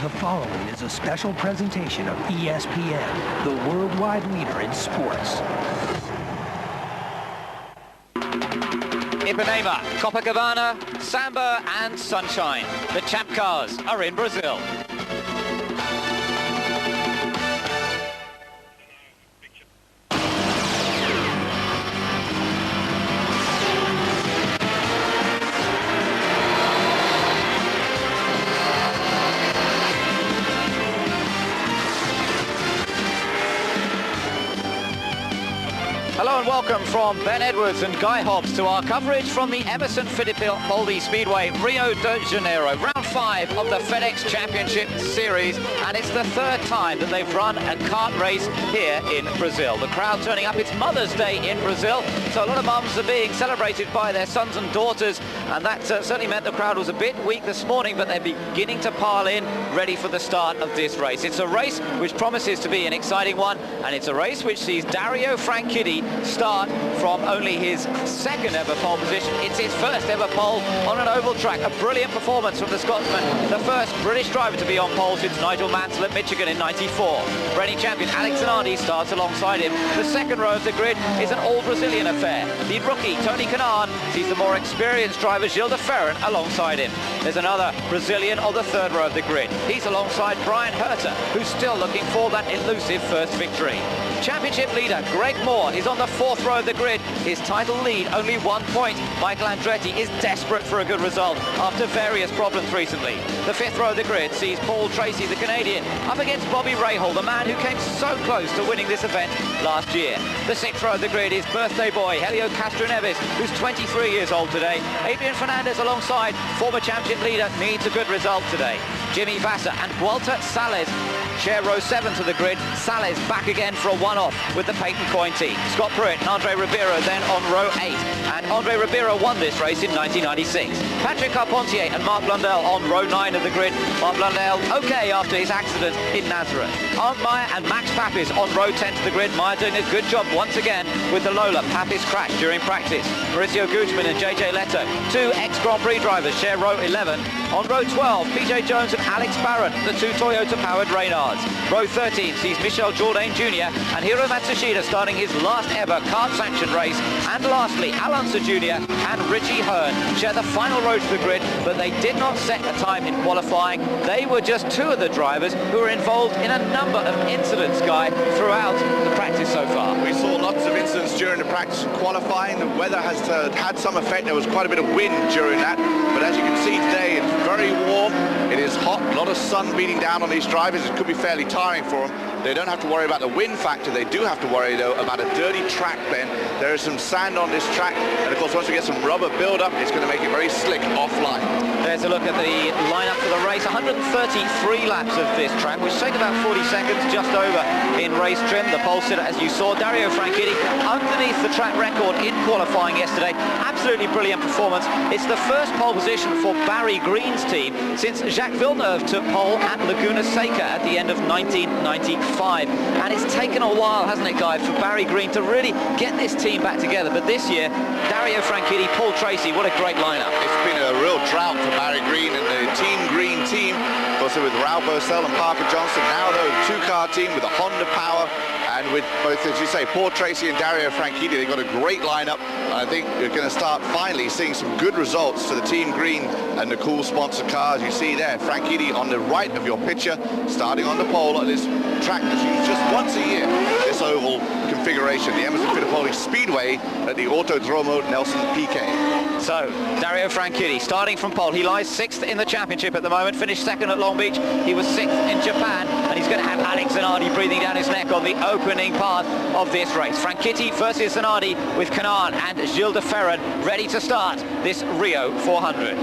The following is a special presentation of ESPN, the worldwide leader in sports. Ipanema, Copacabana, Samba and Sunshine. The champ cars are in Brazil. Hello and welcome from Ben Edwards and Guy Hobbs to our coverage from the Emerson Fittipaldi Speedway, Rio de Janeiro. Round 5 of the FedEx Championship Series, and it's the third time that they've run a kart race here in Brazil. The crowd turning up. It's Mother's Day in Brazil, so a lot of mums are being celebrated by their sons and daughters, and that certainly meant the crowd was a bit weak this morning, but they're beginning to pile in, ready for the start of this race. It's a race which promises to be an exciting one, and it's a race which sees Dario Franchitti start from only his second ever pole position. It's his first ever pole on an oval track. A brilliant performance from the Scotsman, the first British driver to be on pole since Nigel Mansell at Michigan in '94. Reigning champion Alex Zanardi starts alongside him. The second row of the grid is an all-Brazilian affair. The rookie Tony Kanaan sees the more experienced driver Gil de Ferran alongside him. There's another Brazilian on the third row of the grid. He's alongside Brian Herter, who's still looking for that elusive first victory. Championship leader Greg Moore is on the fourth row of the grid. His title lead only 1 point. Michael Andretti is desperate for a good result after various problems recently. The fifth row of the grid sees Paul Tracy, the Canadian, up against Bobby Rahal, the man who came so close to winning this event last year. The sixth row of the grid is birthday boy Helio Castroneves, who's 23 years old today. Adrian Fernandez alongside former championship leader needs a good result today. Jimmy Vasser and Walter Salles share row 7 to the grid. Salles back again for a one-off with the Peyton Coyne team. Scott Pruitt and Andre Ribeiro then on row 8. And Andre Ribeiro won this race in 1996. Patrick Carpentier and Mark Blundell on row 9 of the grid. Mark Blundell okay after his accident in Nazareth. Arndt Meyer and Max Papis on row 10 to the grid. Meyer doing a good job once again with the Lola. Papis crashed during practice. Mauricio Gutman and JJ Leto, two ex-Grand Prix drivers, share row 11. On row 12, PJ Jones and Alex Barron, the two Toyota-powered Reynards. Row 13 sees Michel Jourdain Jr. and Hiro Matsushita starting his last ever kart-sanctioned race. And lastly, Alonso Jr. and Richie Hearn share the final row to the grid, but they did not set a time in qualifying. They were just two of the drivers who were involved in a number of incidents, Guy, throughout the practice so far. We saw lots of incidents during the practice and qualifying. The weather has had some effect. There was quite a bit of wind during that, but as you can see today, it's very warm. It is hot, a lot of sun beating down on these drivers. It could be fairly tiring for them. They don't have to worry about the wind factor. They do have to worry, though, about a dirty track, Ben. There is some sand on this track, and of course, once we get some rubber build-up, it's going to make it very slick offline. There's a look at the lineup for the race. 133 laps of this track, which take about 40 seconds, just over in race trim. The pole sitter, as you saw, Dario Franchitti, underneath the track record in qualifying yesterday. Absolutely brilliant performance. It's the first pole position for Barry Green's team since Jacques Villeneuve took pole at Laguna Seca at the end of 1995. And it's taken a while, hasn't it, Guy, for Barry Green to really get this team back together. But this year, Dario Franchitti, Paul Tracy, what a great lineup. It's been a real drought for Barry Green and the Team Green team. Also with Raul Boesel and Parker Johnson. Now, though, two-car team with a Honda power. And with both, as you say, Paul Tracy and Dario Franchitti, they've got a great lineup. I think you're going to start finally seeing some good results for the Team Green and the cool sponsor cars. You see there, Franchitti on the right of your picture, starting on the pole at this track that's used just once a year, this oval configuration, the Emerson Fittipaldi Speedway at the Autodromo Nelson Piquet. So, Dario Franchitti starting from pole. He lies 6th in the championship at the moment, finished 2nd at Long Beach. He was 6th in Japan, and he's going to have Alex Zanardi breathing down his neck on the opening part of this race. Franchitti versus Zanardi with Kanaan and Gil de Ferran ready to start this Rio 400.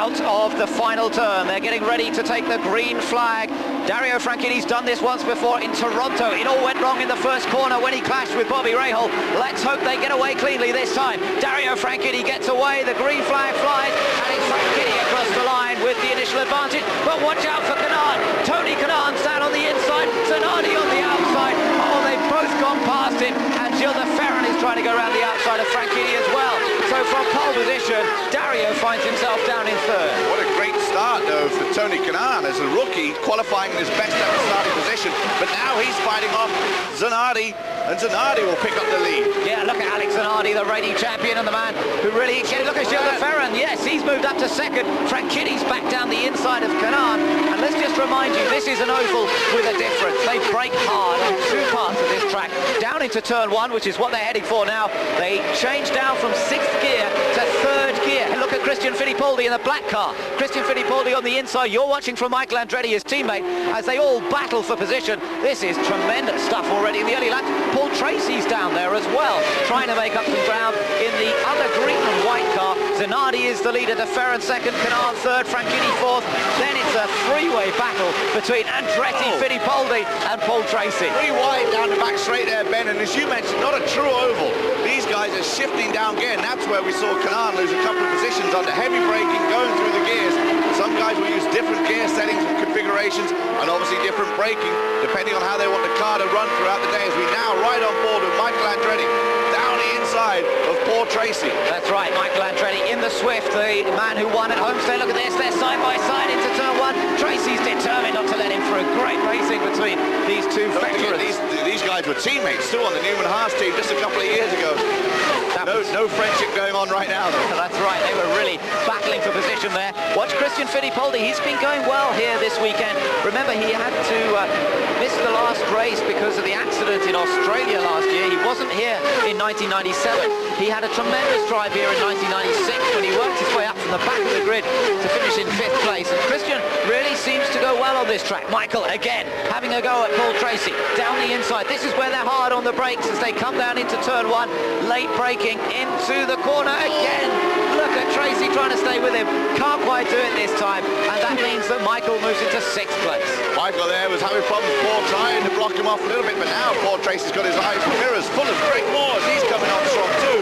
Out of the final turn, they're getting ready to take the green flag. Dario Franchitti's done this once before in Toronto. It all went wrong in the first corner when he clashed with Bobby Rahal. Let's hope they get away cleanly this time. Dario Franchitti gets away, the green flag flies, and it's Franchitti across the line with the initial advantage. But watch out for Kanaan. Tony Kanaan's down on the inside, Zanardi on the outside. Oh, they've both gone past him, and Gil de Ferran is trying to go around the outside of Franchitti as well. So from pole position, Dario finds himself down in third. What a great start, though, for Tony Kanaan as a rookie, qualifying in his best ever starting position. But now he's fighting off Zanardi, and Zanardi will pick up the lead. Yeah, look at Alex Zanardi, the reigning champion, and the man who really... Look at Gilles de Ferran. Yes, he's moved up to second. Frank Kitty's back down the inside of Kanaan. And let's just remind you, this is an oval with a difference. They brake hard on two parts of this track. Down into turn one, which is what they're heading for now. They change down from sixth gear to third gear. And look at Christian Fittipaldi in the black car. Christian Fittipaldi on the inside. You're watching from Michael Andretti, his teammate, as they all battle for position. This is tremendous stuff already in the early laps. Paul Tracy's down there as well, trying to make up some ground in the other green and white car. Zanardi is the leader, de Ferran second, Kanaan third, Franchitti fourth. Then it's a three-way battle between Andretti, Fittipaldi and Paul Tracy. Pretty wide down the back straight there, Ben, and as you mentioned, not a true oval. These guys are shifting down gear, and that's where we saw Kanaan lose a couple of positions under heavy braking, going through the gears. Some guys will use different gear settings and configurations, and obviously different braking, depending on how they want the car to run throughout the day, as we now ride on board with Michael Andretti down the inside of Paul Tracy. That's right, Michael Andretti in the Swift, the man who won at Homestead. Look at this, they're side by side into turn one. Tracy's determined not to let him through. Great racing between these two veterans. These guys were teammates too on the Newman Haas team just a couple of years ago. No friendship going on right now, though. That's right, they were really battling for position there. Watch Christian Fittipaldi, he's been going well here this weekend. Remember, he had to miss the last race because of the accident in Australia last year. He wasn't here in 1997. He had a tremendous drive here in 1996 when he worked his way up from the back of the grid to finish in fifth place. And Christian really seems to go well on this track. Michael, again, having a go at Paul Tracy down the inside. This is where they're hard on the brakes as they come down into turn one. Late braking into the corner again. Look at Tracy trying to stay with him. Can't quite do it this time. And that means that Michael moves into sixth place. Michael there was having problems, Paul trying to block him off a little bit, but now Paul Tracy's got his eyes mirrors full of Greg Moore. He's coming on strong too.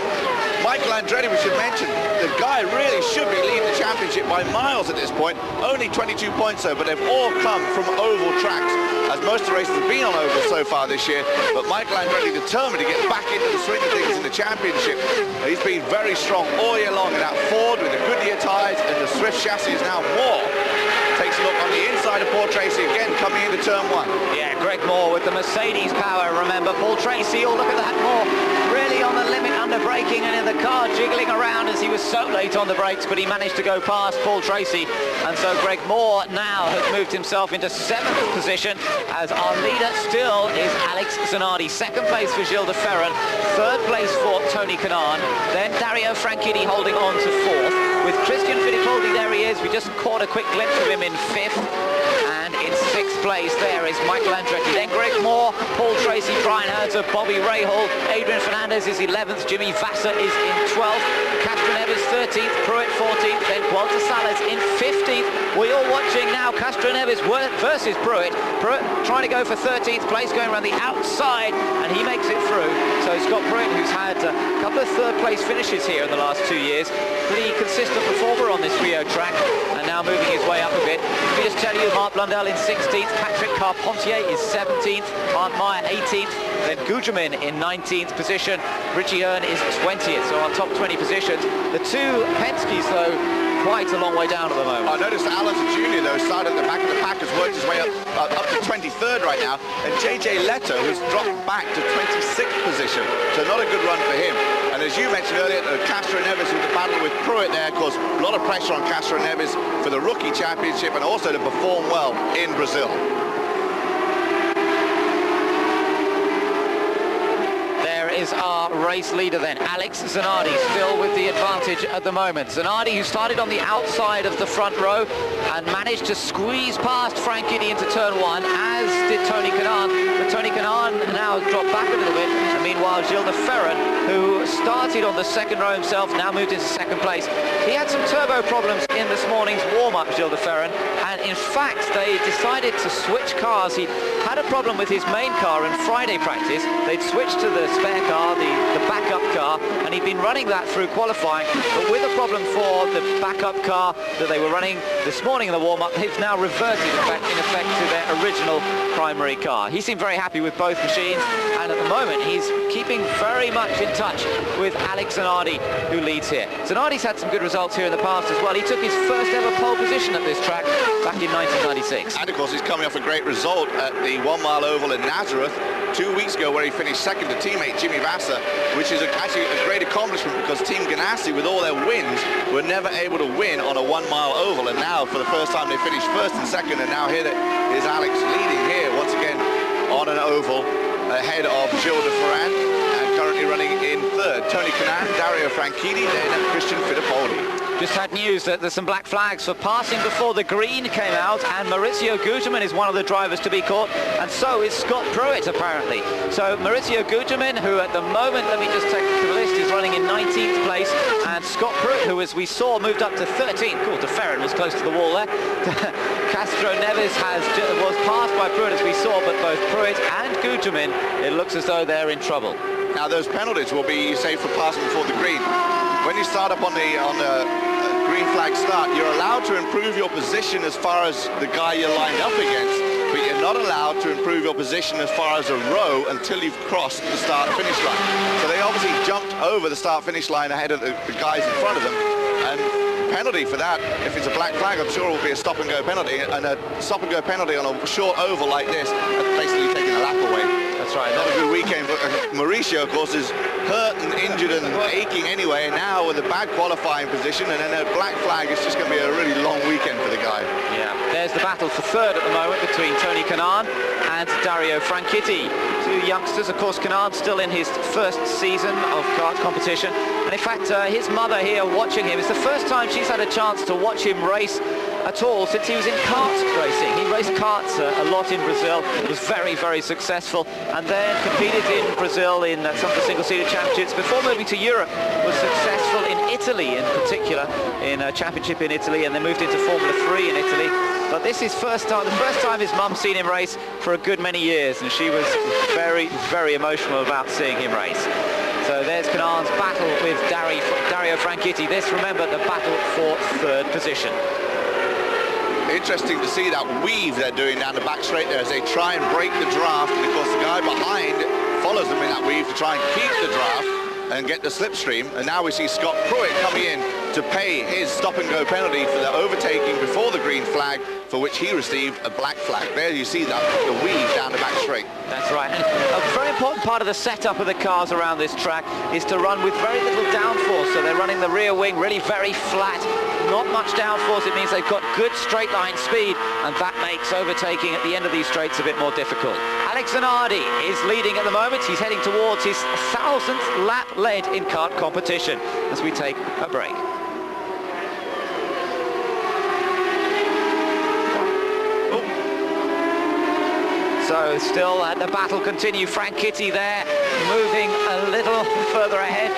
Michael Andretti, we should mention, the guy really should be leading the championship by miles at this point. Only 22 points though, but they've all come from oval tracks, as most of the races have been on oval so far this year. But Michael Andretti determined to get back into the swing of things in the championship. He's been very strong all year long in that Ford with the Goodyear tyres, and the Swift chassis is now Moore. Takes a look on the inside of Paul Tracy again, coming into turn one. Yeah, Greg Moore with the Mercedes power, remember. Paul Tracy, oh look at that, Moore really on the limit under braking, and in the car jiggling around as he was so late on the brakes, but he managed to go past Paul Tracy. And so Greg Moore now has moved himself into seventh position, as our leader still is Alex Zanardi. Second place for Gilles de Ferran, third place for Tony Kanaan, then Dario Franchitti holding on to fourth, with Christian Fittipaldi, there he is. We just caught a quick glimpse of him in fifth. And in sixth place there is Michael Andretti, then Greg Moore, Paul Tracy, Brian Herter, Bobby Rahal, Adrian Fernandez is 11th, Jimmy Vasser is in 12th, Castro Neves 13th, Pruitt 14th, then Walter Salas in 15th. We're all watching now Castro Neves versus Pruitt. Pruitt trying to go for 13th place, going around the outside, and he makes it through. So Scott Pruitt, who's had a couple of third place finishes here in the last 2 years, pretty consistent performer on this Rio track, and now moving his way up a bit. Let me just tell you, Mark Blundell in 16th, Patrick Carpentier is 17th, Arndt Meyer 18th, then Gugelmin in 19th position, Richie Earn is 20th, so our top 20 positions. The two Penske's, though, quite a long way down at the moment. I noticed that Alonso Jr., though, started at the back of the pack, has worked his way up to 23rd right now, and JJ Leto has dropped back to 26th position, so not a good run for him. And as you mentioned earlier, Castro Neves with the battle with Pruitt there, of course, a lot of pressure on Castro Neves for the rookie championship and also to perform well in Brazil. Is our race leader then, Alex Zanardi, still with the advantage at the moment. Zanardi, who started on the outside of the front row and managed to squeeze past Franchitti into turn one, as did Tony Kanaan. But Tony Kanaan now has dropped back a little bit, and meanwhile Gilles de Ferran, who started on the second row himself, now moved into second place. He had some turbo problems in this morning's warm-up, Gilles de Ferran, and in fact they decided to switch cars. He had a problem with his main car in Friday practice. They'd switched to the spare car, the backup car, and he'd been running that through qualifying. But with a problem for the backup car that they were running this morning in the warm-up, they've now reverted in effect to their original primary car. He seemed very happy with both machines, and at the moment he's keeping very much in touch with Alex Zanardi, who leads here. Zanardi's had some good results here in the past as well. He took his first ever pole position at this track back in 1996. And of course he's coming off a great result at the 1 mile oval in Nazareth 2 weeks ago, where he finished second to teammate Jimmy Vasser, which is actually a great accomplishment, because Team Ganassi, with all their wins, were never able to win on a 1 mile oval, and now for the first time they finished first and second, and now here is Alex leading here once again on an oval ahead of Gilles de Ferran, and currently running in third. Tony Kanaan, Dario Franchitti, then Christian Fittipaldi. Just had news that there's some black flags for passing before the green came out, and Maurizio Gugelmin is one of the drivers to be caught, and so is Scott Pruitt apparently. So Maurizio Gugelmin, who at the moment, let me just take the list, is running in 19th place, and Scott Pruitt, who as we saw moved up to 13th. Cool, de Ferran was close to the wall there. Castro Neves was passed by Pruitt as we saw, but both Pruitt and Gugelmin, it looks as though they're in trouble. Now those penalties will be saved for passing before the green. When you start up on the green flag start, you're allowed to improve your position as far as the guy you're lined up against, but you're not allowed to improve your position as far as a row until you've crossed the start-finish line. So they obviously jumped over the start-finish line ahead of the guys in front of them, and penalty for that, if it's a black flag, I'm sure it will be a stop-and-go penalty, and a stop-and-go penalty on a short oval like this, that's basically taking a lap away. That's right. Not a good weekend, but Mauricio, of course, is hurt and injured and aching anyway, and now with a bad qualifying position and then a black flag, it's just going to be a really long weekend for the guy. Yeah, there's the battle for third at the moment between Tony Kanaan and Dario Franchitti. Two youngsters, of course. Kanaan still in his first season of kart competition, and in fact his mother here watching him, it's the first time she's had a chance to watch him race at all since he was in kart racing. He raced karts a lot in Brazil, was very, very successful, and then competed in Brazil in some of the single-seater championships before moving to Europe. Was successful in Italy in particular, in a championship in Italy, and then moved into Formula 3 in Italy. But this is the first time his mum's seen him race for a good many years, and she was very, very emotional about seeing him race. So there's Kanaan's battle with Dario Franchitti. This, remember, the battle for third position. Interesting to see that weave they're doing down the back straight there as they try and break the draft, and of course the guy behind follows them in that weave to try and keep the draft and get the slipstream. And now we see Scott Pruitt coming in to pay his stop-and-go penalty for the overtaking before the green flag, for which he received a black flag. There you see that, the weave down the back straight. That's right, and a very important part of the setup of the cars around this track is to run with very little downforce. So they're running the rear wing really very flat, not much downforce. It means they've got good straight line speed, and that makes overtaking at the end of these straights a bit more difficult. Alex Zanardi is leading at the moment. He's heading towards his 1000th lap led in kart competition as we take a break. So still the battle continue. Franchitti there, moving a little further ahead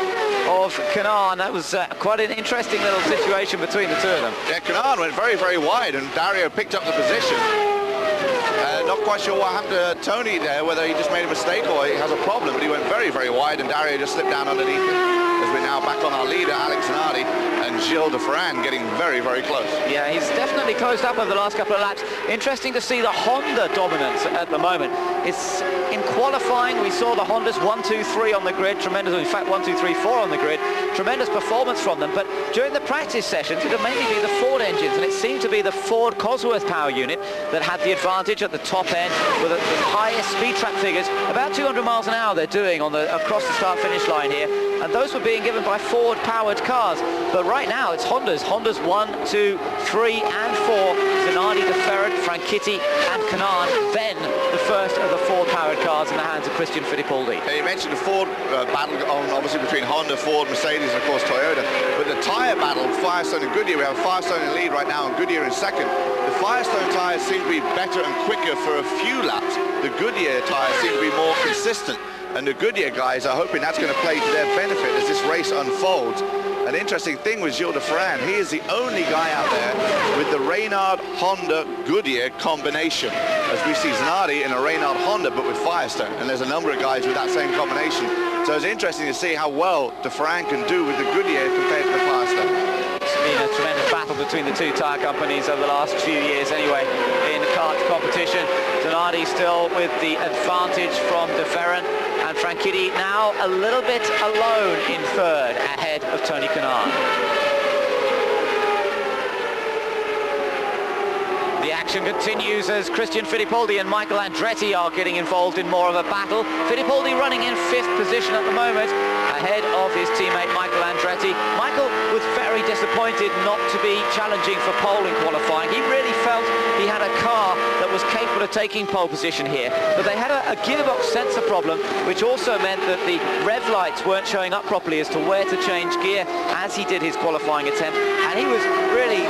of Kanaan. That was quite an interesting little situation between the two of them. Yeah, Kanaan went very, very wide, and Dario picked up the position. Not quite sure what happened to Tony there, whether he just made a mistake or he has a problem, but he went very, very wide, and Dario just slipped down underneath him. As we're now back on our leader, Alex Zanardi, and Gilles de Ferran getting very, very close. Yeah, he's definitely closed up over the last couple of laps. Interesting to see the Honda dominance at the moment. It's in qualifying, we saw the Hondas 1, 2, 3 on the grid, tremendous, in fact 1, 2, 3, 4 on the grid, tremendous performance from them, but during the practice sessions it would mainly be the Ford engines, and it seemed to be the Ford Cosworth power unit that had the advantage at the top end with the highest speed trap figures. About 200 miles an hour they're doing on across the start-finish line here, and those were being given by Ford-powered cars. But right now it's Hondas 1, 2, 3 and 4, Zanardi, de Ferran, Franchitti and Kanaan, then the first of the Ford-powered cars in the hands of Christian Fittipaldi. You mentioned the Ford battle obviously between Honda, Ford, Mercedes and of course Toyota, but the tyre battle, Firestone and Goodyear, we have Firestone in the lead right now and Goodyear in second. The Firestone tyres seem to be better and quicker for a few laps. The Goodyear tyres seem to be more consistent, and the Goodyear guys are hoping that's going to play to their benefit as this race unfolds. an interesting thing with Gilles de Ferran. He is the only guy out there with the Reynard Honda Goodyear combination. As we see Zanardi in a Reynard Honda, but with Firestone, and there's a number of guys with that same combination. So it's interesting to see how well de Ferran can do with the Goodyear compared to the Firestone. It's been a tremendous battle between the two tyre companies over the last few years anyway in the kart competition. Zanardi still with the advantage from de Ferran, and Franchitti now a little bit alone in third ahead of Tony Kanaan. The action continues as Christian Fittipaldi and Michael Andretti are getting involved in more of a battle. Fittipaldi running in 5th position at the moment, ahead of his teammate Michael Andretti. Michael was very disappointed not to be challenging for pole in qualifying. He really felt he had a car that was capable of taking pole position here, but they had a gearbox sensor problem, which also meant that the rev lights weren't showing up properly as to where to change gear as he did his qualifying attempt, and he was really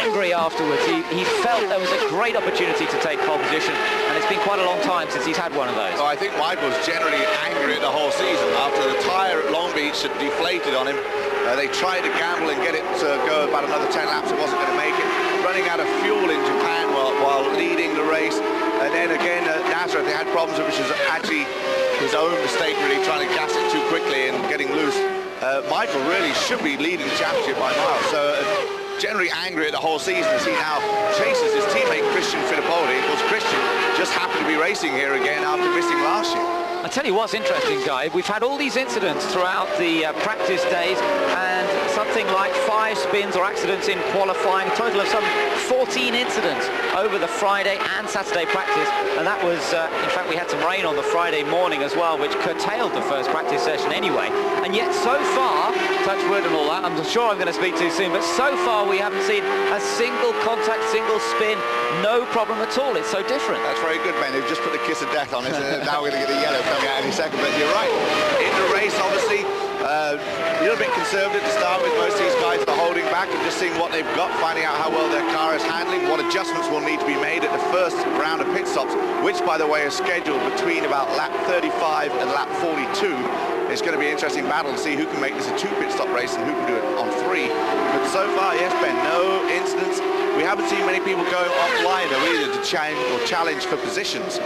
angry afterwards. He felt there was a great opportunity to take pole position, and it's been quite a long time since he's had one of those. Oh, I think Michael's generally angry at the whole season after the tyre at Long Beach had deflated on him. They tried to gamble and get it to go about another 10 laps. It wasn't going to make it. Running out of fuel in Japan while leading the race. And then again at Nazareth they had problems, which was actually his own mistake, really trying to gas it too quickly and getting loose. Michael really should be leading the championship by miles. So generally angry at the whole season as he now chases his teammate Christian Fittipaldi. Of course, Christian just happened to be racing here again after missing last year. I tell you what's interesting, Guy, we've had all these incidents throughout the practice days, and something like 5 spins or accidents in qualifying, a total of some 14 incidents over the Friday and Saturday practice, and that was, in fact, we had some rain on the Friday morning as well, which curtailed the first practice session anyway, and yet so far, touch wood and all that, I'm sure I'm going to speak too soon, but so far we haven't seen a single contact, single spin, no problem at all. It's so different. That's very good, Ben. They've just put the kiss of death on it, and now we're going to get a yellow coming out any second, but you're right. In the race, obviously, a little bit conservative to start with. Most of these guys are holding back and just seeing what they've got, finding out how well their car is handling, what adjustments will need to be made at the first round of pit stops, which, by the way, is scheduled between about lap 35 and lap 42. It's going to be an interesting battle to see who can make this a 2 pit stop race and who can do it on 3. But so far, yes, Ben, no incidents. We haven't seen many people going offline though either to challenge for positions.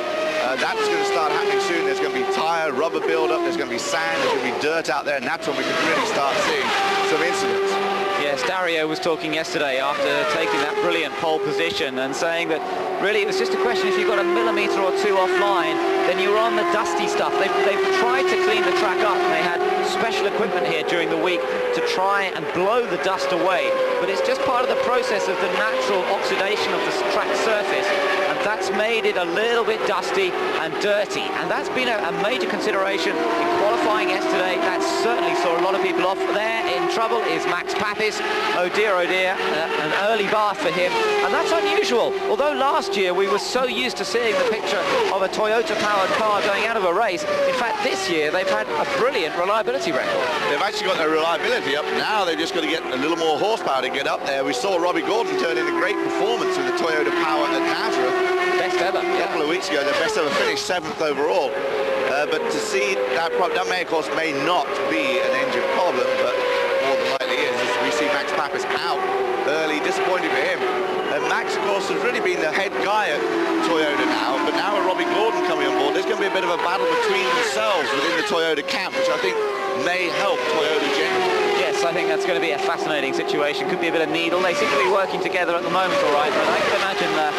That's going to start happening soon. There's going to be tyre, rubber build-up, there's going to be sand, there's going to be dirt out there, and that's when we can really start seeing some incidents. Yes, Dario was talking yesterday after taking that brilliant pole position and saying that really it was just a question, if you got a millimetre or 2 offline, then you were on the dusty stuff. They've tried to clean the track up, and they had special equipment here during the week to try and blow the dust away, but it's just part of the process of the natural oxidation of the track surface, and that's made it a little bit dusty and dirty, and that's been a major consideration in qualifying yesterday. That certainly saw a lot of people off. There in trouble is Max Papis. Oh dear, an early bar for him, and that's unusual. Although last year we were so used to seeing the picture of a Toyota-powered car going out of a race, in fact this year they've had a brilliant reliability record. They've actually got their reliability up. Now they've just got to get a little more horsepower to get up there. We saw Robbie Gordon turn in a great performance with the Toyota Power at Nazareth. Best ever. A couple of weeks ago, their best ever finish, 7th overall. But to see that may, of course, may not be an engine problem, but more than likely is. As we see Max Papis out early, disappointing for him. And Max, of course, has really been the head guy at Toyota now, but now with Robbie Gordon coming on board, there's going to be a bit of a battle between themselves within the Toyota camp, which I think may help Toyota generally. Yes, I think that's going to be a fascinating situation. Could be a bit of needle. They seem to be working together at the moment, all right, but I can imagine that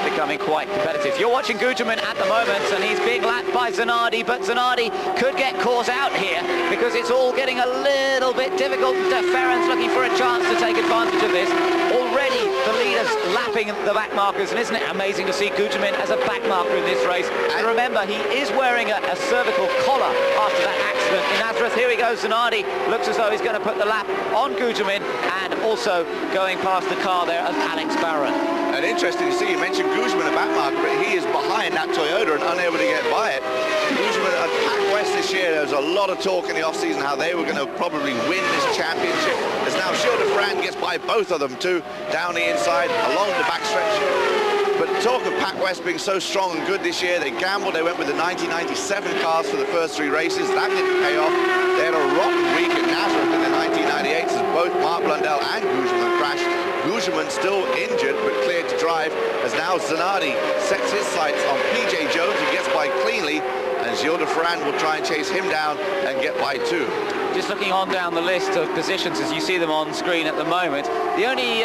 becoming quite competitive. You're watching Guterman at the moment, and he's being lapped by Zanardi, but Zanardi could get caught out here because it's all getting a little bit difficult. de Ferran's looking for a chance to take advantage of this. Already the leaders lapping the back markers, and isn't it amazing to see Guterman as a back marker in this race? And remember, he is wearing a cervical collar after that accident in Nazareth. Here he goes, Zanardi looks as though he's going to put the lap on Guterman, and also going past the car there as Alex Barron. And interesting to see, you mentioned Guzman a back marker, but he is behind that Toyota and unable to get by it. Guzman at Pac West this year, there was a lot of talk in the off-season how they were going to probably win this championship. As now Gilles de Ferran gets by both of them too, down the inside, along the backstretch. But talk of Pac West being so strong and good this year, they gambled, they went with the 1997 cars for the first 3 races. That didn't pay off. They had a rotten week at Nazareth in the 1998s as both Mark Blundell and Gugelmin crashed. Gugelmin still injured but cleared to drive, as now Zanardi sets his sights on PJ Jones and gets by cleanly, and Gilles de Ferran will try and chase him down and get by too. Just looking on down the list of positions as you see them on screen at the moment, the only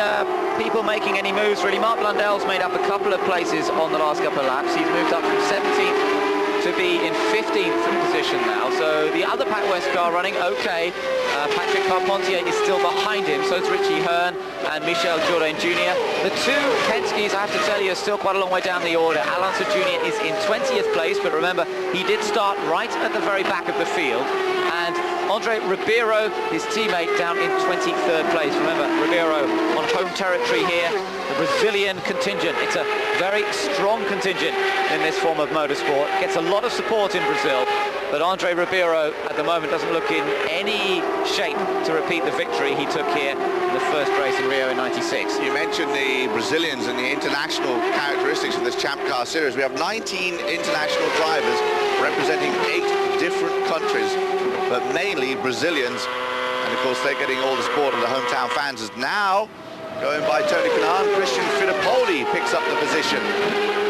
people making any moves really, Mark Blundell's made up a couple of places on the last couple of laps. He's moved up from 17th to be in 15th position now, so the other Pac West car running okay. Patrick Carpentier is still behind him, so it's Richie Hearn and Michel Jourdain Jr. The 2 Penske's, I have to tell you, are still quite a long way down the order. Alonso Jr. is in 20th place, but remember, he did start right at the very back of the field, and Andre Ribeiro, his teammate, down in 23rd place. Remember, Ribeiro on home territory here, the Brazilian contingent. It's a very strong contingent in this form of motorsport. Gets a lot of support in Brazil, but Andre Ribeiro at the moment doesn't look in any shape to repeat the victory he took here in the first race in Rio in '96. You mentioned the Brazilians and the international characteristics of this Champ Car Series. We have 19 international drivers representing 8 different countries, but mainly Brazilians, and of course they're getting all the support of the hometown fans. As now, going by Tony Kanaan, Christian Fittipaldi picks up the position.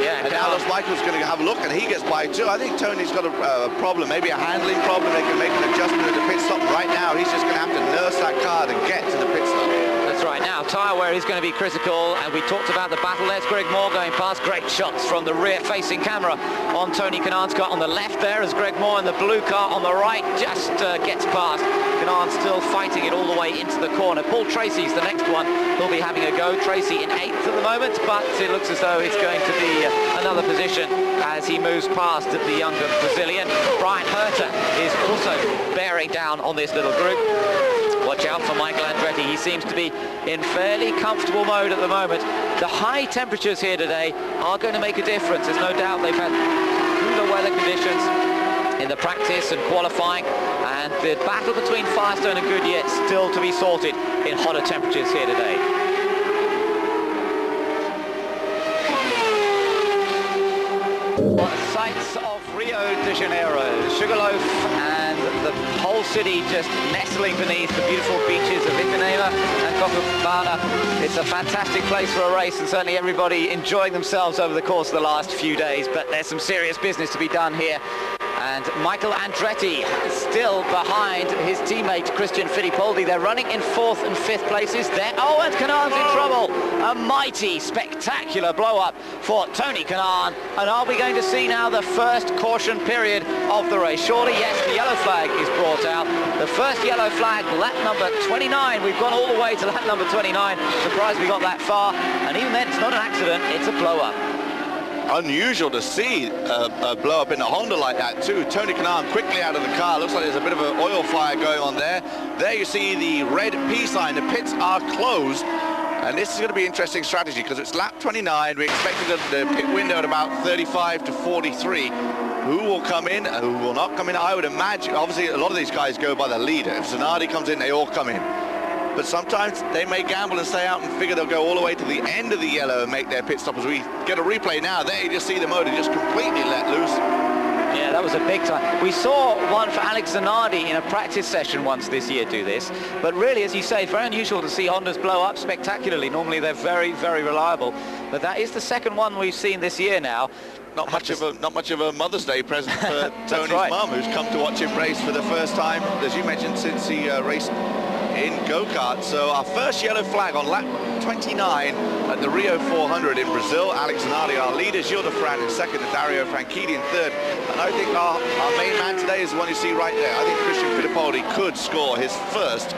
Yeah, and now Michael's going to have a look, and he gets by too. I think Tony's got a problem, maybe a handling problem. They can make an adjustment at the pit stop. Right now, he's just going to have to nurse that car to get to the pit stop. That's right. Now, tyre wear is going to be critical, and we talked about the battle. There's Greg Moore going past. Great shots from the rear-facing camera on Tony Kanaan's car on the left there, as Greg Moore in the blue car on the right just gets past. Kanaan still fighting it all the way into the corner. Paul Tracy's the next one. He'll be having a go. Tracy in 8th at the moment, but it looks as though it's going to be another position as he moves past the younger Brazilian. Brian Herter is also bearing down on this little group. Watch out for Michael Andretti. He seems to be in fairly comfortable mode at the moment. The high temperatures here today are going to make a difference. There's no doubt they've had cooler weather conditions in the practice and qualifying, and the battle between Firestone and Goodyear still to be sorted in hotter temperatures here today. On the sights of Rio de Janeiro, Sugarloaf and the whole city just nestling beneath the beautiful beaches of Ipanema and Copacabana. It's a fantastic place for a race, and certainly everybody enjoying themselves over the course of the last few days, but there's some serious business to be done here. And Michael Andretti still behind his teammate Christian Fittipaldi. They're running in 4th and 5th places there. Oh, and Kanaan's in trouble. A mighty, spectacular blow-up for Tony Kanaan. And are we going to see now the first caution period of the race? Surely, yes, the yellow flag is brought out. The first yellow flag, lap number 29. We've gone all the way to lap number 29. Surprised we got that far. And even then, it's not an accident, it's a blow-up. Unusual to see a blow up in a Honda like that too. Tony Kanaan quickly out of the car. Looks like there's a bit of an oil fire going on there. There you see the red P sign. The pits are closed, and this is going to be interesting strategy because it's lap 29. We expected the pit window at about 35 to 43. Who will come in and who will not come in? I would imagine, obviously, a lot of these guys go by the leader. If Zanardi comes in, they all come in. But sometimes they may gamble and stay out and figure they'll go all the way to the end of the yellow and make their pit stop. As we get a replay now, there you just see the motor just completely let loose. Yeah, that was a big time. We saw one for Alex Zanardi in a practice session once this year do this. But really, as you say, it's very unusual to see Hondas blow up spectacularly. Normally, they're very, very reliable. But that is the second one we've seen this year now. Not much of a Mother's Day present for Tony's right. mum, who's come to watch him race for the first time, as you mentioned, since he raced in go-kart. So our first yellow flag on lap 29 at the Rio 400 in Brazil. Alex Zanardi, our leader, Gilles de Ferran in 2nd, and Dario Franchitti in 3rd. And I think our main man today is the one you see right there. I think Christian Fittipaldi could score his first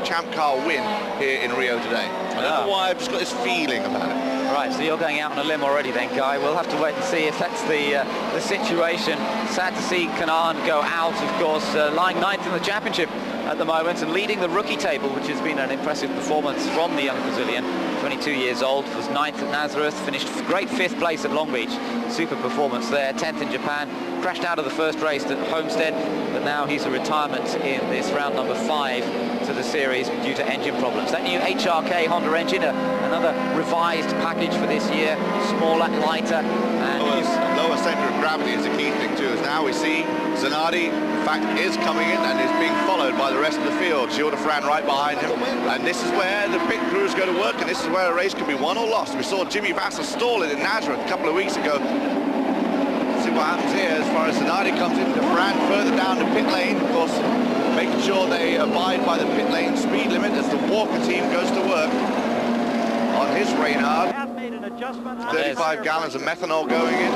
Champ Car win here in Rio today. I don't know why, I've just got this feeling about it. Right, so you're going out on a limb already then, Guy. We'll have to wait and see if that's the situation. Sad to see Kanaan go out, of course, lying 9th in the championship at the moment and leading the rookie table, which has been an impressive performance from the young Brazilian. 22 years old, was 9th at Nazareth, finished great 5th place at Long Beach. Super performance there, 10th in Japan. Crashed out of the first race at Homestead, but now he's a retirement in this round number 5 to the series due to engine problems. That new HRK Honda engine, another revised package for this year, smaller, lighter, and lower centre of gravity is the key thing too. As now we see Zanardi, in fact, is coming in and is being followed by the rest of the field. Gilles de Ferran right behind him, and this is where the pit crews go to work, and this is where a race can be won or lost. We saw Jimmy Vasser stall it in Nazareth a couple of weeks ago. See what happens here as far as Zanardi comes in. De Ferran further down the pit lane, of course, making sure they abide by the pit lane speed limit as the Walker team goes to work on his Reynard. 35 gallons of methanol going in.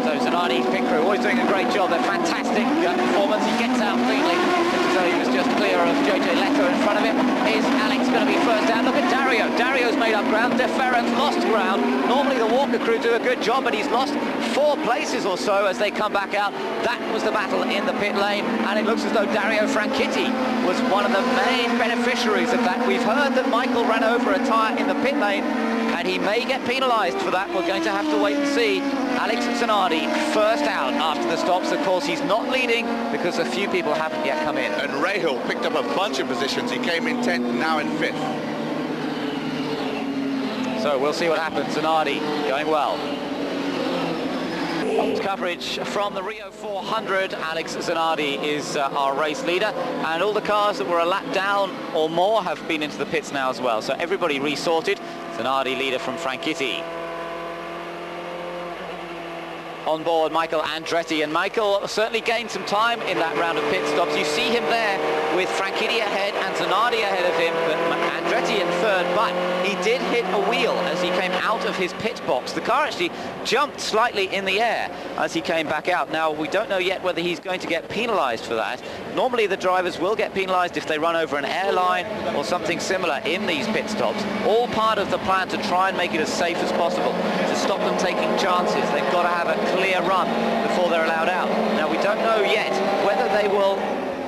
So Zanardi's pit crew always doing a great job. They're fantastic performance. He gets out cleanly. So he was just clear of JJ Leto in front of him. Is Alex going to be first down? Look at Dario. Dario's made up ground. De Ferran's lost ground. Normally the Walker crew do a good job, but he's lost 4 places or so as they come back out. That was the battle in the pit lane, and it looks as though Dario Franchitti was one of the main beneficiaries of that. We've heard that Michael ran over a tyre in the pit lane, and he may get penalised for that. We're going to have to wait and see. Alex Zanardi first out after the stops. Of course, he's not leading because a few people haven't yet come in. And Rahal picked up a bunch of positions. He came in 10th, now in 5th. So we'll see what happens. Zanardi going well. Coverage from the Rio 400. Alex Zanardi is our race leader, and all the cars that were a lap down or more have been into the pits now as well. So everybody resorted. Zanardi leader from Franchitti. On board Michael Andretti, and Michael certainly gained some time in that round of pit stops. You see him there with Franchitti ahead and Zanardi ahead of him, but Andretti in third, but he did hit a wheel as he came out of his pit box. The car actually jumped slightly in the air as he came back out. Now, we don't know yet whether he's going to get penalised for that. Normally the drivers will get penalised if they run over an airline or something similar in these pit stops. All part of the plan to try and make it as safe as possible, to stop them taking chances. They've got to have a clear run before they're allowed out. Now, we don't know yet whether they will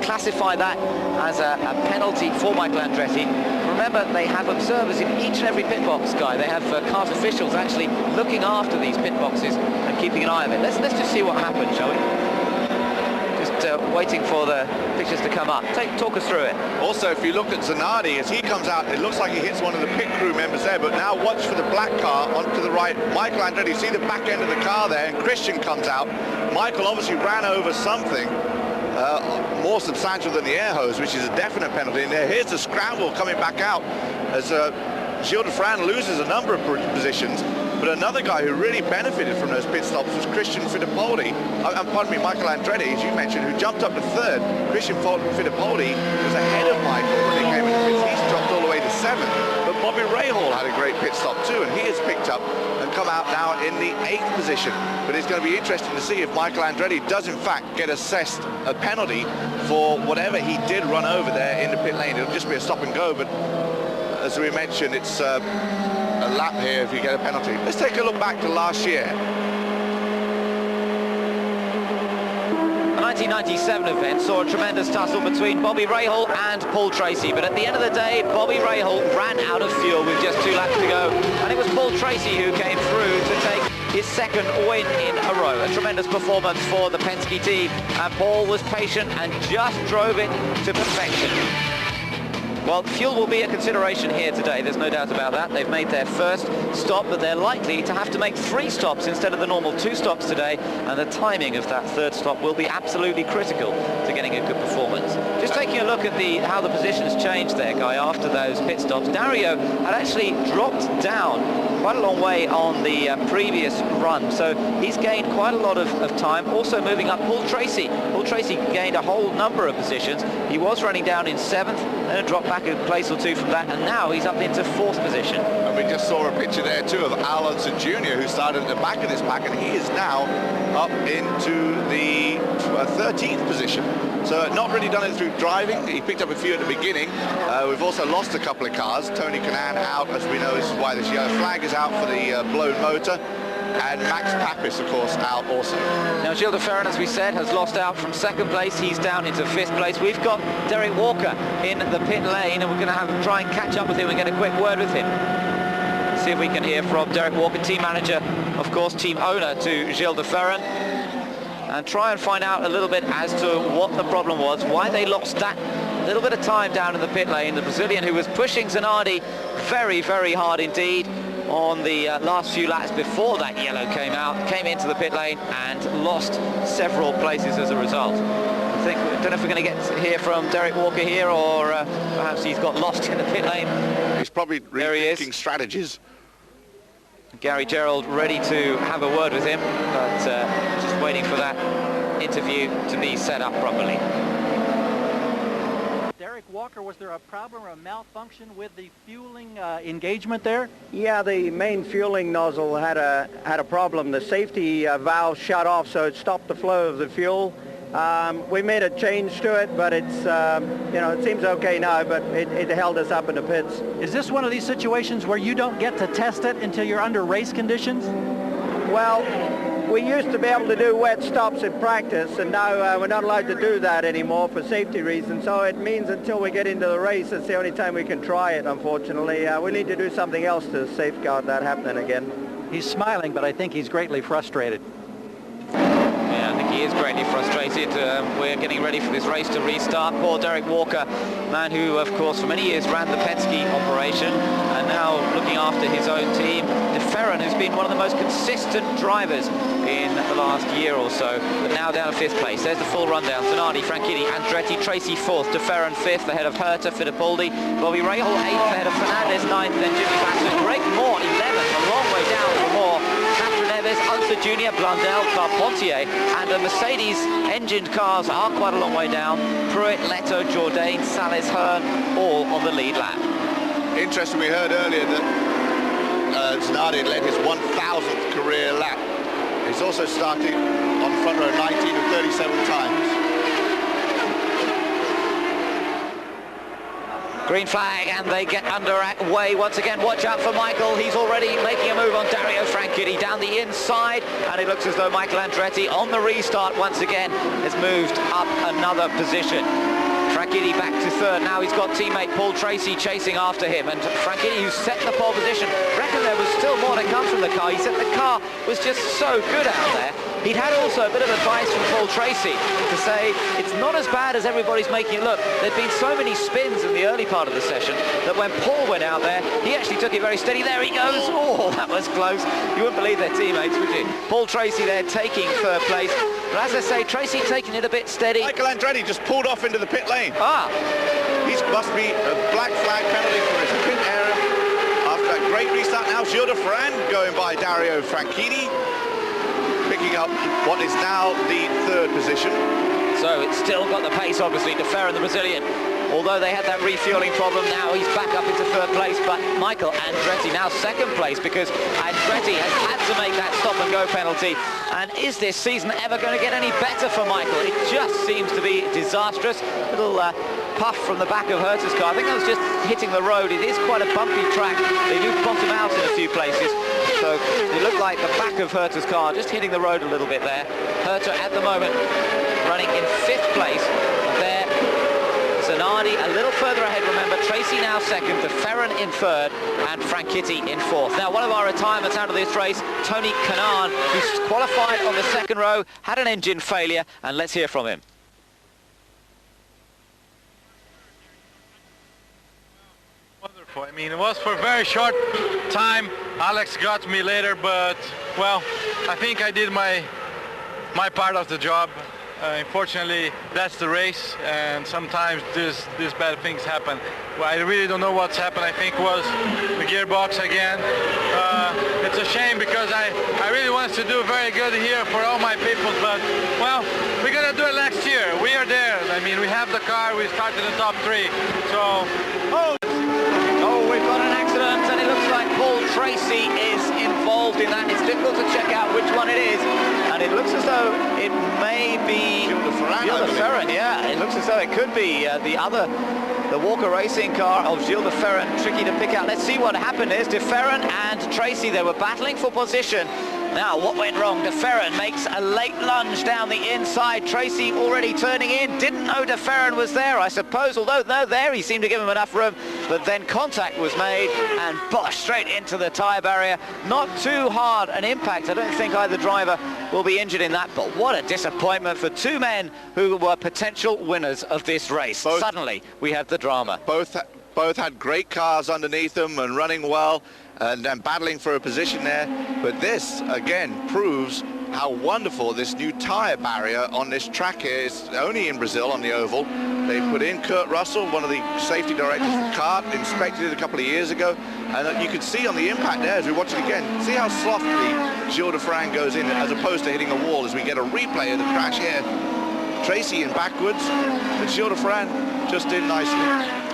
classify that as a penalty for Michael Andretti. Remember, they have observers in each and every pit box, Guy. They have kart officials actually looking after these pit boxes and keeping an eye on it. Let's just see what happens, shall we? Just waiting for the pictures to come up. Talk us through it. Also, if you look at Zanardi, as he comes out, it looks like he hits one of the pit crew members there, but now watch for the black car onto the right. Michael Andretti, see the back end of the car there, and Christian comes out. Michael obviously ran over something more substantial than the air hose, which is a definite penalty. And here's the scramble coming back out as Gilles de Ferran loses a number of positions. But another guy who really benefited from those pit stops was Christian Fittipaldi. Pardon me, Michael Andretti, as you mentioned, who jumped up to third. Christian Fittipaldi was ahead of Michael when they came in the pits. He's dropped all the way to 7th. But Bobby Rahal had a great pit stop too, and he has picked up and come out now in the 8th position. But it's going to be interesting to see if Michael Andretti does in fact get assessed a penalty for whatever he did run over there in the pit lane. It'll just be a stop and go, but as we mentioned, it's a lap here if you get a penalty. Let's take a look back to last year. The 1997 event saw a tremendous tussle between Bobby Rahal and Paul Tracy, but at the end of the day, Bobby Rahal ran out of fuel with just 2 laps to go, and it was Paul Tracy who came through to take his 2nd win in a row. A tremendous performance for the Penske team, and Paul was patient and just drove it to perfection. Well, fuel will be a consideration here today, there's no doubt about that. They've made their first stop, but they're likely to have to make 3 stops instead of the normal 2 stops today, and the timing of that 3rd stop will be absolutely critical to getting a good performance. Just taking a look at how the positions changed there, Guy, after those pit stops. Dario had actually dropped down quite a long way on the previous run, so he's gained quite a lot of time. Also moving up, Paul Tracy. Paul Tracy gained a whole number of positions. He was running down in 7th, then dropped back a place or 2 from that, and now he's up into 4th position. And we just saw a picture there too of Alonso Jr., who started at the back of this pack, and he is now up into the 13th position. So not really done it through driving. He picked up a few at the beginning. We've also lost a couple of cars. Tony Kanaan out, as we know. This is why this yellow flag is out for the blown motor. And Max Papis, of course, out also. Now, Gilles de Ferran, as we said, has lost out from 2nd place. He's down into 5th place. We've got Derek Walker in the pit lane, and we're going to try and catch up with him and get a quick word with him. See if we can hear from Derek Walker, team manager, of course, team owner to Gilles de Ferran, and try and find out a little bit as to what the problem was, why they lost that little bit of time down in the pit lane. The Brazilian, who was pushing Zanardi very, very hard indeed on the last few laps before that yellow came out, came into the pit lane and lost several places as a result. I don't know if we're going to get to hear from Derek Walker here, or perhaps he's got lost in the pit lane. He's probably rethinking strategies. Gary Gerald ready to have a word with him, but just waiting for that interview to be set up properly. Derek Walker, was there a problem or a malfunction with the fueling engagement there? Yeah, the main fueling nozzle had a problem. The safety valve shut off, so it stopped the flow of the fuel. We made a change to it, but it's, you know, it seems okay now, but it held us up in the pits. Is this one of these situations where you don't get to test it until you're under race conditions? Well, we used to be able to do wet stops in practice, and now we're not allowed to do that anymore for safety reasons. So it means until we get into the race, it's the only time we can try it, unfortunately. We need to do something else to safeguard that happening again. He's smiling, but I think he's greatly frustrated. Yeah, I think he is greatly frustrated. We're getting ready for this race to restart. Poor Derek Walker, man who, of course, for many years ran the Penske operation, and now looking after his own team. De Ferran, who's been one of the most consistent drivers in the last year or so, but now down to 5th place. There's the full rundown. Zanardi, Franchitti, Andretti, Tracy 4th, De Ferran 5th, ahead of Herta, Fittipaldi, Bobby Rahal 8th, ahead of Fernandez 9th, then Jimmy Vasser, Greg Moore 11th, a long way down for Moore. Unser Jr., Blundell, Carpentier, and the Mercedes engined cars are quite a long way down. Pruitt, Leto, Jourdain, Salis, Hearn, all on the lead lap. Interesting, we heard earlier that Zanardi led his 1,000th career lap. He's also started on the front row 19 of 37 times. Green flag, and they get underway once again. Watch out for Michael. He's already making a move on Dario Franchitti down the inside, and it looks as though Michael Andretti on the restart once again has moved up another position. Franchitti back to 3rd. Now he's got teammate Paul Tracy chasing after him, and Franchitti, who's set the pole position, reckoned there was still more to come from the car. He said the car was just so good out there. He'd had also a bit of advice from Paul Tracy to say it's not as bad as everybody's making it look. There'd been so many spins in the early part of the session that when Paul went out there, he actually took it very steady. There he goes. Oh, that was close. You wouldn't believe their teammates, would you? Paul Tracy there taking 3rd place. But as I say, Tracy taking it a bit steady. Michael Andretti just pulled off into the pit lane. Ah. He must be a black flag penalty for his pit error. After that great restart, now Gilles de Ferran going by Dario Franchitti, picking up what is now the 3rd position. So it's still got the pace, obviously, De Ferran, the Brazilian. Although they had that refueling problem, now he's back up into 3rd place. But Michael Andretti now 2nd place, because Andretti has had to make that stop-and-go penalty. And is this season ever going to get any better for Michael? It just seems to be disastrous. Little puff from the back of Herta's car. I think that was just hitting the road. It is quite a bumpy track. They do bottom out in a few places. So it looked like the back of Herta's car just hitting the road a little bit there. Herta at the moment running in 5th place. There, Zanardi a little further ahead, remember. Tracy now 2nd, De Ferran in 3rd, and Franchitti in 4th. Now, one of our retirements out of this race, Tony Kanaan, who's qualified on the 2nd row, had an engine failure, and let's hear from him. Wonderful. I mean, it was for a very short time. Alex got me later, but, well, I think I did my part of the job. Unfortunately, that's the race, and sometimes these bad things happen. Well, I really don't know what's happened. I think it was the gearbox again. It's a shame, because I really wanted to do very good here for all my people, but, well, we're going to do it next year. We are there. I mean, we have the car. We started in the top 3. So, Oh, we've got an accident, and it looks like Paul Tracy is involved in that. It's difficult to check out which one it is, and it looks as though it may be Gilles de Ferran. Yeah, it looks as though it could be the Walker Racing car of Gilles de Ferran. Tricky to pick out. Let's see what happened. There's de Ferran and Tracy. They were battling for position. Now, what went wrong? De Ferran makes a late lunge down the inside. Tracy already turning in. Didn't know De Ferran was there, I suppose. Although, no, there he seemed to give him enough room. But then contact was made and bosh, straight into the tyre barrier. Not too hard an impact. I don't think either driver will be injured in that. But what a disappointment for two men who were potential winners of this race. Suddenly, we have the drama. Both had great cars underneath them and running well and battling for a position there. But this, again, proves how wonderful this new tyre barrier on this track is. Only in Brazil on the oval. They put in Kurt Russell, one of the safety directors of the kart, inspected it a couple of years ago. And you can see on the impact there as we watch it again, see how softly Gilles de Ferran goes in as opposed to hitting a wall as we get a replay of the crash here. Tracy in backwards, but Gilles de Ferran just did nicely.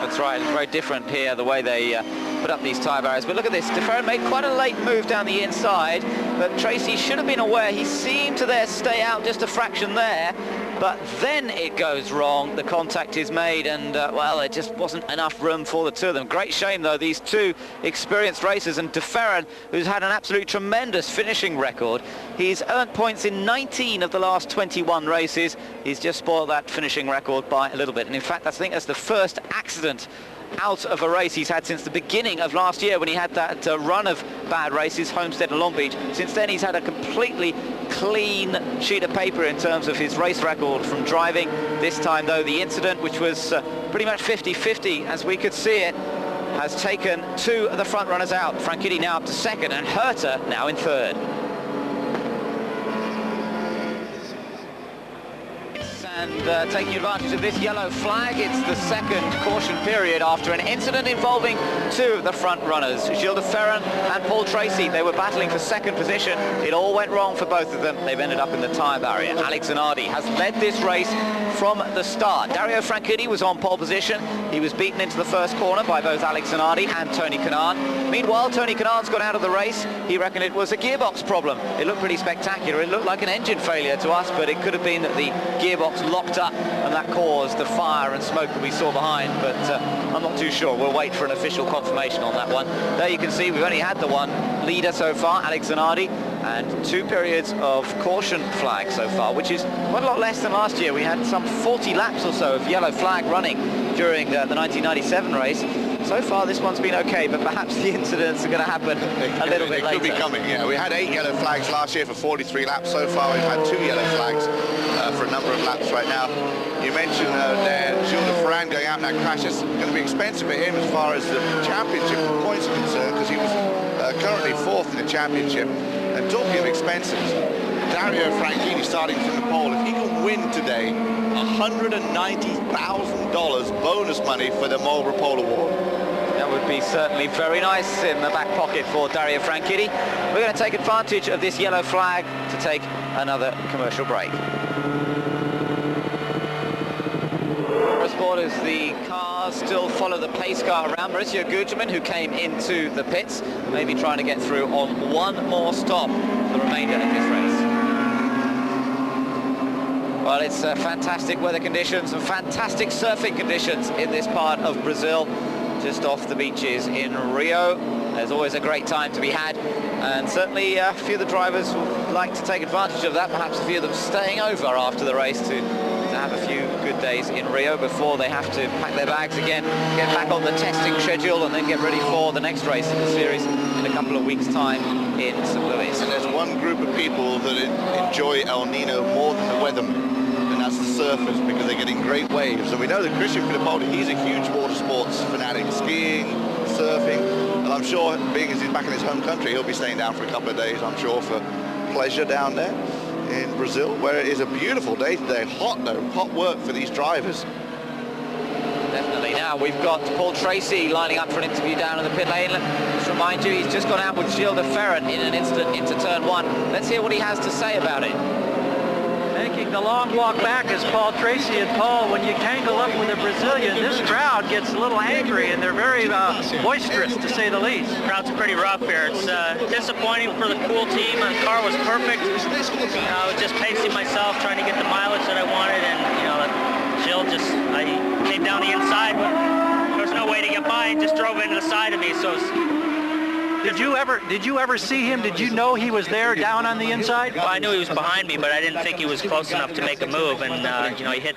That's right, it's very different here, the way they put up these tyre barriers. But look at this, De Ferran made quite a late move down the inside, but Tracy should have been aware. He seemed to stay out just a fraction there, but then it goes wrong. The contact is made, and well, it just wasn't enough room for the two of them. Great shame, though, these two experienced racers, and De Ferran, who's had an absolute tremendous finishing record. He's earned points in 19 of the last 21 races. He's just spoiled that finishing record by a little bit, and in fact, I think that's the first accident out of a race he's had since the beginning of last year, when he had that run of bad races, Homestead and Long Beach. Since then, he's had a completely clean sheet of paper in terms of his race record from driving. This time, though, the incident, which was pretty much 50-50 as we could see it, has taken two of the front runners out. Franchitti now up to second, and Herta now in third. And taking advantage of this yellow flag, it's the second caution period after an incident involving two of the front runners, Gilles de Ferran and Paul Tracy. They were battling for second position. It all went wrong for both of them. They've ended up in the tyre barrier. Alex Zanardi has led this race from the start. Dario Franchitti was on pole position. He was beaten into the first corner by both Alex Zanardi and Tony Kanaan. Meanwhile, Tony Kanaan's got out of the race. He reckoned it was a gearbox problem. It looked pretty spectacular. It looked like an engine failure to us, but it could have been that the gearbox locked up and that caused the fire and smoke that we saw behind, but I'm not too sure. We'll wait for an official confirmation on that one. There you can see we've only had the one leader so far, Alex Zanardi, and 2 periods of caution flag so far, which is quite a lot less than last year. We had some 40 laps or so of yellow flag running during the 1997 race. So far, this one's been okay, but perhaps the incidents are going to happen a little bit later. They could be coming, yeah. We had 8 yellow flags last year for 43 laps. So far, we've had 2 yellow flags for a number of laps right now. You mentioned there, Gilles de Ferran going out in that crash. It's going to be expensive for him as far as the championship points are concerned, because he was currently 4th in the championship. And talking of expenses, Dario Franchitti starting from the pole. If he can win today, $190,000 bonus money for the Marlboro Pole Award. That would be certainly very nice in the back pocket for Dario Franchitti. We're going to take advantage of this yellow flag to take another commercial break. Sport as the cars still follow the pace car around. Mauricio Gugelmin, who came into the pits, maybe trying to get through on one more stop for the remainder of this race. Well, it's fantastic weather conditions and fantastic surfing conditions in this part of Brazil, just off the beaches in Rio. There's always a great time to be had, and certainly a few of the drivers would like to take advantage of that, perhaps a few of them staying over after the race to have a few good days in Rio before they have to pack their bags again, get back on the testing schedule, and then get ready for the next race in the series in a couple of weeks' time in St. Louis. And there's one group of people that enjoy El Nino more than the weathermen, and that's the surfers, because they're getting great waves. And we know that Christian Fittipaldi, he's a huge water sports fanatic, skiing, surfing, and I'm sure, being as he's back in his home country, he'll be staying down for a couple of days, I'm sure, for pleasure down there in Brazil, where it is a beautiful day today. Hot though, hot work for these drivers. Definitely. Now we've got Paul Tracy lining up for an interview down in the pit lane. Just remind you, he's just gone out with Gilles de Ferran in an incident into turn 1. Let's hear what he has to say about it. Making the long walk back is Paul Tracy. And Paul, when you tangle up with a Brazilian, this crowd gets a little angry, and they're very boisterous, to say the least. The crowd's pretty rough here. It's disappointing for the cool team. The car was perfect. I was just pacing myself, trying to get the mileage that I wanted, and Gilles I came down the inside, but there was no way to get by. It just drove into the side of me, so Did you ever see him? Did you know he was there down on the inside? Well, I knew he was behind me, but I didn't think he was close enough to make a move. And you know, he hit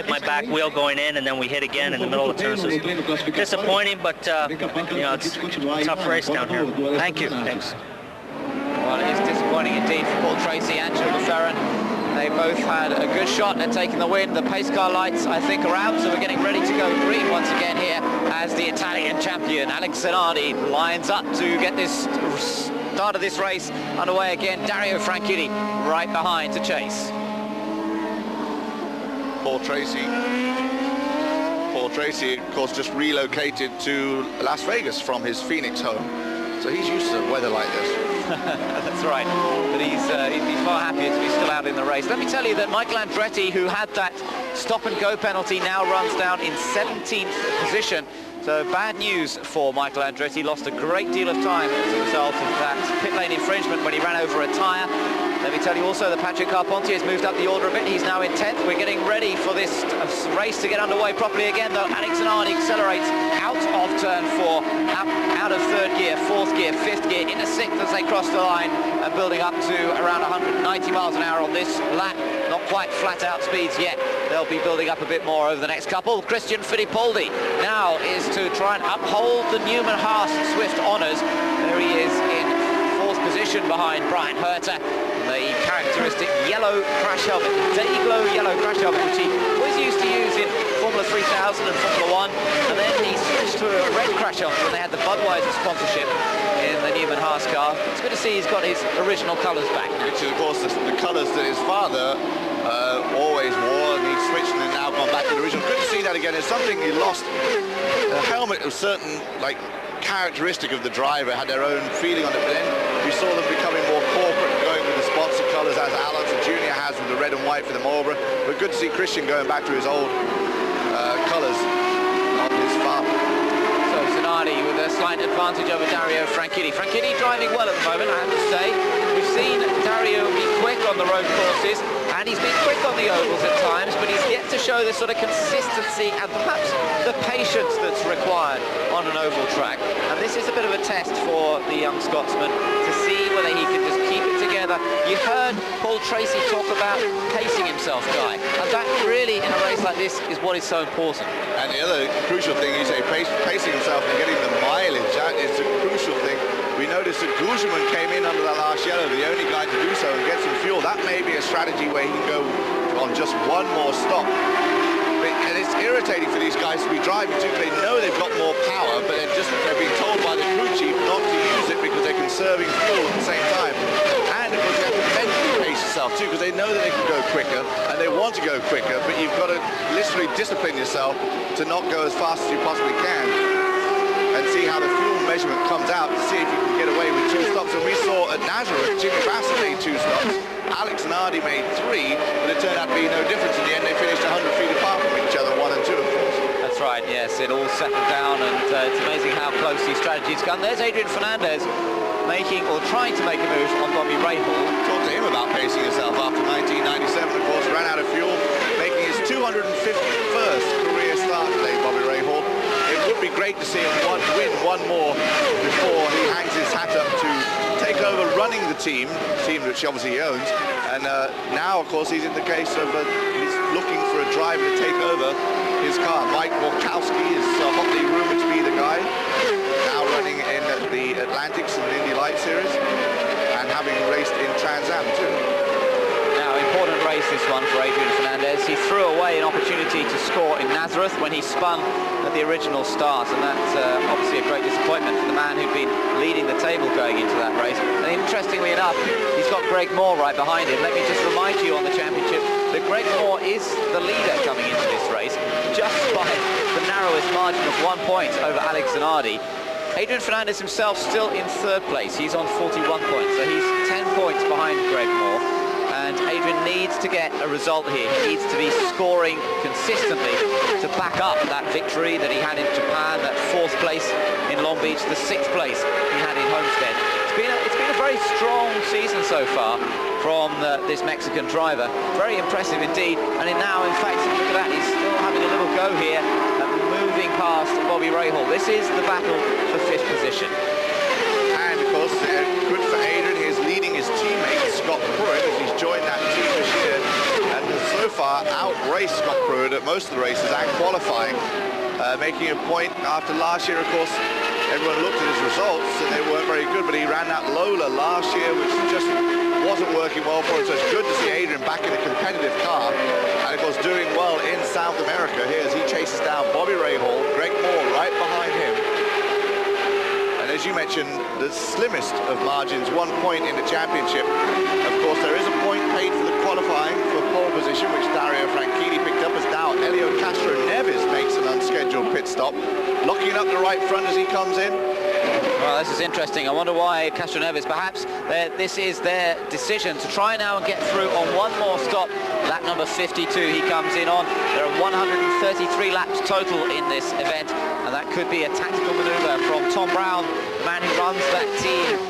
my back wheel going in, and then we hit again in the middle of the turn. So it's disappointing, but you know, it's a tough race down here. Thank you. Thanks. Well, it is disappointing indeed for Paul Tracy and Gilles de Ferran. They both had a good shot at taking the win. The pace car lights, I think, are out, so we're getting ready to go green once again here as the Italian champion, Alex Zanardi, lines up to get this start of this race underway again. Dario Franchitti right behind to chase. Paul Tracy, of course, just relocated to Las Vegas from his Phoenix home, so he's used to weather like this. That's right, but he'd be far happier to be still out in the race. Let me tell you that Michael Andretti, who had that stop-and-go penalty, now runs down in 17th position. So bad news for Michael Andretti. Lost a great deal of time as a result of that pit lane infringement when he ran over a tyre. Let me tell you also that Patrick Carpentier has moved up the order a bit. He's now in 10th. We're getting ready for this race to get underway properly again, though. Alex Zanardi accelerates out of turn 4, out of 3rd gear, 4th gear, 5th gear, into 6th as they cross the line, and building up to around 190 miles an hour on this lap. Not quite flat out speeds yet. They'll be building up a bit more over the next couple. Christian Fittipaldi now is to try and uphold the Newman-Haas Swift honours. There he is in 4th position behind Brian Herter. The characteristic yellow crash helmet, day-glow yellow crash helmet, which he was used to use in Formula 3000 and Formula 1, and then he switched to a red crash helmet when they had the Budweiser sponsorship in the Newman-Haas car. It's good to see he's got his original colours back now. Which is, of course, the colours that his father always wore, and he switched and now gone back to the original. Good to see that again. It's something he lost. The helmet was certain, like, characteristic of the driver, had their own feeling on it, but then we saw them becoming more corporate, going with the sponsor colours as Alonso Jr. has with the red and white for the Marlboro. But good to see Christian going back to his old colours on his farm. So Zanardi with a slight advantage over Dario Franchitti. Franchitti driving well at the moment, I have to say. We've seen Dario be quick on the road courses, and he's been quick on the ovals at times, but he's yet to show the sort of consistency and perhaps the patience that's required on an oval track. And this is a bit of a test for the young Scotsman to see whether he can just keep it together. You heard Paul Tracy talk about pacing himself, Guy, and that really, in a race like this, is what is so important. And the other crucial thing, you say pacing himself and getting the mileage, that is the crucial thing. We noticed that Guzman came in under the last yellow, the only guy to do so, and get some fuel. That may be a strategy where he can go on just one more stop. And it's irritating for these guys to be driving too, because they know they've got more power, but they're being told by the crew chief not to use it because they're conserving fuel at the same time. And of course you have to mentally pace yourself too, because they know that they can go quicker and they want to go quicker, but you've got to literally discipline yourself to not go as fast as you possibly can, and see how the fuel measurement comes out to see if you can get away with 2 stops. And we saw at Nazareth, Jimmy Bassett made 2 stops, Alex Zanardi made 3, but it turned out to be no difference in the end. They finished 100 feet apart from each other, 1 and 2, of course. That's right, yes, it all settled down, and it's amazing how close these strategies come. There's Adrian Fernandez making, or trying to make a move on Bobby Rahal. Talk to him about pacing himself after 1997, of course, ran out of fuel, making his 251st career start today, Bobby Rahal. It would be great to see him win one more before he hangs his hat up to take over running the team which obviously he owns. And now, of course, he's in the case of he's looking for a driver to take over his car. Mike Walkowski is hotly rumored to be the guy, now running in the Atlantics and the Indy Light Series, and having raced in Trans Am too. Now, important race this one for Adrian Fernandez. He threw away an opportunity to score in Nazareth when he spun at the original start, and that's obviously a great disappointment for the man who'd been leading the table going into that race. And interestingly enough, he's got Greg Moore right behind him. Let me just remind you on the championship that Greg Moore is the leader coming into this race, just by the narrowest margin of 1 point over Alex Zanardi. Adrian Fernandez himself still in 3rd place. He's on 41 points, so he's 10 points behind Greg Moore. And Adrian needs to get a result here. He needs to be scoring consistently to back up that victory that he had in Japan, that 4th place in Long Beach, the 6th place he had in Homestead. It's been a very strong season so far from this Mexican driver. Very impressive indeed. And now, in fact, look at that, he's still having a little go here and moving past Bobby Rahal. This is the battle for 5th position. most of the races and qualifying, making a point after last year. Of course, everyone looked at his results and they weren't very good, but he ran that Lola last year, which just wasn't working well for him. So it's good to see Adrian back in a competitive car, and of course doing well in South America here as he chases down Bobby Rahal, Greg Moore right behind him. And as you mentioned, the slimmest of margins, 1 point in the championship. Of course, there is a point paid for the qualifying for pole position, which Dario Franchitti picked up, as now Helio Castro-Neves makes an unscheduled pit stop, locking up the right front as he comes in. Well, this is interesting. I wonder why Castro-Neves, perhaps this is their decision to try now and get through on one more stop. Lap number 52 he comes in on. There are 133 laps total in this event, and that could be a tactical maneuver from Tom Brown, the man who runs that team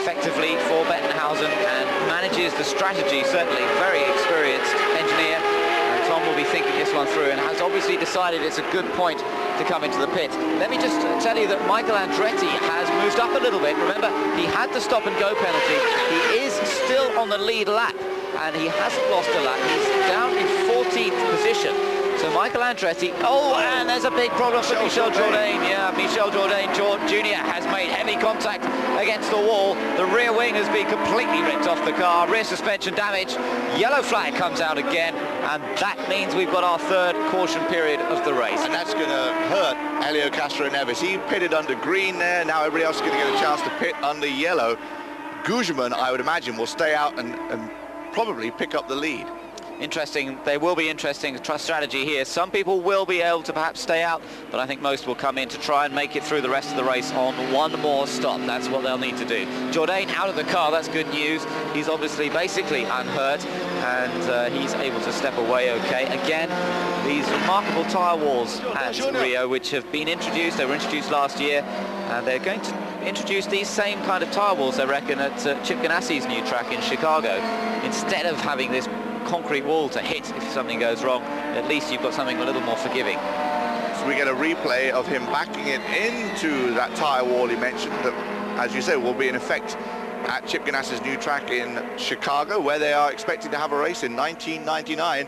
effectively for Bettenhausen and manages the strategy, certainly very experienced engineer. And Tom will be thinking this one through and has obviously decided it's a good point to come into the pit. Let me just tell you that Michael Andretti has moved up a little bit. Remember, he had the stop and go penalty. He is still on the lead lap, and he hasn't lost a lap. He's down in 14th position. So Michael Andretti, oh, and there's a big problem for Michel Jourdain. Yeah, Michel Jourdain Jr. has made heavy contact against the wall. The rear wing has been completely ripped off the car, rear suspension damage. Yellow flag comes out again, and that means we've got our third caution period of the race. And that's going to hurt Helio Castro-Neves. He pitted under green there. Now everybody else is going to get a chance to pit under yellow. Guzman, I would imagine, will stay out and probably pick up the lead. Interesting. They will be interesting strategy here. Some people will be able to perhaps stay out, but I think most will come in to try and make it through the rest of the race on one more stop. That's what they'll need to do. Jourdain out of the car, that's good news. He's obviously basically unhurt, and he's able to step away okay. Again, these remarkable tyre walls at Rio, which have been introduced, they were introduced last year, and they're going to introduce these same kind of tyre walls, I reckon, at Chip Ganassi's new track in Chicago. Instead of having this concrete wall to hit if something goes wrong, at least you've got something a little more forgiving. So we get a replay of him backing it into that tyre wall he mentioned that, as you say, will be in effect at Chip Ganassi's new track in Chicago, where they are expecting to have a race in 1999.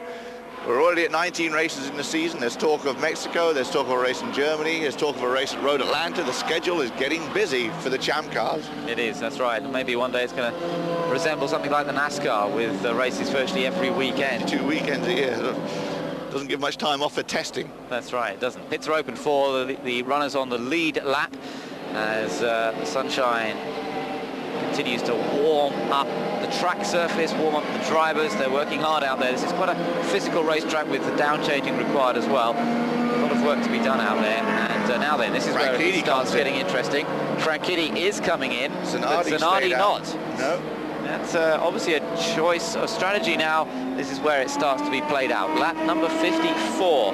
We're already at 19 races in the season. There's talk of Mexico, there's talk of a race in Germany, there's talk of a race at Road Atlanta. The schedule is getting busy for the Champ cars. It is, that's right. And maybe one day it's going to resemble something like the NASCAR with races virtually every weekend. 2 weekends a year. Doesn't give much time off for testing. That's right, it doesn't. Pits are open for the runners on the lead lap as the sunshine continues to warm up the track surface, warm up the drivers. They're working hard out there. This is quite a physical racetrack with the down changing required as well. A lot of work to be done out there. And now then, this is where it starts getting interesting. Franchitti is coming in. Zanardi not. No. That's obviously a choice of strategy now. This is where it starts to be played out. Lap number 54 for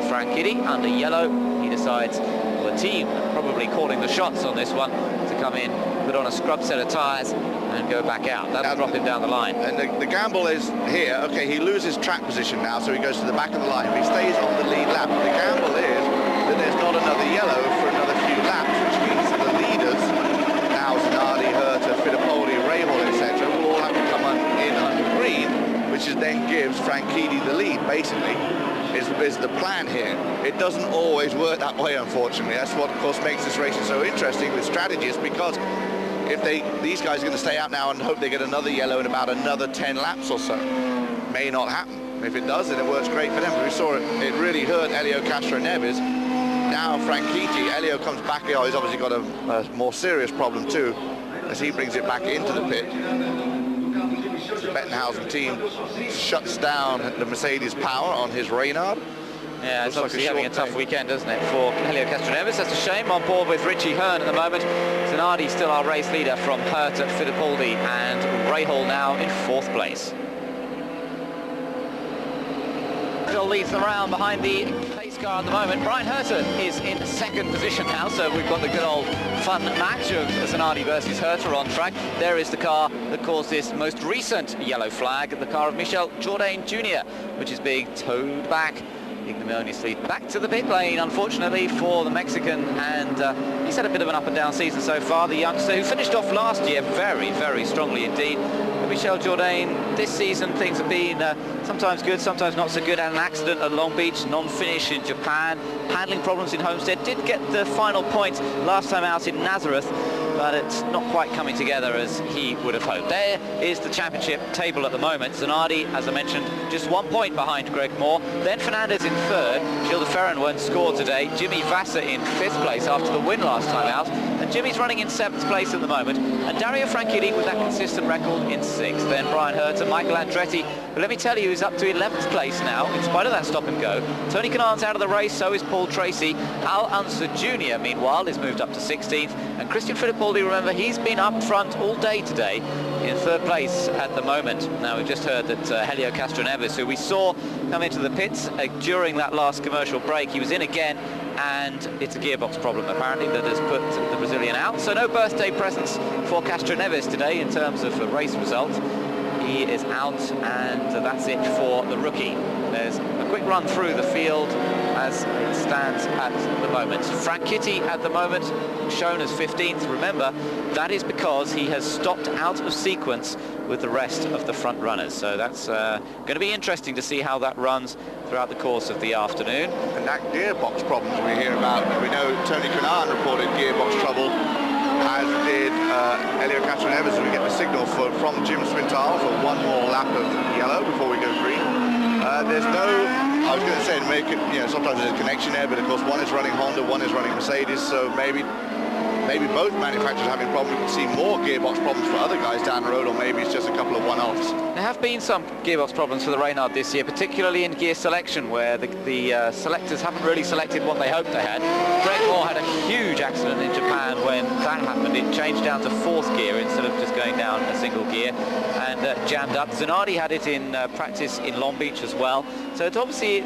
Franchitti under yellow. He decides, well, the team probably calling the shots on this one, to come in, put on a scrub set of tyres and go back out. That'll drop him down the line. And the gamble is here. Okay, he loses track position now, so he goes to the back of the line. But he stays on the lead lap. The gamble is that there's not another yellow for another few laps, which means that the leaders, now Zanardi, Herta, Fittipaldi, Rahal, etc., will all have to come in under green, which then gives Franchitti the lead, basically. Is the plan here. It doesn't always work that way, unfortunately. That's what, of course, makes this racing so interesting with strategists, because if these guys are going to stay out now and hope they get another yellow in about another 10 laps or so, may not happen. If it does, then it works great for them. But we saw it really hurt Helio Castro-Neves. Now Franchitti, Helio comes back. Oh, he's obviously got a more serious problem too, as he brings it back into the pit. The Bettenhausen team shuts down the Mercedes power on his Reynard. Yeah, it's obviously having a tough weekend, doesn't it, for Helio Castro-Neves. That's a shame. On board with Richie Hearn at the moment. Zanardi still our race leader from Herta, Fittipaldi and Rahal now in 4th place. Still leads them around behind the pace car at the moment. Brian Herta is in 2nd position now, so we've got the good old fun match of Zanardi versus Herta on track. There is the car that caused this most recent yellow flag, the car of Michel Jourdain Jr., which is being towed back taking the Melnius lead back to the pit lane, unfortunately for the Mexican, and he's had a bit of an up and down season so far, the youngster who finished off last year very, very strongly indeed. Michel Jourdain, this season things have been sometimes good, sometimes not so good. Had an accident at Long Beach, non-finish in Japan, handling problems in Homestead, did get the final point last time out in Nazareth, but it's not quite coming together as he would have hoped. There is the championship table at the moment. Zanardi, as I mentioned, just 1 point behind Greg Moore. Then Fernandez in third. Gilles de Ferran won't score today. Jimmy Vasser in 5th place after the win last time out. And Jimmy's running in 7th place at the moment. And Dario Franchitti with that consistent record in 6th. Then Brian Herter, Michael Andretti, but let me tell you, he's up to 11th place now, in spite of that stop and go. Tony Kanan's out of the race, so is Paul Tracy. Al Unser Jr., meanwhile, is moved up to 16th. And Christian Fittipaldi, remember, he's been up front all day today in 3rd place at the moment. Now, we've just heard that Helio Castroneves, who we saw come into the pits during that last commercial break, he was in again, and it's a gearbox problem, apparently, that has put the Brazilian out. So no birthday presents for Castroneves today in terms of the race result. He is out, and that's it for the rookie. There's a quick run through the field as it stands at the moment. Franchitti at the moment shown as 15th. Remember, that is because he has stopped out of sequence with the rest of the front runners. So that's going to be interesting to see how that runs throughout the course of the afternoon. And that gearbox problems we hear about, we know Tony Kanaan reported gearbox trouble, as did Helio Castroneves. We get the signal from Jim Swintal for one more lap of yellow before we go green. There's no, I was going to say, make it, you know, sometimes there's a connection there, but of course one is running Honda, one is running Mercedes, so maybe both manufacturers having problems. We can see more gearbox problems for other guys down the road, or maybe it's just a couple of one-offs. There have been some gearbox problems for the Reynard this year, particularly in gear selection, where the selectors haven't really selected what they hoped they had. Greg Moore had a huge accident in Japan when that happened. It changed down to 4th gear instead of just going down a single gear, and jammed up. Zanardi had it in practice in Long Beach as well. So it's obviously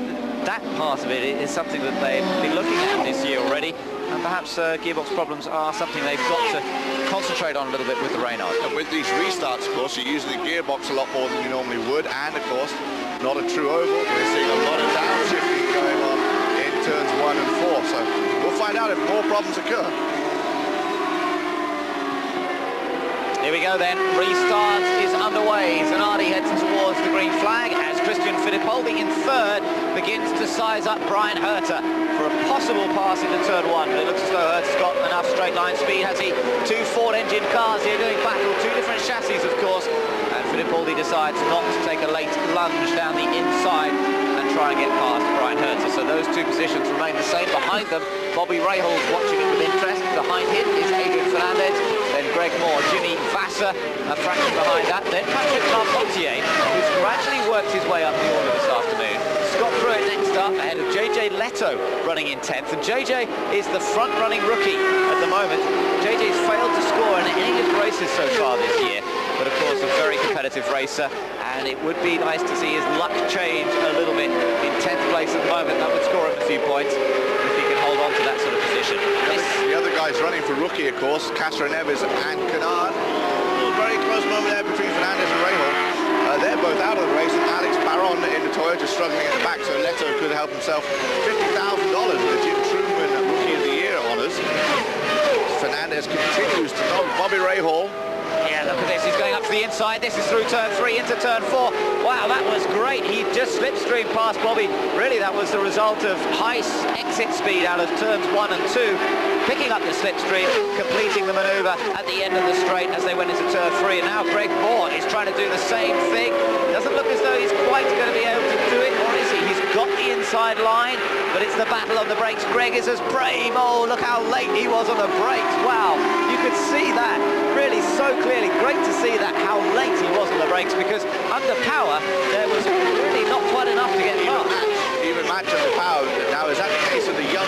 that part of it is something that they've been looking at this year already. And perhaps gearbox problems are something they've got to concentrate on a little bit with the Reynard. And with these restarts, of course, you're using the gearbox a lot more than you normally would, and of course, not a true oval. We're seeing a lot of downshifting going on in turns 1 and 4, so we'll find out if more problems occur. Here we go then, restart is underway. Zanardi heads towards the green flag as Christian Fittipaldi in 3rd begins to size up Brian Herter for a possible pass into turn 1, but it looks as though Herter's got enough straight line speed, has he? 2 Ford-engine cars here doing battle, 2 different chassis of course, and Fittipaldi decides not to take a late lunge down the inside and try and get past Brian Herter. So those 2 positions remain the same. Behind them, Bobby Rahal's watching it with interest. Behind him is Adrian Fernandez, then Greg Moore, Jimmy Vasser, a fraction behind that. Then Patrick Carpentier, who's gradually worked his way up the order this afternoon. Scott Pruitt next up, ahead of JJ Leto running in 10th. And JJ is the front-running rookie at the moment. JJ's failed to score in any of the races so far this year, but of course a very competitive racer, and it would be nice to see his luck change a little bit. In 10th place at the moment, that would score him a few points if he can hold on to that sort of position. The other guys running for rookie, of course, Castroneves and Kanaan. A very close moment there between Fernandez and Rahal. They're both out of the race, and Alex Barron in the Toyota struggling at the back, so Leto could help himself $50,000 with the Jim Truman Rookie of the Year honours. Fernandez continues to knock Bobby Rahal. Yeah, look at this, he's going up to the inside. This is through turn 3 into turn 4. Wow, that was great. He just slipstreamed past Bobby. Really, that was the result of high exit speed out of turns 1 and 2, picking up the slipstream, completing the manoeuvre at the end of the straight as they went into turn 3. And now Greg Moore is trying to do the same thing. Doesn't look as though he's quite going to be able to do it, or is he? He's got the inside line, but it's the battle on the brakes. Greg is as brave. Oh, look how late he was on the brakes. Wow, you could see that really so clearly. Great to see that, how late he was on the brakes, because under power there was really not quite enough to get past. Even match under power. Now, is that the case of the young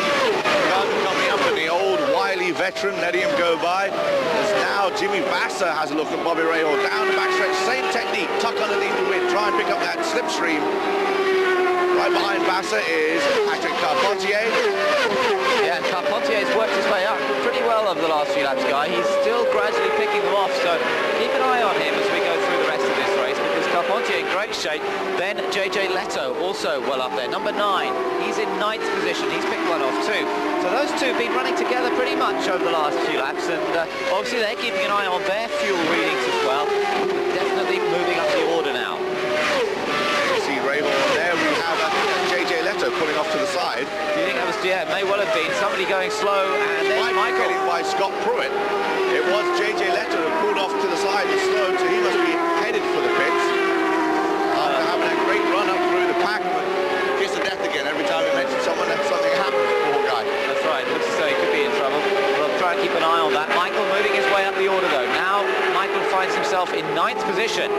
gun coming up and the old wily veteran letting him go by? As now Jimmy Vasser has a look at Bobby Rahal down the backstretch, same technique, tuck underneath the wind, try and pick up that slipstream. Right behind Vasser is Patrick Carpentier. Yeah, Carpentier's worked his way up pretty well over the last few laps, Guy. He's still gradually picking them off, so keep an eye on him as we go through the rest of this race, because Carpentier in great shape. Then JJ Leto also well up there. Number 9, he's in 9th position. He's picked one off too. So those two have been running together pretty much over the last few laps, and obviously they're keeping an eye on their fuel readings as well. Definitely moving up the order now. You see Rahal there. We have JJ Leto pulling off to the side. Do you think that was, yeah, it may well have been somebody going slow, and then Michael. Headed by Scott Pruitt. It was JJ Leto who pulled off to the side and slowed, so he must be headed for the pits. After having a great run up through the pack, but kiss of death again every time we mention someone, that something happens, poor guy. That's right, looks as though he could be in trouble. We'll try and keep an eye on that. Michael moving his way up the order though. Now Michael finds himself in 9th position.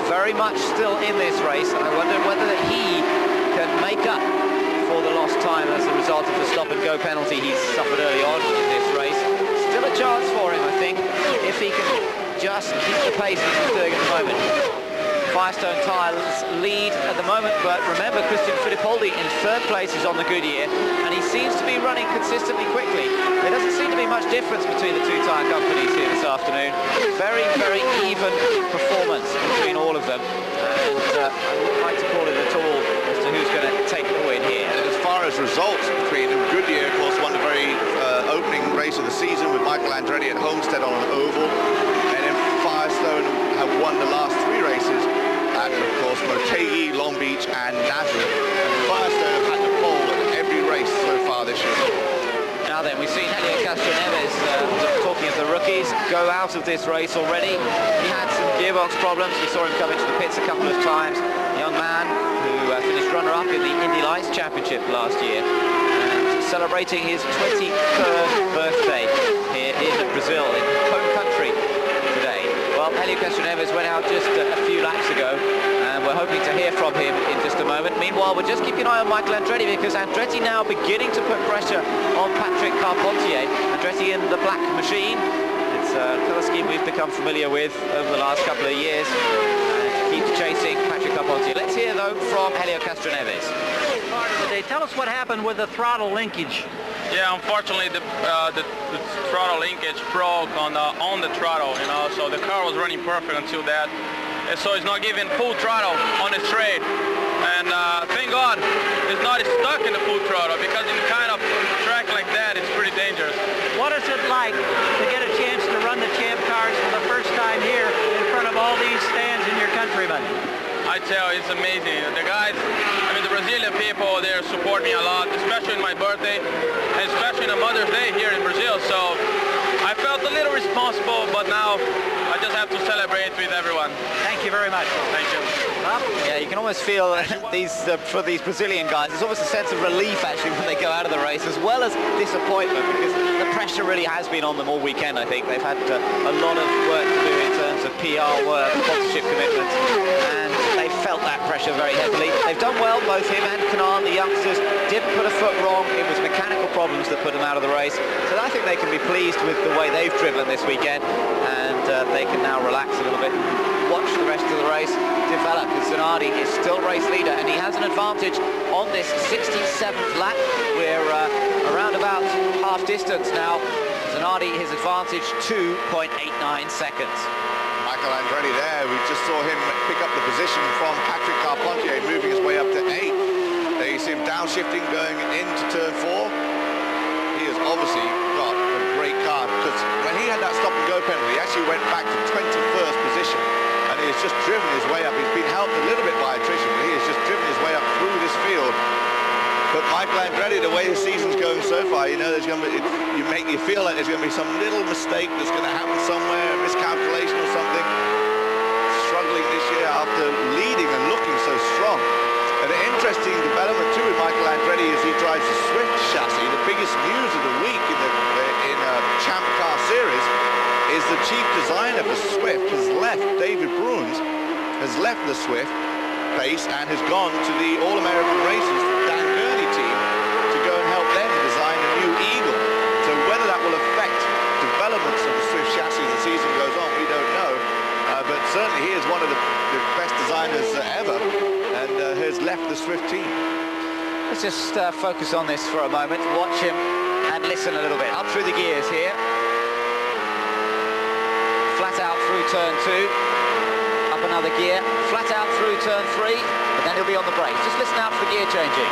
Very much still in this race. I wonder whether he can make up for the lost time as a result of the stop-and-go penalty he's suffered early on in this race. Still a chance for him, I think, if he can just keep the pace that he's doing at the moment. Firestone Tyres lead at the moment, but remember Christian Fittipaldi in 3rd place is on the Goodyear, and he seems to be running consistently quickly. There doesn't seem to be much difference between the two tyre companies here this afternoon. Very, very even performance between all of them, and I wouldn't like to call it at all as to who's going to take the win here. And as far as results between them, Goodyear, of course, won the very opening race of the season with Michael Andretti at Homestead on an oval, and then Firestone have won the last 3 races at, of course, Motegi, Long Beach and Nazareth. And Firestone have had the pole at every race so far this year. Now then, we've seen Helio Castroneves, talking of the rookies, go out of this race already. He had some gearbox problems. We saw him come into the pits a couple of times. A young man who finished runner-up in the Indy Lights Championship last year, and celebrating his 23rd birthday here in Brazil, in home country today. Well, Helio Castroneves went out just a few laps ago, and we're hoping to hear from him in just a moment. Meanwhile, we're just keeping an eye on Michael Andretti, because Andretti now beginning to put pressure on Patrick Carpentier. Andretti in the black machine. It's a colour scheme we've become familiar with over the last couple of years. Keeps chasing Patrick Carpentier. Let's hear, though, from Helio Castroneves. Tell us what happened with the throttle linkage. Yeah, unfortunately, the throttle linkage broke on the throttle, you know, so the car was running perfect until that. And so it's not giving full throttle on the straight. And thank God it's not stuck in the full throttle, because in kind of track like that, it's pretty dangerous. What is it like to get a chance to run the Champ cars for the first time here in front of all these fans and your countrymen? I tell you, it's amazing. The guys, I mean, the Brazilian people, they support me a lot, especially in my birthday, and especially on Mother's Day here in Brazil. So I felt a little responsible, but now I just have to celebrate with everyone. Thank you very much. Thank you. Yeah, you can almost feel for these Brazilian guys, there's almost a sense of relief actually when they go out of the race, as well as disappointment, because the pressure really has been on them all weekend. I think they've had a lot of work to do in terms of PR work, sponsorship commitments, and they felt that pressure very heavily. They've done well, both him and Kanaan, the youngsters, didn't put a foot wrong. It was mechanical problems that put them out of the race. So I think they can be pleased with the way they've driven this weekend, and they can now relax a little bit and watch the rest of the race develop. Zanardi is still race leader, and he has an advantage on this 67th lap. We're around about half distance now. Zanardi, his advantage 2.89 seconds. Michael Andretti there, we just saw him pick up the position from Patrick Carpentier, moving his way up to 8th. There you see him downshifting going into turn 4. He has obviously got a great car, because when he had that stop and go penalty, he actually went back to 21st position, and he has just driven his way up. He's been helped a little bit by attrition, but he has just driven his way up through this field. But Michael Andretti, the way the season's going so far, you know, there's going to be, you feel like there's going to be some little mistake that's going to happen somewhere, a miscalculation or something. Struggling this year after leading and looking so strong. And an interesting development too with Michael Andretti is he drives the Swift chassis. The biggest news of the week in a Champ Car Series is the chief designer for Swift has left. David Bruins has left the Swift base and has gone to the All-American Races Dan Gurney team to go and help them design a new Eagle. So whether that will affect developments of the Swift chassis as the season goes on, we don't know. But certainly he is one of the best designers ever, and has left the Swift team. Let's just focus on this for a moment, watch him and listen a little bit. Up through the gears here. Flat out through turn 2. Up up another gear, flat out through turn 3, but then he'll be on the brakes. Just listen out for the gear changing.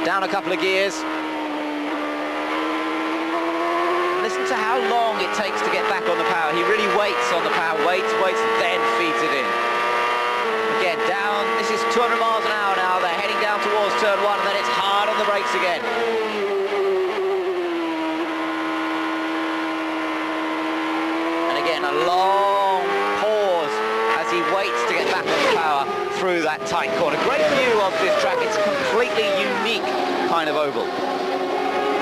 Down a couple of gears. Listen to how long it takes to get back on the power. He really waits on the power, waits, then feeds it in. Again, down, this is 200 miles an hour now. They're heading down towards turn 1, and then it's hard on the brakes again. And again, a long pause as he waits to get back on the power through that tight corner. Great view of this track. It's a completely unique kind of oval.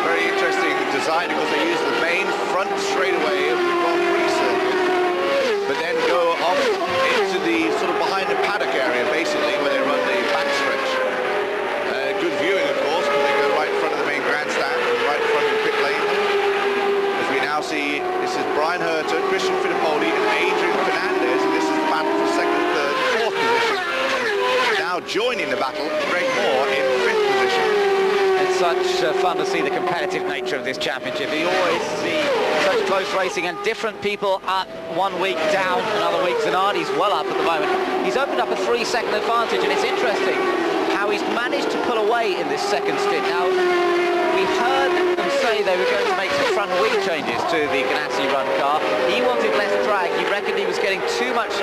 Very interesting design because they use the main front straightaway of the Grand Prix circuit, but then go off into the sort of behind the paddock area, basically, where they run the backstretch. Good viewing, of course, because they go right in front of the main grandstand, right in front of the pit lane. As we now see, this is Brian Herta, Christian Fittipaldi, and Adrian Fernandez, and this is the battle for second, third, fourth position. Now joining the battle, Greg Moore in fifth position. Such fun to see the competitive nature of this championship. You always see such close racing and different people up 1 week, down another week. Zanardi's well up at the moment. He's opened up a 3-second advantage, and it's interesting how he's managed to pull away in this second stint. Now, we heard them say they were going to make some front wheel changes to the Ganassi run car. He wanted less drag. He reckoned he was getting too much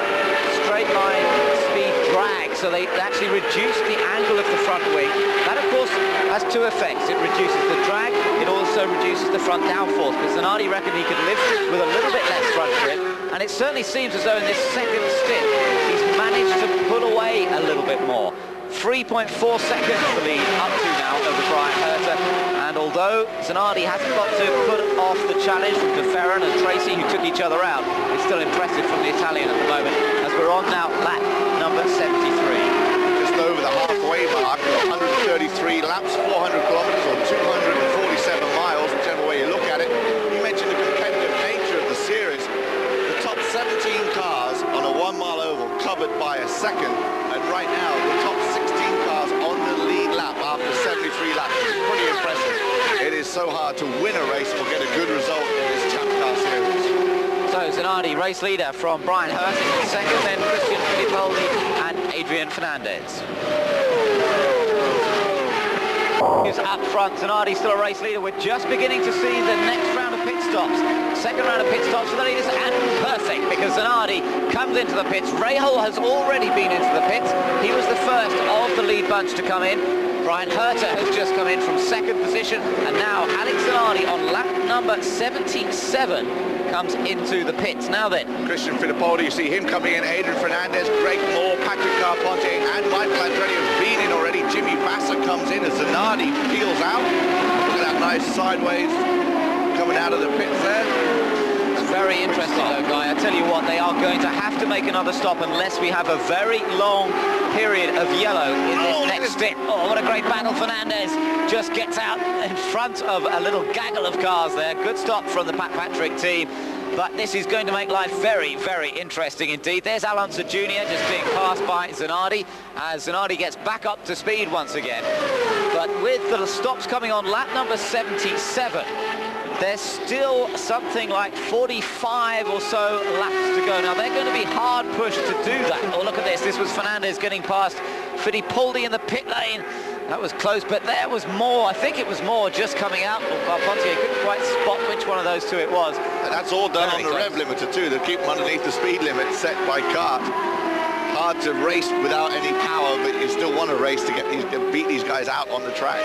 straight line speed drag, so they actually reduced the angle of the front wing. That, of course, has two effects. It reduces the drag, it also reduces the front downforce, because Zanardi reckoned he could live with a little bit less front grip, and it certainly seems as though in this second stint he's managed to pull away a little bit more. 3.4 seconds the lead up to now over Brian Herta, and although Zanardi hasn't got to put off the challenge from De Ferran and Tracy, who took each other out, it's still impressive from the Italian at the moment, as we're on now lap number 73. Just over the halfway mark, 133 laps, 400 kilometers or 247 miles, whichever way you look at it. You mentioned the competitive nature of the series. The top 17 cars on a 1 mile oval covered by a second, and right now the top 16 cars on the lead lap after 73 laps. It's pretty impressive. It is so hard to win a race or get a good result in this Champ Car series. So Zanardi, race leader from Brian Herta in second, then Christian Fittipaldi and Adrian Fernandez. Who's up front? Zanardi still a race leader. We're just beginning to see the next round of pit stops. Second round of pit stops for the leaders, and perfect, because Zanardi comes into the pits. Rahal has already been into the pits. He was the first of the lead bunch to come in. Brian Herta has just come in from second position, and now Alex Zanardi on lap number 77 comes into the pits. Now then, Christian Fittipaldi, you see him coming in, Adrian Fernandez, Greg Moore, Patrick Carpentier, and Michael Andretti have been in already. Jimmy Vasser comes in as Zanardi peels out. Look at that nice sideways coming out of the pits there. It's very interesting though, Guy. I tell you what, they are going to have to make another stop unless we have a very long period of yellow in this next stint. Oh, what a great battle. Fernandez just gets out in front of a little gaggle of cars there. Good stop from the Pat Patrick team. But this is going to make life very, very interesting indeed. There's Alonso Jr. just being passed by Zanardi as Zanardi gets back up to speed once again. But with the stops coming on lap number 77, there's still something like 45 or so laps to go. Now, they're going to be hard pushed to do that. Oh, look at this. This was Fernandez getting past Fittipaldi in the pit lane. That was close, but there was more. I think it was more just coming out. Carpentier couldn't quite spot which one of those two it was. And that's all done on the rev limiter too. They keep them underneath the speed limit set by kart. Hard to race without any power, but you still want to race to beat these guys out on the track.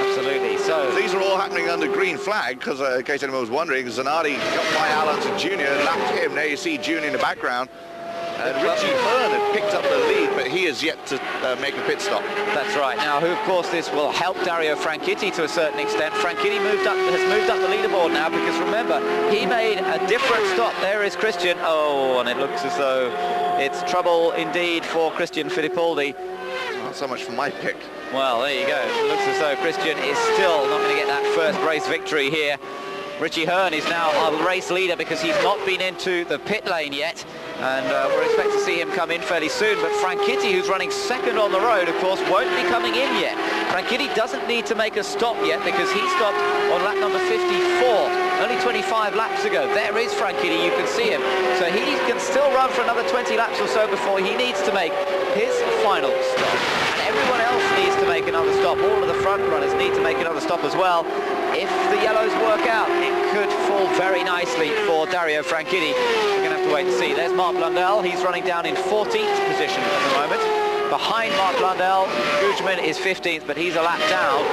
Absolutely. So these are all happening under green flag, because in case anyone was wondering, Zanardi got by Alonso Jr., lapped him. There you see Jr. in the background. And Richie Hearn had picked up the lead, but he has yet to make a pit stop. That's right. Now, of course, this will help Dario Franchitti to a certain extent. Franchitti has moved up the leaderboard now, because remember, he made a different stop. There is Christian. Oh, and it looks as though it's trouble indeed for Christian Fittipaldi. Not so much for my pick. Well, there you go. It looks as though Christian is still not going to get that first race victory here. Richie Hearn is now our race leader because he's not been into the pit lane yet. and we're expecting to see him come in fairly soon. But Franchitti, who's running second on the road, of course, won't be coming in yet. Franchitti doesn't need to make a stop yet because he stopped on lap number 54, only 25 laps ago. There is Franchitti, you can see him. So he can still run for another 20 laps or so before he needs to make his final stop. And everyone else needs to make another stop. All of the front runners need to make another stop as well. If the yellows work out, it could fall very nicely for Dario Franchitti. We're going to have to wait and see. There's Mark Blundell. He's running down in 14th position at the moment. Behind Mark Blundell, Gujman is 15th, but he's a lap down.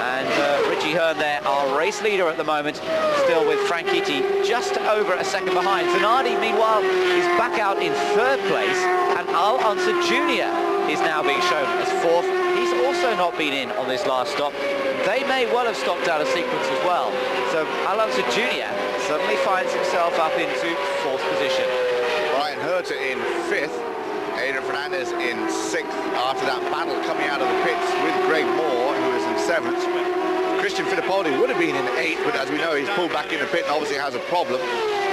And Richie Hearn there, our race leader at the moment, still with Franchitti just over a second behind. Zanardi, meanwhile, is back out in third place, and Al Unser Jr. is now being shown as fourth. He's also not been in on this last stop. They may well have stopped out of sequence as well. So Al Unser Jr. suddenly finds himself up into fourth position. Brian Herter in fifth, Adrian Fernandez in sixth after that battle coming out of the pits with Greg Moore, who is in seventh. Christian Fittipaldi would have been in eighth, but as we know, he's pulled back in the pit and obviously has a problem.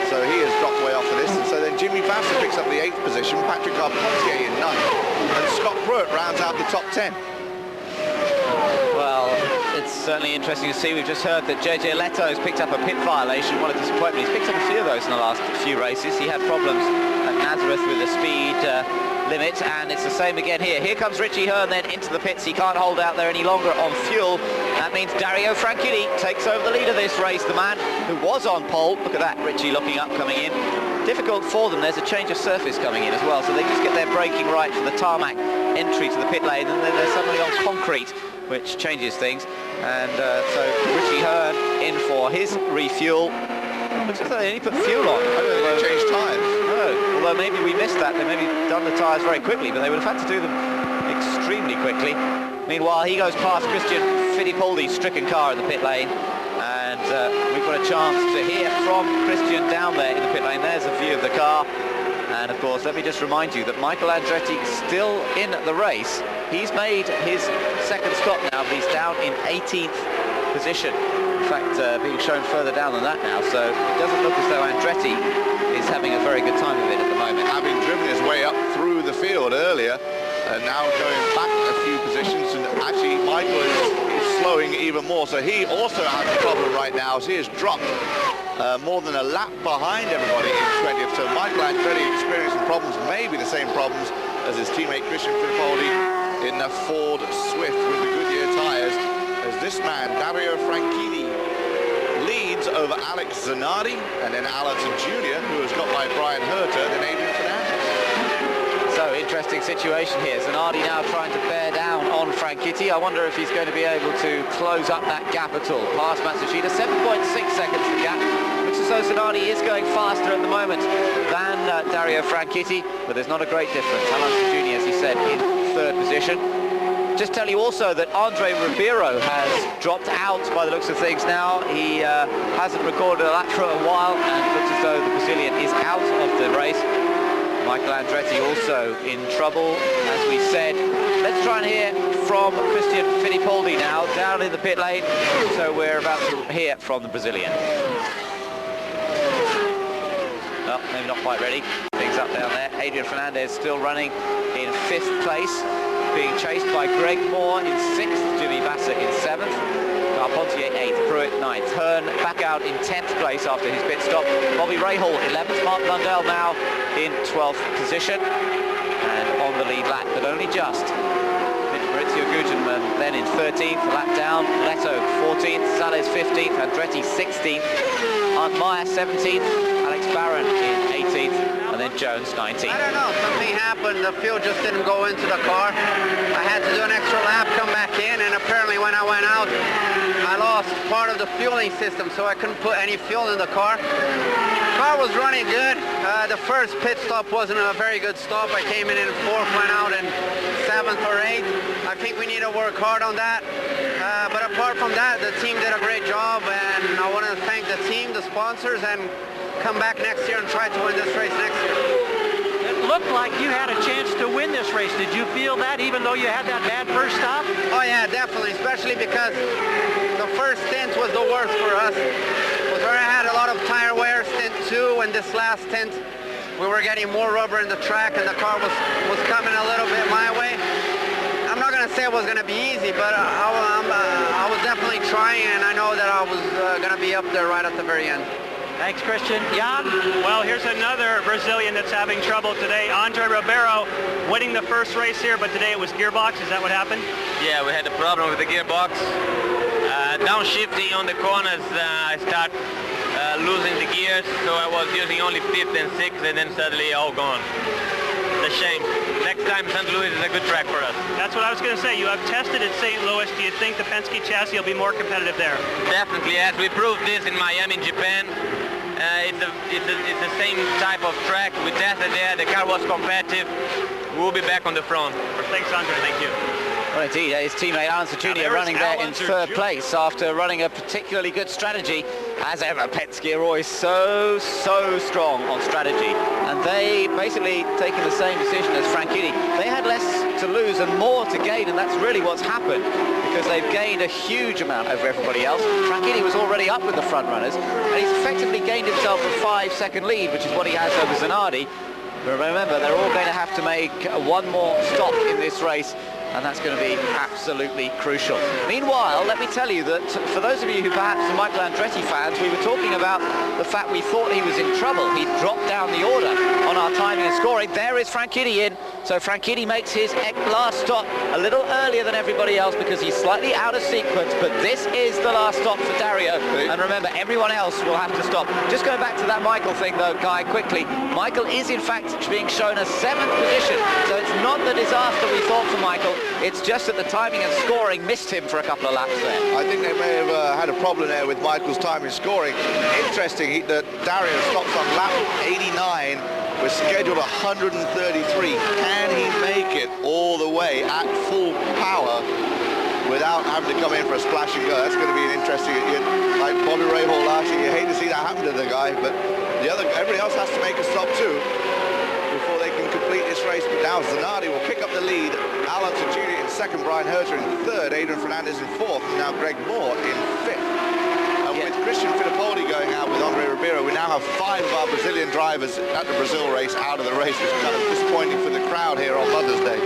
So he has dropped way off of this. And so then Jimmy Vasser picks up the eighth position, Patrick Carpentier in ninth, and Scott Pruitt rounds out the top 10. Well, it's certainly interesting to see. We've just heard that JJ Leto's picked up a pit violation. What a disappointment. He's picked up a few of those in the last few races. He had problems at Nazareth with the speed limit, and it's the same again here. Here comes Richie Hearn then into the pits. He can't hold out there any longer on fuel. That means Dario Franchitti takes over the lead of this race. The man who was on pole, look at that, Richie looking up, coming in. Difficult for them. There's a change of surface coming in as well, so they just get their braking right for the tarmac entry to the pit lane, and then they're suddenly on concrete, which changes things. And so Richie Hearn in for his refuel. Looks as though they only put fuel on. I don't think they changed tyres. No, although maybe we missed that. They maybe done the tyres very quickly, but they would have had to do them extremely quickly. Meanwhile, he goes past Christian Fittipaldi's stricken car in the pit lane. And we've got a chance to hear from Christian down there in the pit lane. There's a view of the car. And of course, let me just remind you that Michael Andretti is still in the race. He's made his second stop now, but he's down in 18th position. In fact, being shown further down than that now, so it doesn't look as though Andretti is having a very good time of it at the moment. Having driven his way up through the field earlier, and now going back a few positions, and actually Michael is slowing even more, so he also has a problem right now, as he has dropped more than a lap behind everybody in 20th. So Michael Andretti experiencing problems, maybe the same problems as his teammate Christian Fittipaldi in the Ford Swift with the Goodyear tyres, as this man, Dario Franchitti, leads over Alex Zanardi, and then Al Unser Jr., who has got by Brian Herter, then Adrian Fernandez. So, interesting situation here. Zanardi now trying to bear down on Franchitti. I wonder if he's going to be able to close up that gap at all. Past Matsushita, 7.6 seconds the gap. Looks as though Zanardi is going faster at the moment than Dario Franchitti, but there's not a great difference. Al Unser Jr., as he said, in third position. Just tell you also that Andre Ribeiro has dropped out by the looks of things now. He hasn't recorded a lap for a while, and looks as though the Brazilian is out of the race. Michael Andretti also in trouble, as we said. Let's try and hear from Christian Fittipaldi now, down in the pit lane. So we're about to hear from the Brazilian. Well, maybe not quite ready. Things up down there. Adrian Fernandez still running in 5th place, being chased by Greg Moore in 6th, Jimmy Vasser in 7th, Carpentier 8th, Pruitt 9th, Hearn back out in 10th place after his pit stop, Bobby Rahal 11th, Mark Blundell now in 12th position, and on the lead lap, but only just. Maurizio Guggenman then in 13th, lap down, Leto 14th, Sales 15th, Andretti 16th, Arndt Meyer 17th, Alex Barron in 18th, and then Jones 19th. I don't know, something happened, the fuel just didn't go into the car. I had to do an extra lap, come back in, and apparently when I went out, I lost part of the fueling system, so I couldn't put any fuel in the car. The car was running good. The first pit stop wasn't a very good stop. I came in 4th, went out in 7th or 8th. I think we need to work hard on that. But apart from that, the team did a great job, and I want to thank the team, the sponsors, and come back next year and try to win this race next year. It looked like you had a chance to win this race. Did you feel that, even though you had that bad first stop? Oh yeah, definitely, especially because the first stint was the worst for us. It was where I had a lot of tire wear, stint 2, and this last stint we were getting more rubber in the track, and the car was coming a little bit my way. I'm not going to say it was going to be easy, but I was definitely trying, and I know that I was going to be up there right at the very end. Thanks, Christian. Jan? Well, here's another Brazilian that's having trouble today. Andre Ribeiro winning the first race here, but today it was gearbox. Is that what happened? Yeah, we had a problem with the gearbox. Downshifting on the corners, I start losing the gears, so I was using only 5th and 6th, and then suddenly all gone. It's a shame. Next time St. Louis is a good track for us. That's what I was going to say. You have tested at St. Louis. Do you think the Penske chassis will be more competitive there? Definitely, as we proved this in Miami, Japan. It's the same type of track. We tested there. The car was competitive. We'll be back on the front. Thanks, Andre. Thank you. Well, indeed, his teammate Alan Jr. running there in third place after running a particularly good strategy. As ever, Penske are always so strong on strategy. And they basically taken the same decision as Franchitti. They had less to lose and more to gain, and that's really what's happened, because they've gained a huge amount over everybody else. Franchitti was already up with the front runners, and he's effectively gained himself a 5-second lead, which is what he has over Zanardi. But remember, they're all going to have to make one more stop in this race, and that's going to be absolutely crucial. Meanwhile, let me tell you that for those of you who perhaps are Michael Andretti fans, we were talking about the fact we thought he was in trouble. He dropped down the order on our timing and scoring. There is Franchitti in. So Franchitti makes his last stop a little earlier than everybody else because he's slightly out of sequence, but this is the last stop for Dario. And remember, everyone else will have to stop. Just going back to that Michael thing though, Guy, quickly. Michael is in fact being shown a 7th position, so it's not the disaster we thought for Michael. It's just that the timing and scoring missed him for a couple of laps there. I think they may have had a problem there with Michael's timing and scoring. Interesting that Dario stops on lap 89. We're scheduled 133. Can he make it all the way at full power without having to come in for a splash and go? That's going to be an interesting, like Bobby Rahal last year. You hate to see that happen to the guy, but everybody else has to make a stop too before they can complete this race. But now Zanardi will pick up the lead. Alan Jr. in 2nd, Brian Herter in 3rd, Adrian Fernandez in 4th, and now Greg Moore in 5th. And with Christian Fittipaldi going out with Andre Ribeiro, we now have 5 of our Brazilian drivers at the Brazil race out of the race, which is kind of disappointing for the crowd here on Mother's Day.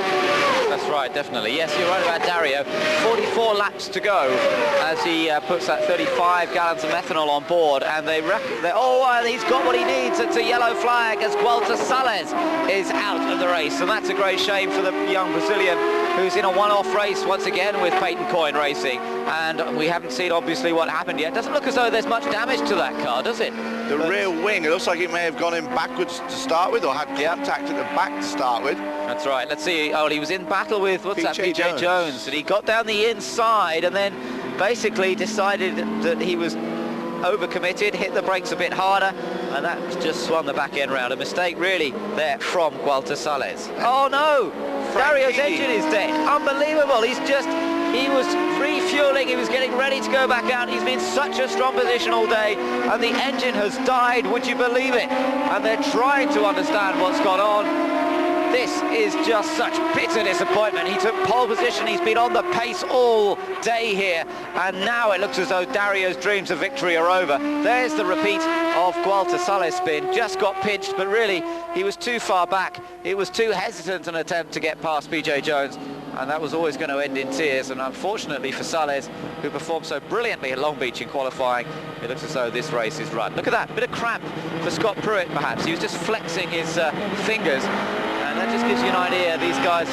That's right, definitely. Yes, you're right about Dario. 44 laps to go as he puts that 35 gallons of methanol on board, and they he's got what he needs. It's a yellow flag as Gualter Salles is out of the race, and that's a great shame for the young Brazilian who's in a one-off race once again with Peyton Coyne Racing, and we haven't seen obviously what happened yet. Doesn't look as though there's much damage to that car, does it? The rear wing, it looks like it may have gone in backwards to start with, or had contact at the back to start with. That's right. Let's see. Oh, he was in battle with PJ Jones, and he got down the inside and then basically decided that he was overcommitted, hit the brakes a bit harder, and that just swung the back end round. A mistake really there from Gualter Salles. Oh no! Dario's engine is dead. Unbelievable. He was refueling, he was getting ready to go back out. He's been in such a strong position all day, and the engine has died, would you believe it? And they're trying to understand what's gone on. This is just such bitter disappointment. He took pole position, he's been on the pace all day here, and now it looks as though Dario's dreams of victory are over. There's the repeat of Gualter Salles' spin. Just got pinched, but really, he was too far back. He was too hesitant an attempt to get past PJ Jones, and that was always going to end in tears. And unfortunately for Salles, who performed so brilliantly at Long Beach in qualifying, it looks as though this race is run. Look at that, bit of cramp for Scott Pruitt perhaps. He was just flexing his fingers. And that just gives you an idea, these guys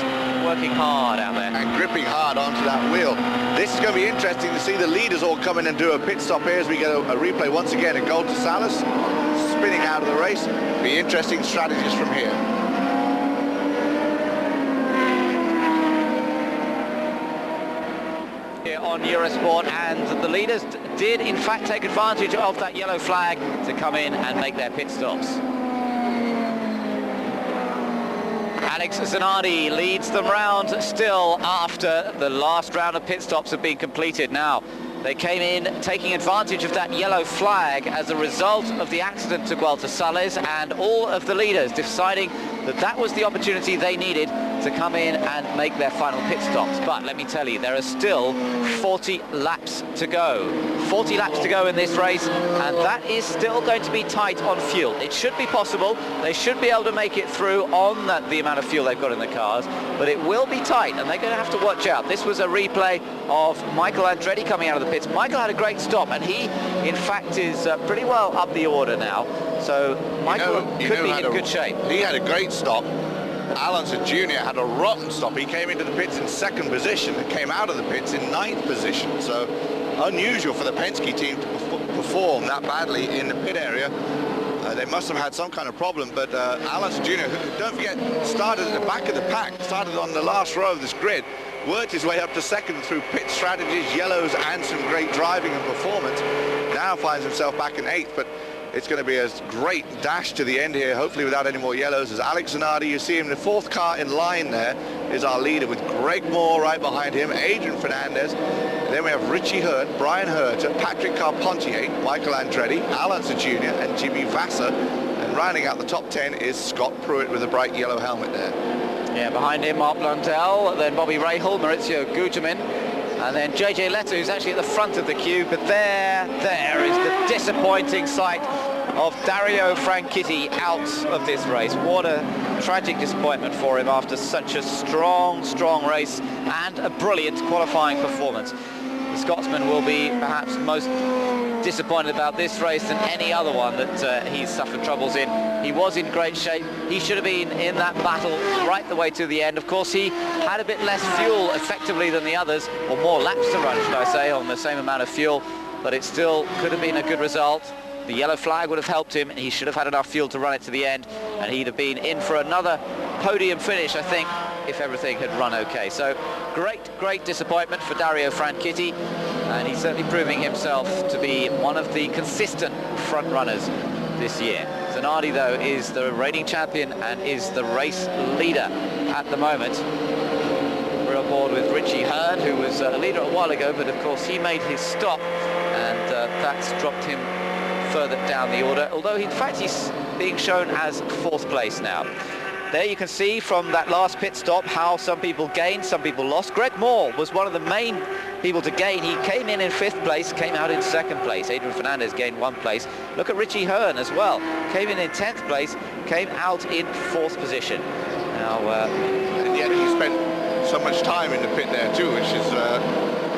working hard out there. And gripping hard onto that wheel. This is going to be interesting to see the leaders all come in and do a pit stop here as we get a replay once again of Gualter Salles spinning out of the race. Be interesting strategies from here. Here on Eurosport, and the leaders did in fact take advantage of that yellow flag to come in and make their pit stops. Alex Zanardi leads them round still after the last round of pit stops have been completed. Now, they came in taking advantage of that yellow flag as a result of the accident to Gualter Salles, and all of the leaders deciding that was the opportunity they needed to come in and make their final pit stops. But let me tell you, there are still 40 laps to go. 40 laps to go in this race, and that is still going to be tight on fuel. It should be possible. They should be able to make it through on the amount of fuel they've got in the cars, but it will be tight, and they're going to have to watch out. This was a replay of Michael Andretti coming out of the pits. Michael had a great stop, and he, in fact, is pretty well up the order now. So Michael could be in good shape. He had a great stop. Alonso Jr. had a rotten stop. He came into the pits in 2nd position and came out of the pits in 9th position. So unusual for the Penske team to perform that badly in the pit area. They must have had some kind of problem, but Alonso Jr., who, don't forget, started at the back of the pack, started on the last row of this grid, worked his way up to 2nd through pit strategies, yellows, and some great driving and performance. Now finds himself back in 8th, but it's going to be a great dash to the end here, hopefully without any more yellows. As Alex Zanardi, you see him, the 4th car in line there is our leader, with Greg Moore right behind him, Adrian Fernandez. Then we have Richie Hurt, Brian Herter, Patrick Carpentier, Michael Andretti, Alonso Jr. and Jimmy Vasser. And rounding out the top 10 is Scott Pruitt with a bright yellow helmet there. Yeah, behind him, Mark Blundell, then Bobby Rahal, Maurizio Gugelmin, and then JJ Leto, who's actually at the front of the queue. But there is the disappointing sight of Dario Franchitti out of this race. What a tragic disappointment for him after such a strong race and a brilliant qualifying performance. The Scotsman will be perhaps most disappointed about this race than any other one that he's suffered troubles in. He was in great shape. He should have been in that battle right the way to the end. Of course, he had a bit less fuel effectively than the others, or more laps to run, should I say, on the same amount of fuel, but it still could have been a good result. The yellow flag would have helped him. He should have had enough fuel to run it to the end, and he'd have been in for another podium finish, I think, if everything had run okay. So great disappointment for Dario Franchitti, and he's certainly proving himself to be one of the consistent front runners this year. Zanardi, though, is the reigning champion and is the race leader at the moment. We're on board with Richie Hurd, who was a leader a while ago, but of course he made his stop, and that's dropped him further down the order, although in fact he's being shown as 4th place now. There you can see from that last pit stop how some people gained, some people lost. Greg Moore was one of the main people to gain. He came in 5th place, came out in 2nd place. Adrian Fernandez gained 1 place. Look at Richie Hearn as well. Came in 10th place, came out in 4th position. Now, and yet he spent so much time in the pit there too, which is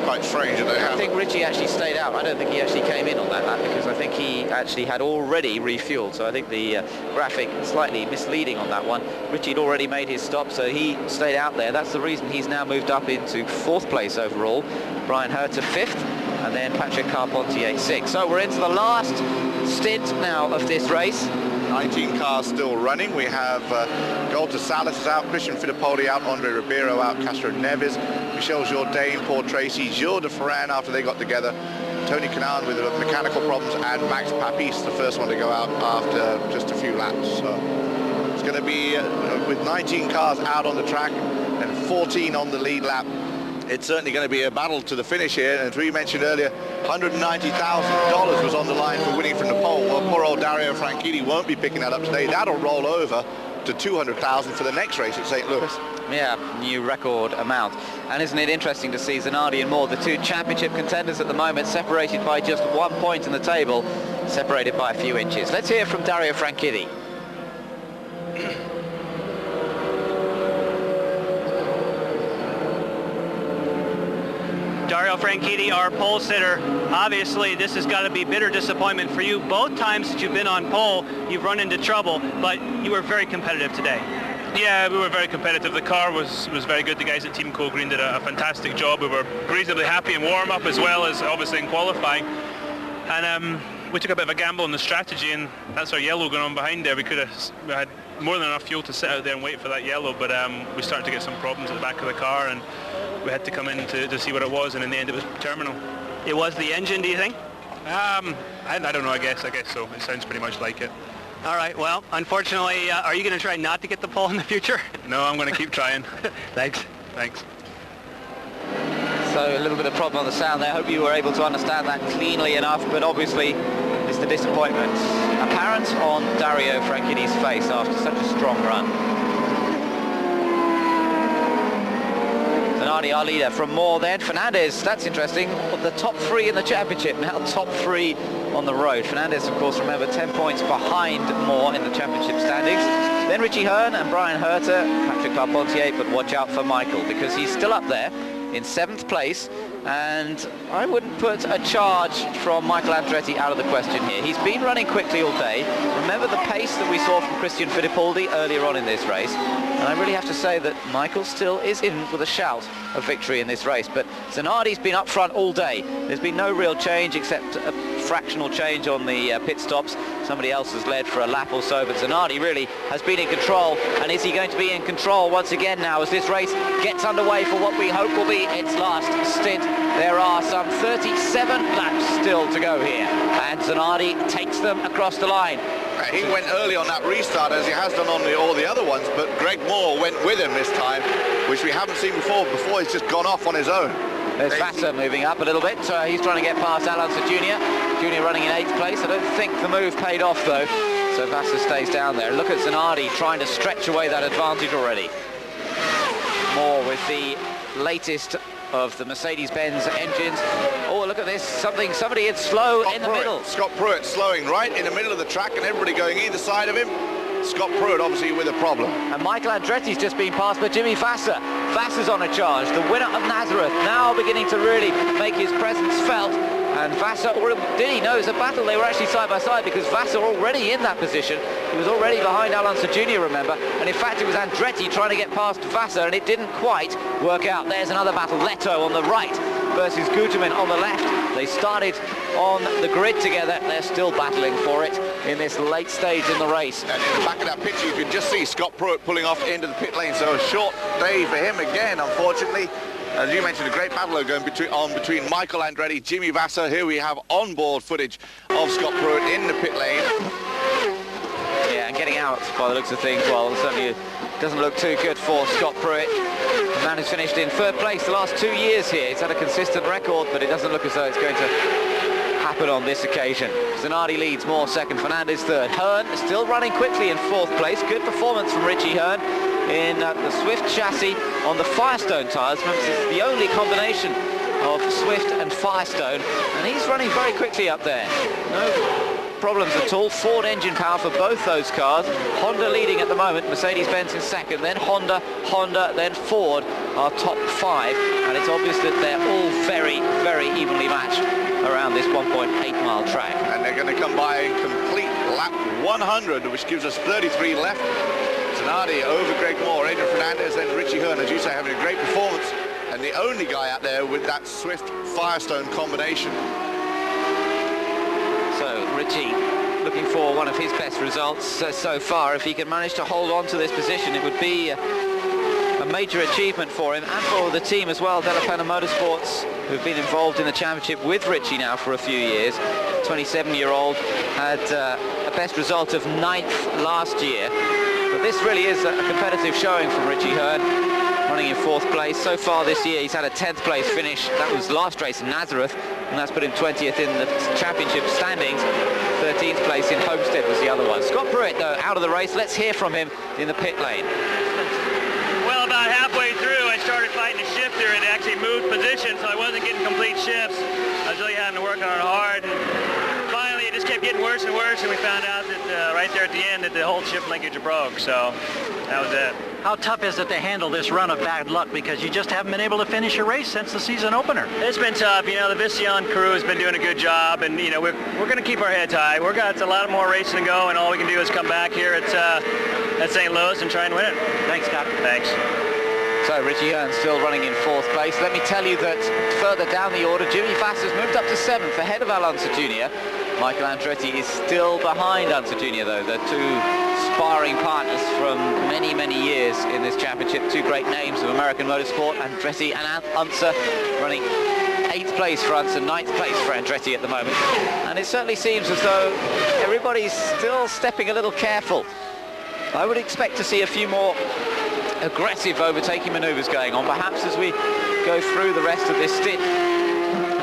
quite strange. I think Richie actually stayed out. I don't think he actually came in on that lap, because I think he actually had already refueled. So I think the graphic slightly misleading on that one. Richie had already made his stop, so he stayed out there. That's the reason he's now moved up into 4th place overall. Brian Herter 5th, and then Patrick Carpentier 6th. So we're into the last stint now of this race. 19 cars still running. We have Golta Salas is out, Christian Fittipaldi out, Andre Ribeiro out, Castro Neves, Michel Jourdain, Paul Tracy, Gilles de Ferran after they got together, Tony Kanaan with mechanical problems, and Max Papis, the first one to go out after just a few laps. So it's going to be, with 19 cars out on the track and 14 on the lead lap, it's certainly going to be a battle to the finish here. And as we mentioned earlier, $190,000 was on the line for winning from the pole. Well, poor old Dario Franchitti won't be picking that up today. That'll roll over to $200,000 for the next race at St. Louis. Yeah, new record amount. And isn't it interesting to see Zanardi and Moore, the 2 championship contenders at the moment, separated by just 1 point in the table, separated by a few inches. Let's hear from Dario Franchitti. Dario Franchitti, our pole sitter. Obviously, this has got to be bitter disappointment for you. Both times that you've been on pole, you've run into trouble, but you were very competitive today. Yeah, we were very competitive. The car was very good. The guys at Team Co Green did a fantastic job. We were reasonably happy in warm-up as well as obviously in qualifying. And we took a bit of a gamble on the strategy, and that's our yellow going on behind there. We had more than enough fuel to sit out there and wait for that yellow, but we started to get some problems at the back of the car, and we had to come in to see what it was, and in the end it was terminal. It was the engine, do you think? I don't know, I guess so. It sounds pretty much like it. All right, well, unfortunately, are you going to try not to get the pole in the future? No, I'm going to keep trying. Thanks. So a little bit of problem on the sound there. I hope you were able to understand that cleanly enough, but obviously it's the disappointment apparent on Dario Franchitti's face after such a strong run. Zanardi, our leader, from Moore then. Fernandez, that's interesting, the top 3 in the championship, now top 3 on the road. Fernandez, of course, remember, 10 points behind Moore in the championship standings. Then Richie Hearn and Brian Herter, Patrick Carpentier, but watch out for Michael, because he's still up there in 7th place, and I wouldn't put a charge from Michael Andretti out of the question here. He's been running quickly all day. Remember the pace that we saw from Christian Fittipaldi earlier on in this race, and I really have to say that Michael still is in with a shout of victory in this race. But Zanardi's been up front all day. There's been no real change except a fractional change on the pit stops. Somebody else has led for a lap or so, but Zanardi really has been in control. And is he going to be in control once again now as this race gets underway for what we hope will be its last stint? There are some 37 laps still to go here, and Zanardi takes them across the line. He went early on that restart, as he has done on all the other ones, but Greg Moore went with him this time, which we haven't seen before. Before, he's just gone off on his own. There's Vassar moving up a little bit. He's trying to get past Alonso Jr. Jr. running in 8th place. I don't think the move paid off, though, so Vassar stays down there. Look at Zanardi trying to stretch away that advantage already. Moore with the latest of the Mercedes-Benz engines. Oh, look at this, somebody is slow in the middle. Scott Pruitt slowing right in the middle of the track, and everybody going either side of him. Scott Pruitt obviously with a problem. And Michael Andretti's just been passed by Jimmy Vassar. Vassar's on a charge, the winner of Nazareth, now beginning to really make his presence felt. And Vassar, did he know it was a battle? They were actually side by side, because Vassar already in that position. He was already behind Alonso Jr., remember? And in fact, it was Andretti trying to get past Vassar, and it didn't quite work out. There's another battle. Leto on the right versus Guterman on the left. They started on the grid together. They're still battling for it in this late stage in the race. And in the back of that picture, you can just see Scott Pruitt pulling off into the pit lane. So a short day for him again, unfortunately. As you mentioned, a great battle going between Michael Andretti, Jimmy Vassar. Here we have onboard footage of Scott Pruitt in the pit lane. Yeah, and getting out by the looks of things, well, certainly doesn't look too good for Scott Pruitt. The man who's finished in 3rd place the last 2 years here. He's had a consistent record, but it doesn't look as though it's going to happen on this occasion. Zanardi leads, Moore 2nd, Fernandez 3rd. Hearn still running quickly in 4th place. Good performance from Richie Hearn in the Swift chassis on the Firestone tyres. Remember, this is the only combination of Swift and Firestone, and he's running very quickly up there. No problems at all. Ford engine power for both those cars. Honda leading at the moment, Mercedes-Benz in 2nd, then Honda, then Ford are top 5, and it's obvious that they're all very, very evenly matched around this 1.8-mile track. And they're going to come by in complete lap 100, which gives us 33 left. Zanardi over Greg Moore, Adrian Fernandez, then Richie Hearn, as you say, having a great performance, and the only guy out there with that Swift Firestone combination. So Richie looking for one of his best results so far. If he can manage to hold on to this position, it would be a major achievement for him and for the team as well. Della Penna Motorsports, who've been involved in the championship with Richie now for a few years. 27-year-old had a best result of 9th last year. But this really is a competitive showing from Richie Hearn, running in 4th place. So far this year, he's had a 10th place finish. That was last race in Nazareth, and that's put him 20th in the championship standings. 13th place in Homestead was the other one. Scott Pruitt, though, out of the race. Let's hear from him in the pit lane. Well, about halfway through, I started fighting a shifter. It actually moved position, so I wasn't getting complete shifts. I was really having to work on it hard. And finally, it just kept getting worse and worse, and we found out that right there at the end that the whole shift linkage broke, so that was it. How tough is it to handle this run of bad luck, because you just haven't been able to finish a race since the season opener? It's been tough. You know, the Vision crew has been doing a good job, and you know, we're going to keep our heads high. We've got a lot more racing to go, and all we can do is come back here at St. Louis and try and win it. Thanks, Scott. Thanks. So Richie Hearn still running in 4th place. Let me tell you that further down the order, Jimmy Vassar's moved up to 7th, ahead of Alonso Jr. Michael Andretti is still behind Alonso Jr., though. They're two sparring partners from many, many years in this championship. Two great names of American motorsport, Andretti and Unser, running 8th place for Unser, 9th place for Andretti at the moment. And it certainly seems as though everybody's still stepping a little careful. I would expect to see a few more aggressive overtaking manoeuvres going on, perhaps as we go through the rest of this stint.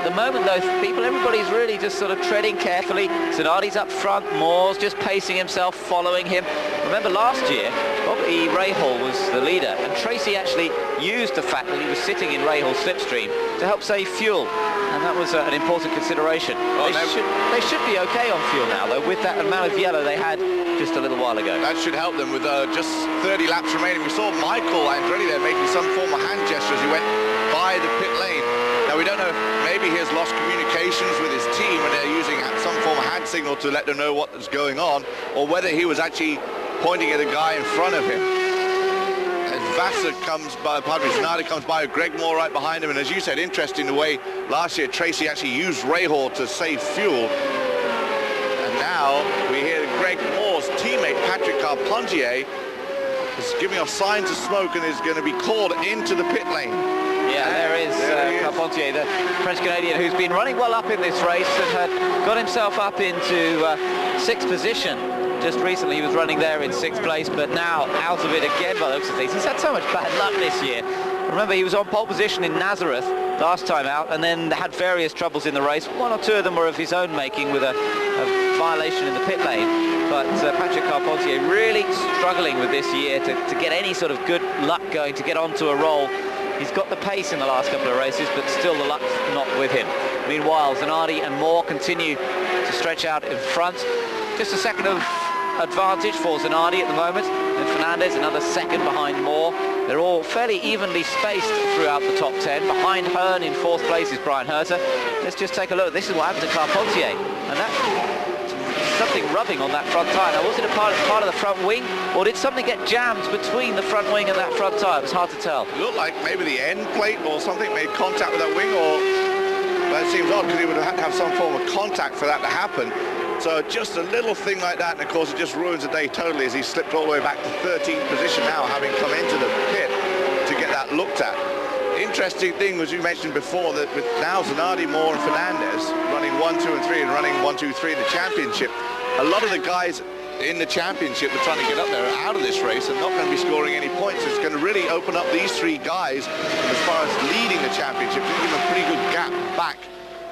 At the moment, though, everybody's really just sort of treading carefully. Zanardi's up front, Moore's just pacing himself, following him. Remember last year, Bobby Rahal was the leader, and Tracy actually used the fact that he was sitting in Rahal's slipstream to help save fuel, and that was an important consideration. They should be okay on fuel now, though, with that amount of yellow they had just a little while ago. That should help them with just 30 laps remaining. We saw Michael Andretti there making some form of hand gesture as he went by the pit lane. Now, we don't know if maybe he has lost communications with his team and they're using some form of hand signal to let them know what is going on, or whether he was actually pointing at a guy in front of him. As Vassar comes by, Zanardi comes by, Greg Moore right behind him, and as you said, interesting the way last year Tracy actually used Rahal to save fuel. And now we hear Greg Moore's teammate Patrick Carpentier is giving off signs of smoke and is going to be called into the pit lane. Yeah, there is Carpentier, the French-Canadian, who's been running well up in this race and had got himself up into 6th position. Just recently he was running there in 6th place, but now out of it again by the looks of things. He's had so much bad luck this year. Remember, he was on pole position in Nazareth last time out and then had various troubles in the race. 1 or 2 of them were of his own making with a violation in the pit lane. But Patrick Carpentier really struggling with this year to get any sort of good luck going, to get onto a roll. He's got the pace in the last couple of races, but still the luck's not with him. Meanwhile, Zanardi and Moore continue to stretch out in front. Just a second of advantage for Zanardi at the moment, and Fernandez another second behind Moore. They're all fairly evenly spaced throughout the top 10. Behind Hearn in 4th place is Brian Herter. Let's just take a look. This is what happened to Carpentier, and that something rubbing on that front tyre. Now, was it a part of the front wing, or did something get jammed between the front wing and that front tyre? It was hard to tell. It looked like maybe the end plate or something made contact with that wing, or that seems odd because he would have had to have some form of contact for that to happen. So just a little thing like that, and of course it just ruins the day totally as he slipped all the way back to 13th position now, having come into the pit to get that looked at. Interesting thing was, you mentioned before, that with now Zanardi, Moore and Fernandez running 1, 2 and 3 and running 1, 2, 3 in the championship, a lot of the guys in the championship are trying to get up there out of this race and not going to be scoring any points. It's going to really open up these 3 guys as far as leading the championship, to give them a pretty good gap back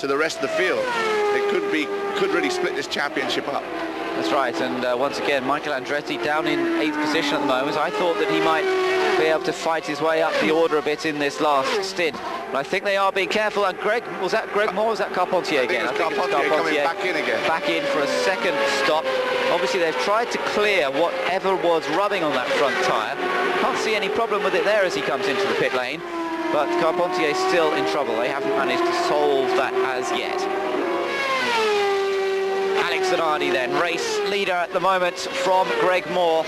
to the rest of the field. It could really split this championship up. That's right, and once again Michael Andretti down in 8th position at the moment. I thought that he might be able to fight his way up the order a bit in this last stint, but I think they are being careful. And was that Greg Moore, or was that Carpentier again? I think it's Carpentier coming back in again. Back in for a second stop. Obviously they've tried to clear whatever was rubbing on that front tyre. Can't see any problem with it there as he comes into the pit lane, but Carpentier's still in trouble. They haven't managed to solve that as yet. Alex Zanardi then, race leader at the moment from Greg Moore.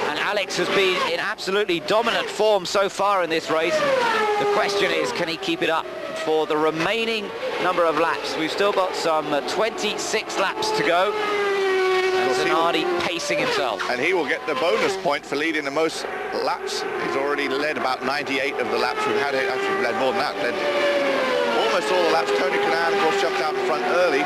And Alex has been in absolutely dominant form so far in this race. The question is, can he keep it up for the remaining number of laps? We've still got some 26 laps to go. And Zanardi pacing himself. And he will get the bonus point for leading the most laps. He's already led about 98 of the laps we've had. Actually, led more than that. Led almost all the laps. Tony Kanaan, of course, jumped out in front early.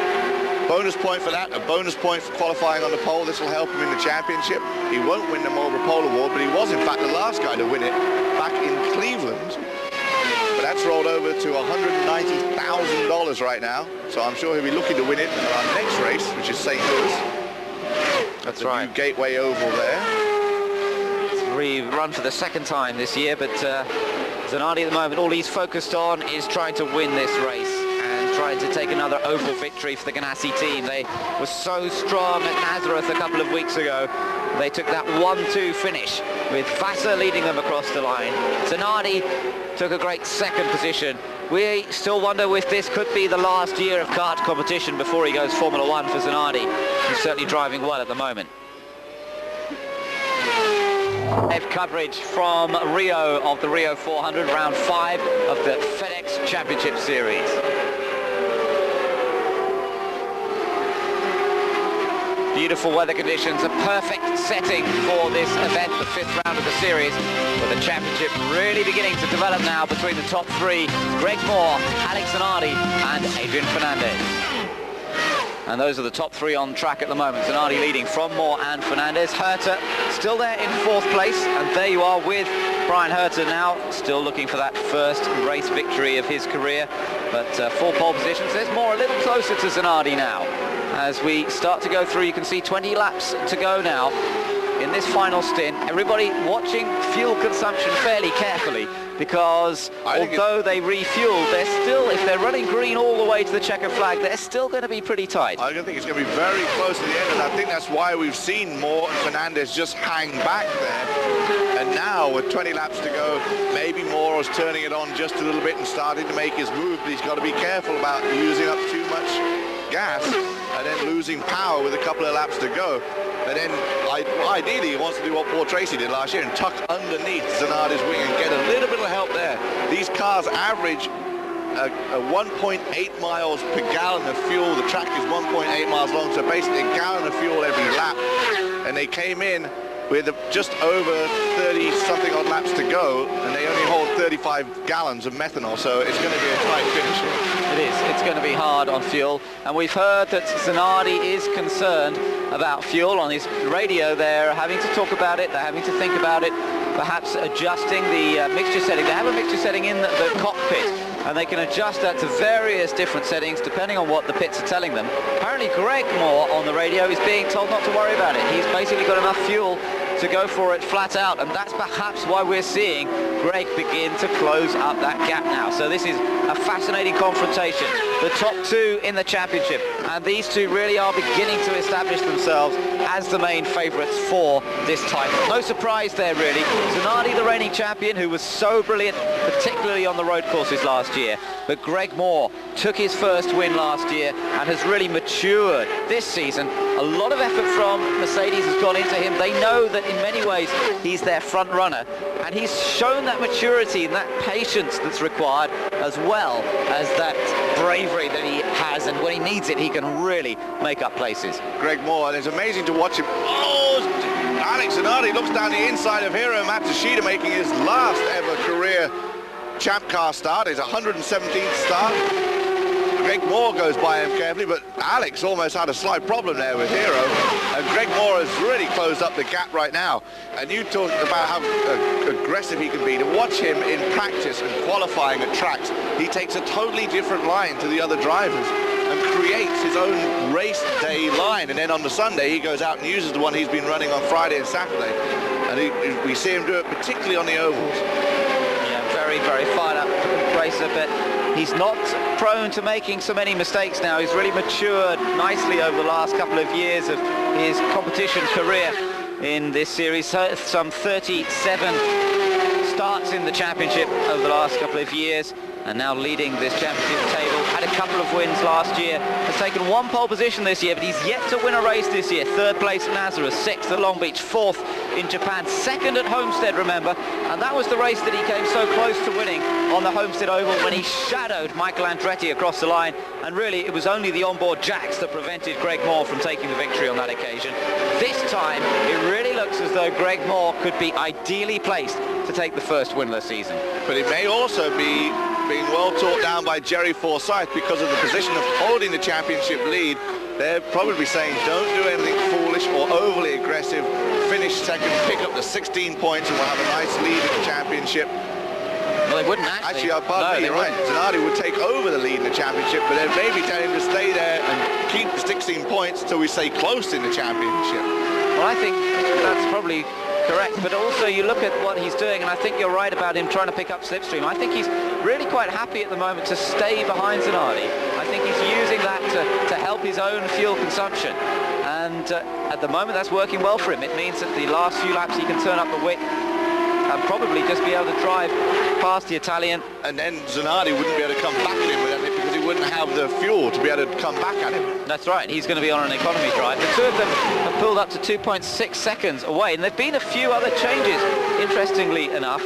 Bonus point for that, a bonus point for qualifying on the pole. This will help him in the championship. He won't win the Marlboro Pole Award, but he was in fact the last guy to win it back in Cleveland. But that's rolled over to $190,000 right now, so I'm sure he'll be looking to win it in our next race, which is St. Louis. That's the right. New Gateway Oval there. It's rerun for the 2nd time this year, but Zanardi at the moment, all he's focused on is trying to win this race, trying to take another oval victory for the Ganassi team. They were so strong at Nazareth a couple of weeks ago. They took that 1-2 finish with Vassar leading them across the line. Zanardi took a great 2nd position. We still wonder if this could be the last year of kart competition before he goes Formula 1 for Zanardi. He's certainly driving well at the moment. Live coverage from Rio of the Rio 400, round 5 of the FedEx Championship Series. Beautiful weather conditions, a perfect setting for this event, the 5th round of the series, with the championship really beginning to develop now between the top 3, Greg Moore, Alex Zanardi and Adrian Fernandez. And those are the top three on track at the moment. Zanardi leading from Moore and Fernandez. Herta still there in 4th place, and there you are with Brian Herta now, still looking for that first race victory of his career. But 4 pole positions. There's Moore a little closer to Zanardi now. As we start to go through, you can see 20 laps to go now in this final stint. Everybody watching fuel consumption fairly carefully, because although they refuel, they're still, if they're running green all the way to the checkered flag, they're still going to be pretty tight. I think it's going to be very close to the end, and I think that's why we've seen Moore and Fernandez just hang back there. And now, with 20 laps to go, maybe Moore is turning it on just a little bit and starting to make his move, but he's got to be careful about using up too much gas and then losing power with a couple of laps to go. And then, ideally, he wants to do what Paul Tracy did last year and tuck underneath Zanardi's wing and get a little bit of help there. These cars average a 1.8 miles per gallon of fuel. The track is 1.8 miles long, so basically a gallon of fuel every lap. And they came in with just over 30-something odd laps to go, and they only hold 35 gallons of methanol, so it's going to be a tight finish here. It is. It's going to be hard on fuel, and we've heard that Zanardi is concerned about fuel. On his radio, they're having to talk about it, they're having to think about it, perhaps adjusting the mixture setting. They have a mixture setting in the cockpit, and they can adjust that to various different settings depending on what the pits are telling them. Apparently Greg Moore on the radio is being told not to worry about it. He's basically got enough fuel to go for it flat out, and that's perhaps why we're seeing Greg begin to close up that gap now. So this is a fascinating confrontation. The top 2 in the championship, and these two really are beginning to establish themselves as the main favourites for this title. No surprise there, really. Zanardi, the reigning champion, who was so brilliant, particularly on the road courses last year. But Greg Moore took his first win last year and has really matured this season. A lot of effort from Mercedes has gone into him. They know that in many ways he's their front runner, and he's shown that maturity and that patience that's required, as well as that bravery that he has, and when he needs it he can really make up places. Greg Moore, and it's amazing to watch him. Oh, Alex Zanardi looks down the inside of Hiro Matsushita, making his last ever career champ car start, his 117th start. Greg Moore goes by him carefully, but Alex almost had a slight problem there with Hiro, and Greg Moore has really closed up the gap right now. And you talked about how aggressive he can be. To watch him in practice and qualifying at tracks, he takes a totally different line to the other drivers and creates his own race day line, and then on the Sunday he goes out and uses the one he's been running on Friday and Saturday, and we see him do it particularly on the ovals. Yeah, very, very fired up racer, but he's not prone to making so many mistakes now. He's really matured nicely over the last couple of years of his competition career in this series. Some 37 starts in the championship over the last couple of years, and now leading this championship table. Had a couple of wins last year, has taken 1 pole position this year, but he's yet to win a race this year. 3rd place at Nazareth, 6th at Long Beach, 4th in Japan, 2nd at Homestead, remember, and that was the race that he came so close to winning on the Homestead Oval when he shadowed Michael Andretti across the line, and really it was only the onboard jacks that prevented Greg Moore from taking the victory on that occasion. This time it really looks as though Greg Moore could be ideally placed to take the first win of the season. But it may also be being well taught down by Jerry Forsyth because of the position of holding the championship lead. They're probably saying don't do anything foolish or overly aggressive, finish second, pick up the 16 points, and we'll have a nice lead in the championship. Well, they wouldn't actually. Pardon me, you're right. Zanardi would take over the lead in the championship, but they're maybe telling him to stay there and keep the 16 points till we stay close in the championship. Well, I think that's probably correct, but also you look at what he's doing, and I think you're right about him trying to pick up slipstream. I think he's really quite happy at the moment to stay behind Zanardi. I think he's using that to help his own fuel consumption, and at the moment that's working well for him. It means that the last few laps he can turn up the width and probably just be able to drive past the Italian. And then Zanardi wouldn't be able to come back at him with it because he wouldn't have the fuel to be able to come back at him. That's right, he's going to be on an economy drive. The two of them have pulled up to 2.6 seconds away, and there have been a few other changes, interestingly enough,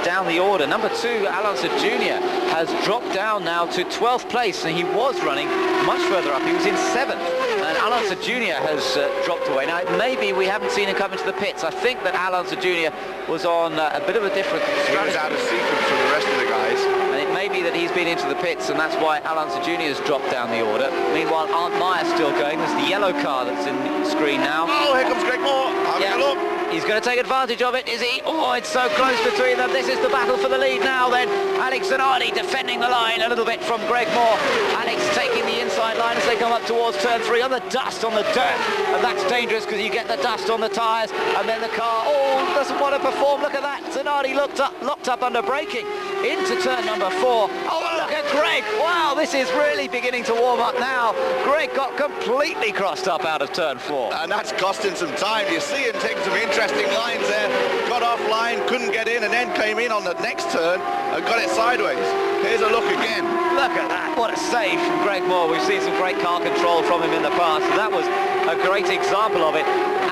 down the order. Number 2, Alonso Jr. has dropped down now to 12th place, and he was running much further up. He was in 7th, and Alonso Jr. has dropped away. Now, maybe we haven't seen him come into the pits. I think that Alonso Jr. was on a bit of a different strategy. He was out of sequence from the rest of the guys. And it may maybe that he's been into the pits and that's why Alonso Jr. has dropped down the order. Meanwhile, Arndt Meyer's still going. There's the yellow car that's in the screen now. Oh, here comes Greg Moore. Having a look. He's going to take advantage of it, is he? Oh, it's so close between them. This is the battle for the lead now then. Alex Zanardi defending the line a little bit from Greg Moore. Alex taking the inside line as they come up towards turn 3 on the dust, on the dirt. And that's dangerous because you get the dust on the tyres and then the car, doesn't want to perform. Look at that. Zanardi locked up under braking into turn number 4. Oh, look at Greg. Wow, this is really beginning to warm up now. Greg got completely crossed up out of turn 4. And that's costing some time. You see him taking some interesting lines there. Got offline, couldn't get in, and then came in on the next turn and got it sideways. Here's a look again. Look at that. What a save from Greg Moore. We've seen some great car control from him in the past. That was a great example of it.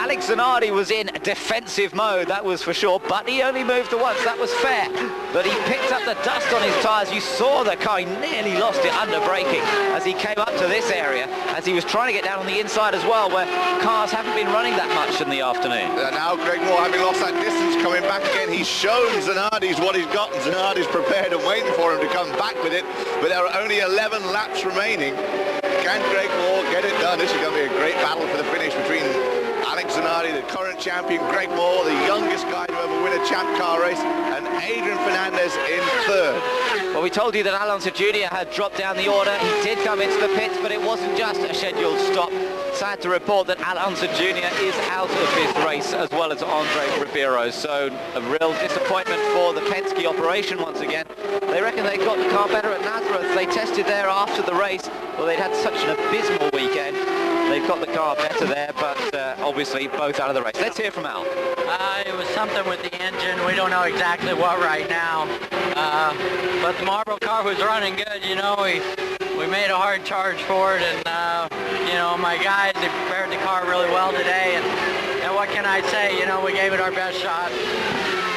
Alex Zanardi was in defensive mode, that was for sure, but he only moved the once. That was fair. But he picked up the dust on his tyres. You saw the car, he nearly lost it under braking as he came up to this area, as he was trying to get down on the inside as well, where cars haven't been running that much in the afternoon. Now Greg Moore, having lost that distance, coming back again. He's shown Zanardi's what he's got, and Zanardi's prepared and waiting for him to come back with it. But there are only 11 laps remaining. Can Greg Moore get it done? This is going to be a great battle for the finish between Alex Zanardi, the current champion, Greg Moore, the youngest guy to ever win a champ car race, and Adrian Fernandez in third. Well, we told you that Alonso Jr. had dropped down the order. He did come into the pits, but it wasn't just a scheduled stop. Sad to report that Alonso Jr. is out of this race, as well as Andre Ribeiro. So a real disappointment for the Penske operation once again. They reckon they got the car better at Nazareth. They tested there after the race. Well, they'd had such an abysmal weekend. They've got the car better there, but obviously both out of the race. Let's hear from Al. It was something with the engine. We don't know exactly what right now. But the Marlboro car was running good, you know. We made a hard charge for it, and, you know, my guys, they prepared the car really well today. And what can I say? You know, we gave it our best shot.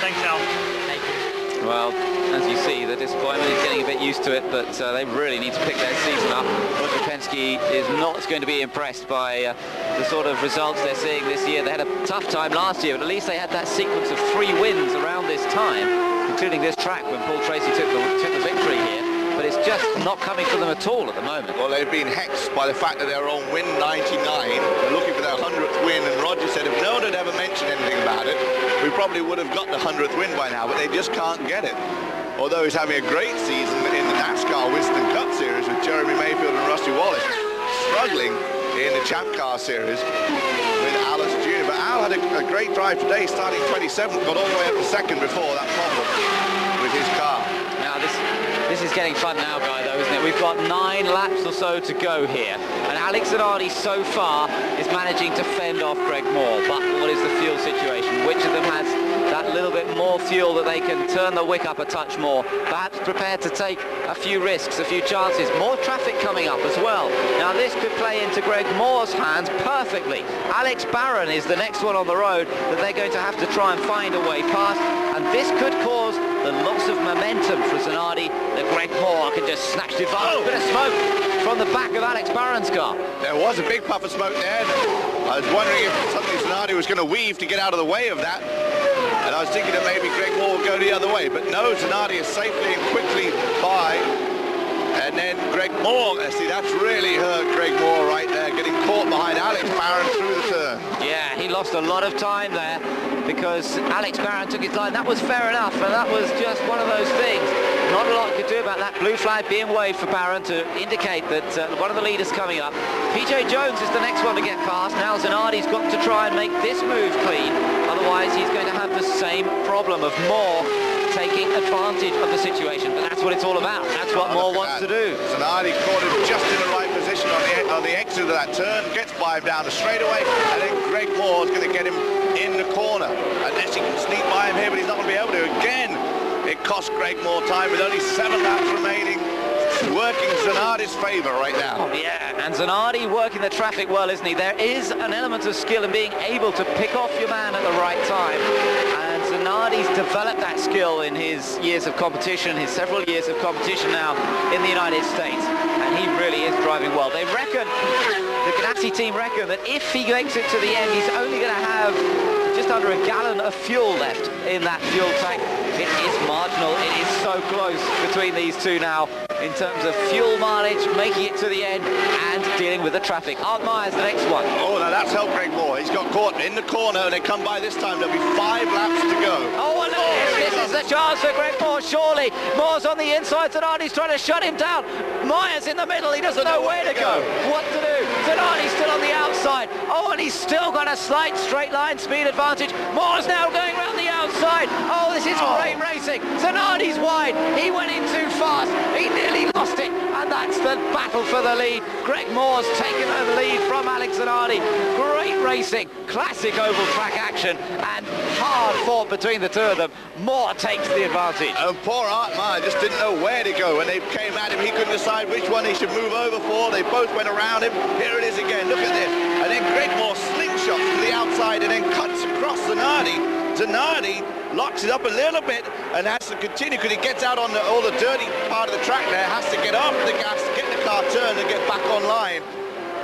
Thanks, Al. Thank you. Well, as you see, the disappointment is getting a bit used to it, but they really need to pick their season up. Roger Penske is not going to be impressed by the sort of results they're seeing this year. They had a tough time last year, but at least they had that sequence of 3 wins around this time, including this track when Paul Tracy took the victory here. But it's just not coming for them at all at the moment. Well, they've been hexed by the fact that they're on win 99. They're looking for their 100th win, and Roger said if no one had ever mentioned anything about it, we probably would have got the 100th win by now, but they just can't get it. Although he's having a great season in the NASCAR Winston Cup Series with Jeremy Mayfield and Rusty Wallace, struggling in the Champ Car Series with Alice Jr. But Al had a great drive today, starting 27th, got all the way up to 2nd before that problem with his car. Now this is getting fun now, Guy, though, isn't it? We've got 9 laps or so to go here, and Alex Zanardi so far is managing to fend off Greg Moore. But what is the fuel situation? Which of them has that little bit more fuel that they can turn the wick up a touch more? Perhaps prepared to take a few risks, a few chances. More traffic coming up as well. Now this could play into Greg Moore's hands perfectly. Alex Barron is the next one on the road that they're going to have to try and find a way past, and this could cause the loss of momentum for Zanardi that Greg Moore can just snatch the advantage. Bit of smoke from the back of Alex Barron's car. There was a big puff of smoke there. I was wondering if suddenly Zanardi was going to weave to get out of the way of that. And I was thinking that maybe Greg Moore would go the other way. But no, Zanardi is safely and quickly by. And then Greg Moore, see, that's really hurt Greg Moore right there, getting caught behind Alex Barron through the turn. Yeah, he lost a lot of time there because Alex Barron took his line. That was fair enough, and that was just one of those things. Not a lot he could do about that blue flag being waved for Barron to indicate that one of the leaders coming up. PJ Jones is the next one to get past. Now Zanardi's got to try and make this move clean. Otherwise, he's going to have the same problem of Moore taking advantage of the situation. But that's what it's all about. That's what Moore wants to do. Zanardi caught him just in the right position on the exit of that turn, gets by him down the straightaway, and then Greg Moore is going to get him in the corner. Unless he can sneak by him here, but he's not going to be able to. Again, it cost Greg Moore time with only 7 laps remaining. Working Zanardi's favour right now. Oh, yeah, and Zanardi working the traffic well, isn't he? There is an element of skill in being able to pick off your man at the right time. And Zanardi's developed that skill in his years of competition, his several years of competition now in the United States. And he really is driving well. They reckon, the Ganassi team reckon, that if he makes it to the end, he's only going to have just under a gallon of fuel left in that fuel tank. It is marginal. It is so close between these two now in terms of fuel mileage, making it to the end and dealing with the traffic. Art Myers, the next one. Oh, now that's helped Greg Moore. He's got caught in the corner and they come by this time. There'll be 5 laps to go. Oh, and look at this. This is the chance for Greg Moore, surely. Moore's on the inside. Zanardi's trying to shut him down. Myers in the middle. He doesn't know where to go. What to do? Zanardi's still on the outside. Oh, and he's still got a slight straight line speed advantage. Moore's now going around the outside. Oh, this is great racing. Zanardi's wide. He went in too fast. He nearly lost it. And that's the battle for the lead. Greg Moore's taken the lead from Alex Zanardi. Great racing, classic oval track action, and hard fought between the two of them. Moore takes the advantage. And poor Art Meyer just didn't know where to go. When they came at him, he couldn't decide which one he should move over for. They both went around him. Here it is again. Look at this. And then Greg Moore slingshots to the outside and then cuts across Zanardi. Zanardi locks it up a little bit and has to continue because he gets out on all the dirty part of the track there, has to get off the gas, get the car turned and get back online.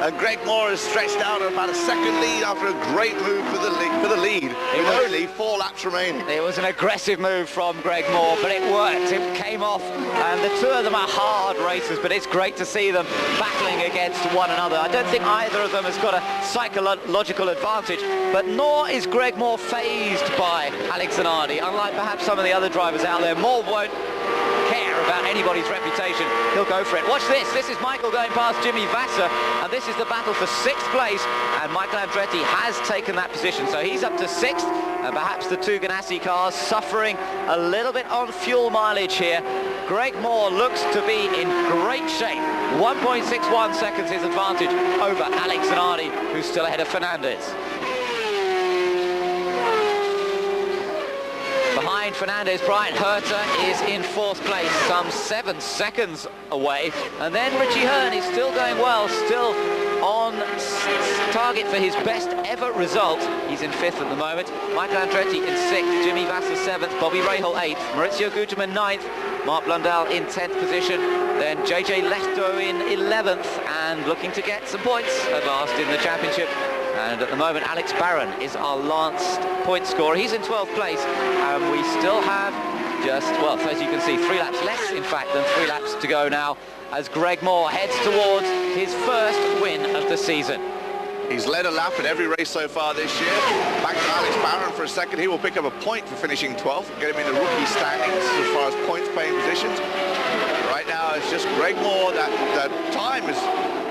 And Greg Moore is stretched out at about a second lead after a great move for the lead with only 4 laps remaining. It was an aggressive move from Greg Moore, but it worked. It came off, and the two of them are hard racers, but it's great to see them battling against one another. I don't think either of them has got a psychological advantage, but nor is Greg Moore fazed by Alex Zanardi. Unlike perhaps some of the other drivers out there, Moore won't care about anybody's reputation. He'll go for it. Watch this. This is Michael going past Jimmy Vasser, and this is the battle for 6th place, and Michael Andretti has taken that position, so he's up to 6th, and perhaps the two Ganassi cars suffering a little bit on fuel mileage here. Greg Moore looks to be in great shape. 1.61 seconds his advantage over Alex Zanardi, who's still ahead of Fernandez. Behind Fernandez, Brian Herter is in 4th place, some 7 seconds away. And then Richie Hearn is still going well, still on target for his best ever result. He's in 5th at the moment. Michael Andretti in 6th, Jimmy Vasser 7th, Bobby Rahal 8th, Maurizio Guterman 9th, Mark Blundell in 10th position, then JJ Lehto in 11th, and looking to get some points at last in the championship. And at the moment, Alex Barron is our last point scorer. He's in 12th place, and we still have just, well, as you can see, 3 laps less, in fact, than 3 laps to go now, as Greg Moore heads towards his first win of the season. He's led a lap in every race so far this year. Back to Alex Barron for a second. He will pick up a point for finishing 12th, get him in the rookie standings as far as points-paying positions. Right now, it's just Greg Moore. That time is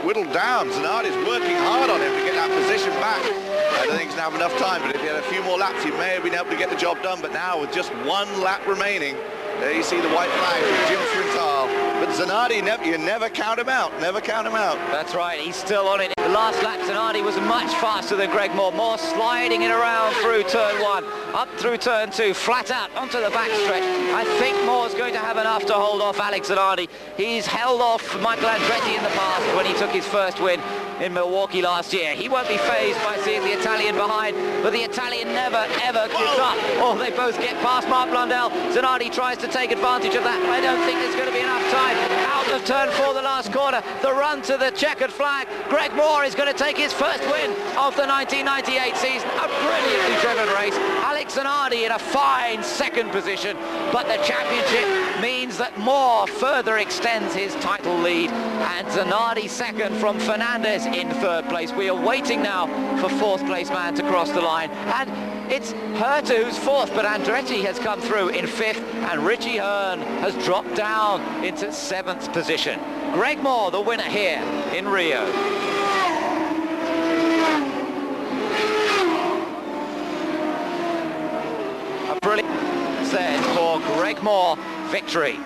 whittled down. Zanardi's working hard on him to get that position back. I don't think he's going to have enough time, but if he had a few more laps, he may have been able to get the job done. But now, with just 1 lap remaining, there you see the white flag from Jim Swintal. But Zanardi, you never count him out. Never count him out. That's right. He's still on it. The last lap, Zanardi was much faster than Greg Moore. Moore sliding it around through turn 1, up through turn 2, flat out onto the backstretch. I think Moore's going to have enough to hold off Alex Zanardi. He's held off Michael Andretti in the past when he took his first win in Milwaukee last year. He won't be fazed by seeing the Italian behind, but the Italian never, ever gives up. Oh, they both get past Mark Blundell. Zanardi tries to take advantage of that. I don't think there's going to be enough time. Out of turn 4, the last corner, the run to the checkered flag. Greg Moore is going to take his first win of the 1998 season. A brilliantly driven race. Alex Zanardi in a fine 2nd position, but the championship means that Moore further extends his title lead, and Zanardi 2nd from Fernandez in 3rd place. We are waiting now for 4th place man to cross the line, and it's Herter who's 4th, but Andretti has come through in 5th, and Richie Hearn has dropped down into 7th position. Greg Moore, the winner here in Rio. A brilliant set for Greg Moore, victory.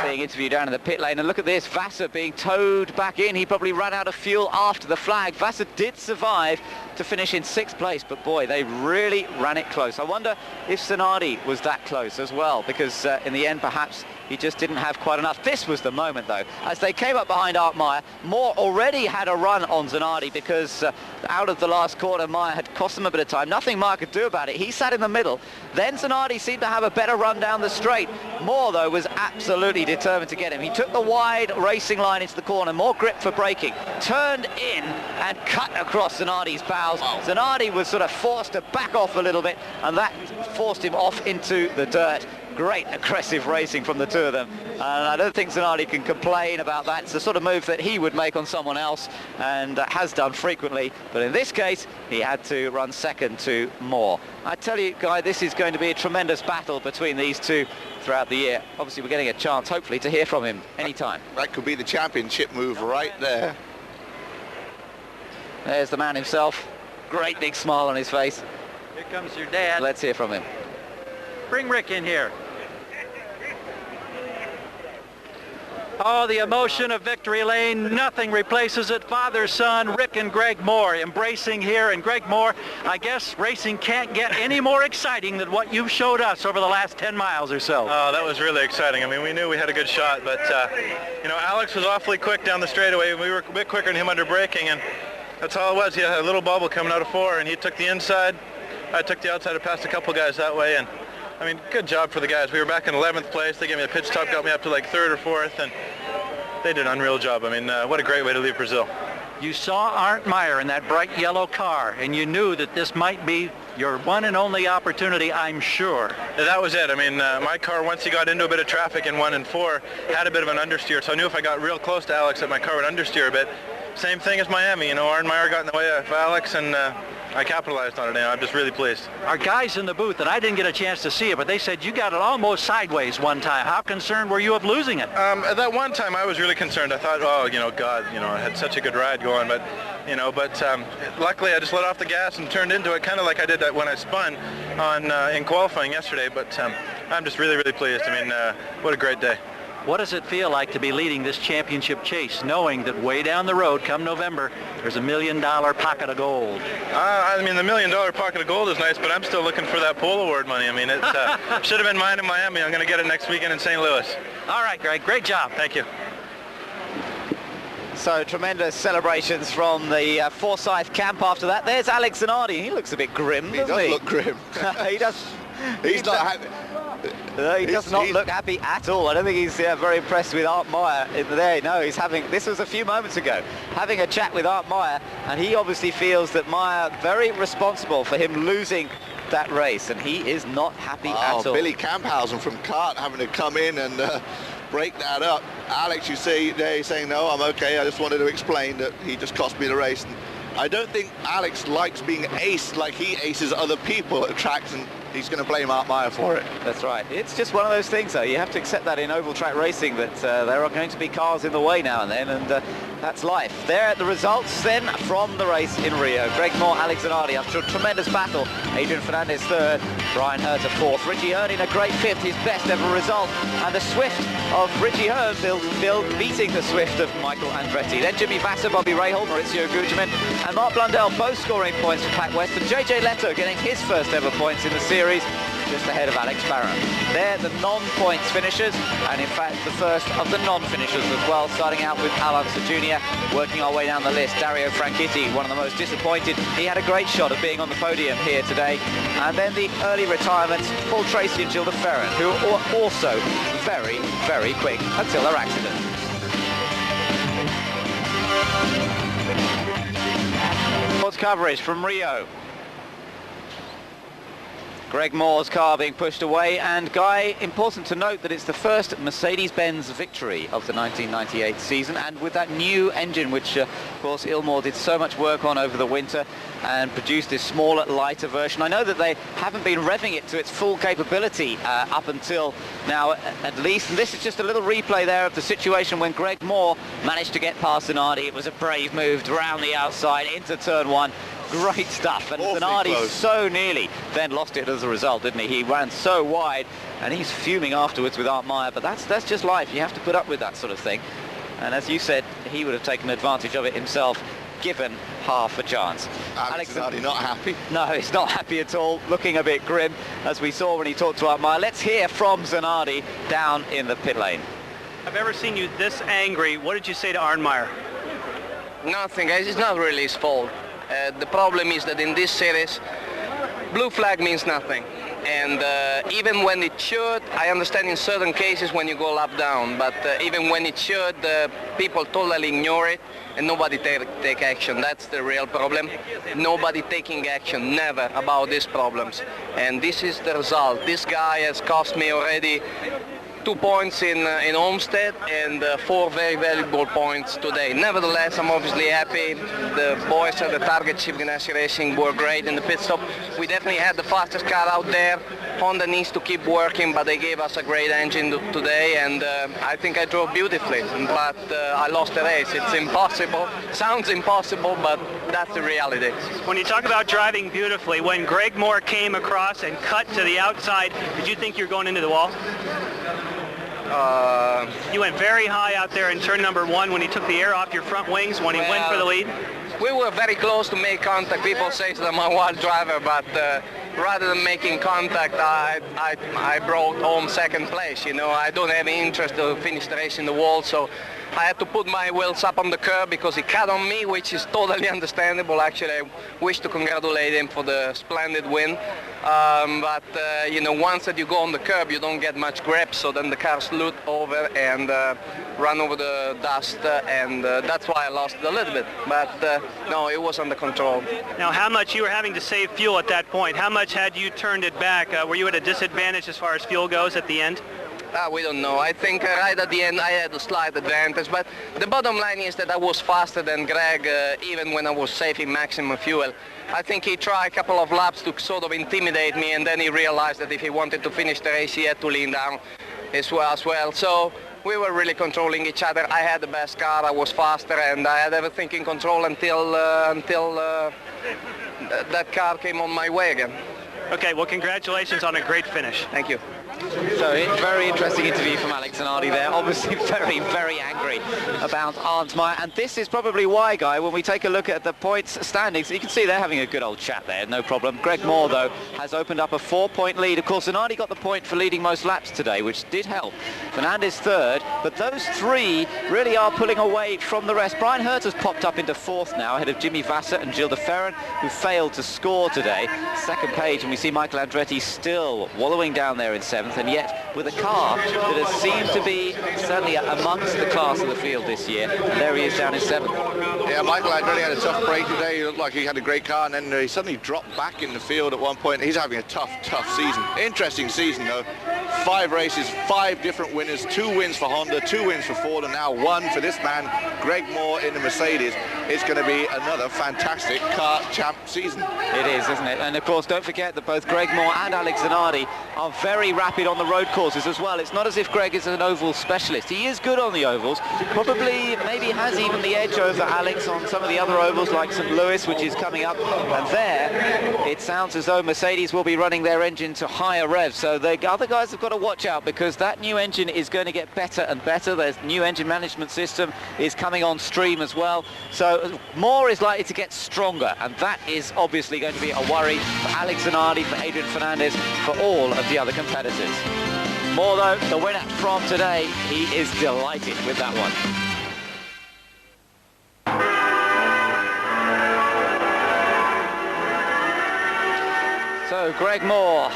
Being interviewed down in the pit lane, and look at this, Vasser being towed back in. He probably ran out of fuel after the flag. Vasser did survive to finish in 6th place, but boy, they really ran it close. I wonder if Zanardi was that close as well, because in the end, perhaps He just didn't have quite enough. This was the moment, though. As they came up behind Art Meyer, Moore already had a run on Zanardi because out of the last corner, Meyer had cost him a bit of time. Nothing Meyer could do about it. He sat in the middle. Then Zanardi seemed to have a better run down the straight. Moore, though, was absolutely determined to get him. He took the wide racing line into the corner, more grip for braking, turned in and cut across Zanardi's bows. Zanardi was sort of forced to back off a little bit, and that forced him off into the dirt. Great aggressive racing from the two of them, and I don't think Zanardi can complain about that. It's the sort of move that he would make on someone else, and has done frequently, but in this case he had to run second to Moore. I tell you, Guy, this is going to be a tremendous battle between these two throughout the year. Obviously we're getting a chance, hopefully, to hear from him anytime. That could be the championship move right there. There's the man himself, great big smile on his face. Here comes your dad. Let's hear from him. Bring Rick in here. Oh, the emotion of victory lane. Nothing replaces it. Father, son, Rick and Greg Moore embracing here. And Greg Moore, I guess racing can't get any more exciting than what you've showed us over the last 10 miles or so. Oh, that was really exciting. I mean, we knew we had a good shot, but, you know, Alex was awfully quick down the straightaway. We were a bit quicker than him under braking, and that's all it was. He had a little bubble coming out of 4, and he took the inside. I took the outside. I passed a couple guys that way, and I mean, good job for the guys. We were back in 11th place. They gave me a pit stop, got me up to like 3rd or 4th, and they did an unreal job. I mean, what a great way to leave Brazil. You saw Art Meyer in that bright yellow car, and you knew that this might be your one and only opportunity, I'm sure. Yeah, that was it. I mean, my car, once he got into a bit of traffic in 1 and 4, had a bit of an understeer, so I knew if I got real close to Alex that my car would understeer a bit. Same thing as Miami, you know, Art Meyer got in the way of Alex, and I capitalized on it. You know, I'm just really pleased. Our guys in the booth, and I didn't get a chance to see it, but they said you got it almost sideways one time. How concerned were you of losing it? At that one time, I was really concerned. I thought, oh, you know, God, you know, I had such a good ride going, but, you know, luckily I just let off the gas and turned into it, kind of like I did that when I spun on in qualifying yesterday. But I'm just really, really pleased. I mean, what a great day. What does it feel like to be leading this championship chase, knowing that way down the road, come November, there's $1 million pocket of gold? I mean, the $1 million pocket of gold is nice, but I'm still looking for that pole award money. I mean, it should have been mine in Miami. I'm going to get it next weekend in St. Louis. All right, Greg, great job. Thank you. So tremendous celebrations from the Forsyth camp after that. There's Alex Zanardi. He looks a bit grim, doesn't he? He does look grim. He does. He's not happy. He does not look happy at all. I don't think he's very impressed with Art Meyer there. No, he's having, this was a few moments ago, having a chat with Art Meyer, and he obviously feels that Meyer very responsible for him losing that race, and he is not happy at all. Billy Camphausen from Kart having to come in and break that up. Alex, you see there, he's saying, no, I'm okay. I just wanted to explain that he just cost me the race. And I don't think Alex likes being aced like he aces other people at tracks, and he's going to blame Art Meyer for it. That's right. It's just one of those things, though. You have to accept that in oval track racing, that there are going to be cars in the way now and then, and that's life. There are the results then from the race in Rio. Greg Moore, Alex Zanardi after a tremendous battle. Adrian Fernandez 3rd, Brian Herter 4th. Richie Hearn in a great 5th, his best ever result. And the Swift of Richie Hearn beating the Swift of Michael Andretti. Then Jimmy Vasser, Bobby Rahal, Maurizio Gugelmin, and Mark Blundell both scoring points for Pat West, and JJ Leto getting his first ever points in the series, just ahead of Alex Barron. They're the non-points finishers, and in fact the first of the non-finishers as well, starting out with Alonso Jr., working our way down the list. Dario Franchitti, one of the most disappointed. He had a great shot of being on the podium here today. And then the early retirements, Paul Tracy and Gilda Ferran, who are also very, very quick until their accident. Sports coverage from Rio. Greg Moore's car being pushed away, and Guy, important to note that it's the first Mercedes-Benz victory of the 1998 season, and with that new engine, which of course Ilmore did so much work on over the winter and produced this smaller, lighter version. I know that they haven't been revving it to its full capability up until now, at least, and this is just a little replay there of the situation when Greg Moore managed to get past Zanardi. It was a brave move around the outside into turn 1. Great stuff, and Zanardi so nearly then lost it as a result, didn't he? He ran so wide, and he's fuming afterwards with Art Meyer, but that's just life. You have to put up with that sort of thing, and as you said, he would have taken advantage of it himself given half a chance. Alex not happy. No, he's not happy at all, looking a bit grim, as we saw when he talked to Arnmeyer. Let's hear from Zanardi down in the pit lane. I've ever seen you this angry. What did you say to Arnmeyer? Nothing, guys. It's not really his fault. The problem is that in this series, blue flag means nothing. And even when it should, I understand in certain cases when you go lap down, but even when it should, people totally ignore it and nobody take action. That's the real problem. Nobody taking action, never, about these problems. And this is the result. This guy has cost me already 2 points in Homestead and 4 very valuable points today. Nevertheless, I'm obviously happy. The boys at the Target Chip Ganassi Racing were great in the pit stop. We definitely had the fastest car out there. Honda needs to keep working, but they gave us a great engine today, and I think I drove beautifully, but I lost the race. It's impossible. Sounds impossible, but that's the reality. When you talk about driving beautifully, when Greg Moore came across and cut to the outside, did you think you were going into the wall? You went very high out there in turn number 1 when he took the air off your front wings, when he went for the lead. We were very close to make contact. People say that I'm a wild driver, but rather than making contact, I brought home second place. You know, I don't have any interest to finish the race in the wall, so I had to put my wheels up on the curb because he cut on me, which is totally understandable. Actually, I wish to congratulate him for the splendid win. But you know, once that you go on the curb, you don't get much grip, so then the car slid over and run over the dust, and that's why I lost it a little bit. But no, it was under control. Now, how much you were having to save fuel at that point? How much had you turned it back? Were you at a disadvantage as far as fuel goes at the end? We don't know. I think right at the end I had a slight advantage, but the bottom line is that I was faster than Greg even when I was saving maximum fuel. I think he tried a couple of laps to sort of intimidate me, and then he realized that if he wanted to finish the race he had to lean down as well. So we were really controlling each other. I had the best car, I was faster, and I had everything in control until that car came on my way again. Okay, well, congratulations on a great finish. Thank you. So, very interesting interview from Alex Zanardi there. Obviously very, very angry about Arnmeyer. And this is probably why, Guy, when we take a look at the points standings, you can see they're having a good old chat there, no problem. Greg Moore, though, has opened up a 4-point lead. Of course, Zanardi got the point for leading most laps today, which did help. Fernandez third, but those three really are pulling away from the rest. Brian Hurt has popped up into fourth now, ahead of Jimmy Vasser and Gilles de Ferran, who failed to score today. Second page, and we see Michael Andretti still wallowing down there in seventh, and yet with a car that has seemed to be certainly amongst the class of the field this year, and there he is down in seventh. Yeah, Michael Andretti had a tough break today. He looked like he had a great car, and then he suddenly dropped back in the field at one point. He's having a tough season. Interesting season, though. 5 races, 5 different winners, 2 wins for Honda, 2 wins for Ford, and now 1 for this man, Greg Moore in the Mercedes. It's going to be another fantastic car champ season. It is, isn't it? And of course, don't forget that both Greg Moore and Alex Zanardi are very rapid on the road courses as well. It's not as if Greg is an oval specialist. He is good on the ovals, probably maybe has even the edge over Alex on some of the other ovals like St. Louis, which is coming up. And there, it sounds as though Mercedes will be running their engine to higher revs. So the other guys have got to watch out, because that new engine is going to get better and better. Their new engine management system is coming on stream as well. So Moore is likely to get stronger, and that is obviously going to be a worry for Alex Zanardi, for Adrian Fernandez, for all of the other competitors. Moore, though, the winner from today, he is delighted with that one. So Greg Moore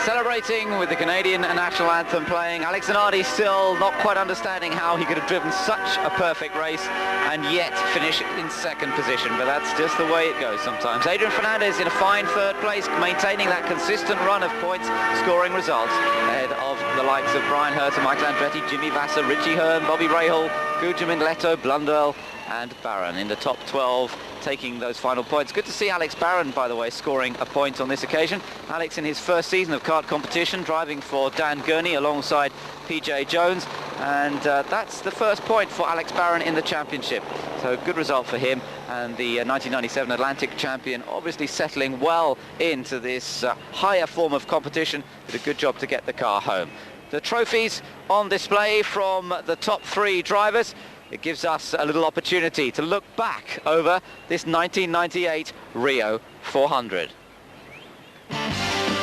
celebrating with the Canadian national anthem playing. Alex Zanardi still not quite understanding how he could have driven such a perfect race and yet finish in second position, but that's just the way it goes sometimes. Adrian Fernandez in a fine third place, maintaining that consistent run of points, scoring results ahead of the likes of Brian Hurt, Michael Andretti, Jimmy Vasser, Richie Hearn, Bobby Rahal, Gujamin Leto, Blundell and Barron in the top 12, taking those final points. Good to see Alex Barron, by the way, scoring a point on this occasion. Alex in his first season of kart competition, driving for Dan Gurney alongside PJ Jones, and that's the first point for Alex Barron in the championship. So good result for him, and the 1997 Atlantic champion obviously settling well into this higher form of competition. Did a good job to get the car home. The trophies on display from the top 3 drivers. it gives us a little opportunity to look back over this 1998 Rio 400.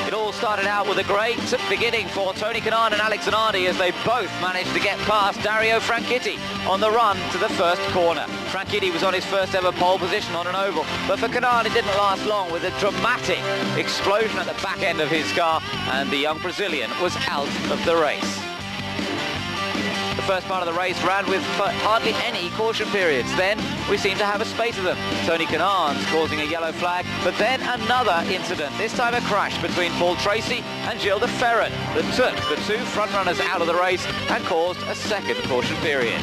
It all started out with a great beginning for Tony Kanaan and Alex Zanardi as they both managed to get past Dario Franchitti on the run to the first corner. Franchitti was on his first ever pole position on an oval, but for Kanaan it didn't last long with a dramatic explosion at the back end of his car, and the young Brazilian was out of the race. The first part of the race ran with hardly any caution periods. Then we seemed to have a spate of them. Tony Kanaan's causing a yellow flag, but then another incident, this time a crash between Paul Tracy and Gilles de Ferran that took the two front runners out of the race and caused a second caution period.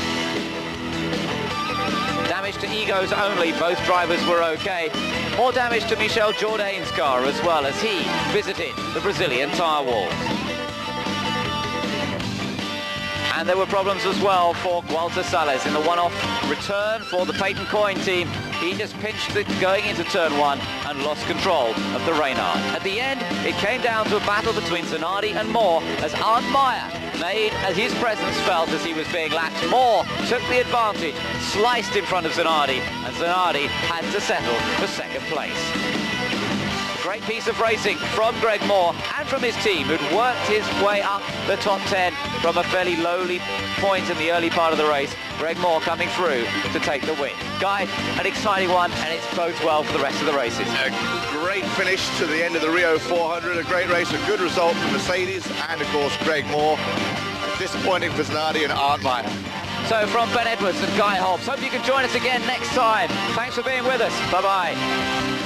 Damage to egos only, both drivers were okay. More damage to Michel Jourdain's car as well as he visited the Brazilian tyre walls. And there were problems as well for Walter Salles in the one-off return for the Peyton Coyne team. He just pinched it going into turn one and lost control of the Reynard. At the end, it came down to a battle between Zanardi and Moore as Arndt Meyer made his presence felt as he was being lapped. Moore took the advantage, sliced in front of Zanardi, and Zanardi had to settle for second place. Great piece of racing from Greg Moore and from his team, who'd worked his way up the top 10 from a fairly lowly point in the early part of the race. Greg Moore coming through to take the win. Guy, an exciting one, and it bodes well for the rest of the races. A great finish to the end of the Rio 400, a great race, a good result for Mercedes and, of course, Greg Moore. Disappointing for Zanardi and Arndt Meyer. So from Ben Edwards and Guy Hobbs, hope you can join us again next time. Thanks for being with us. Bye-bye.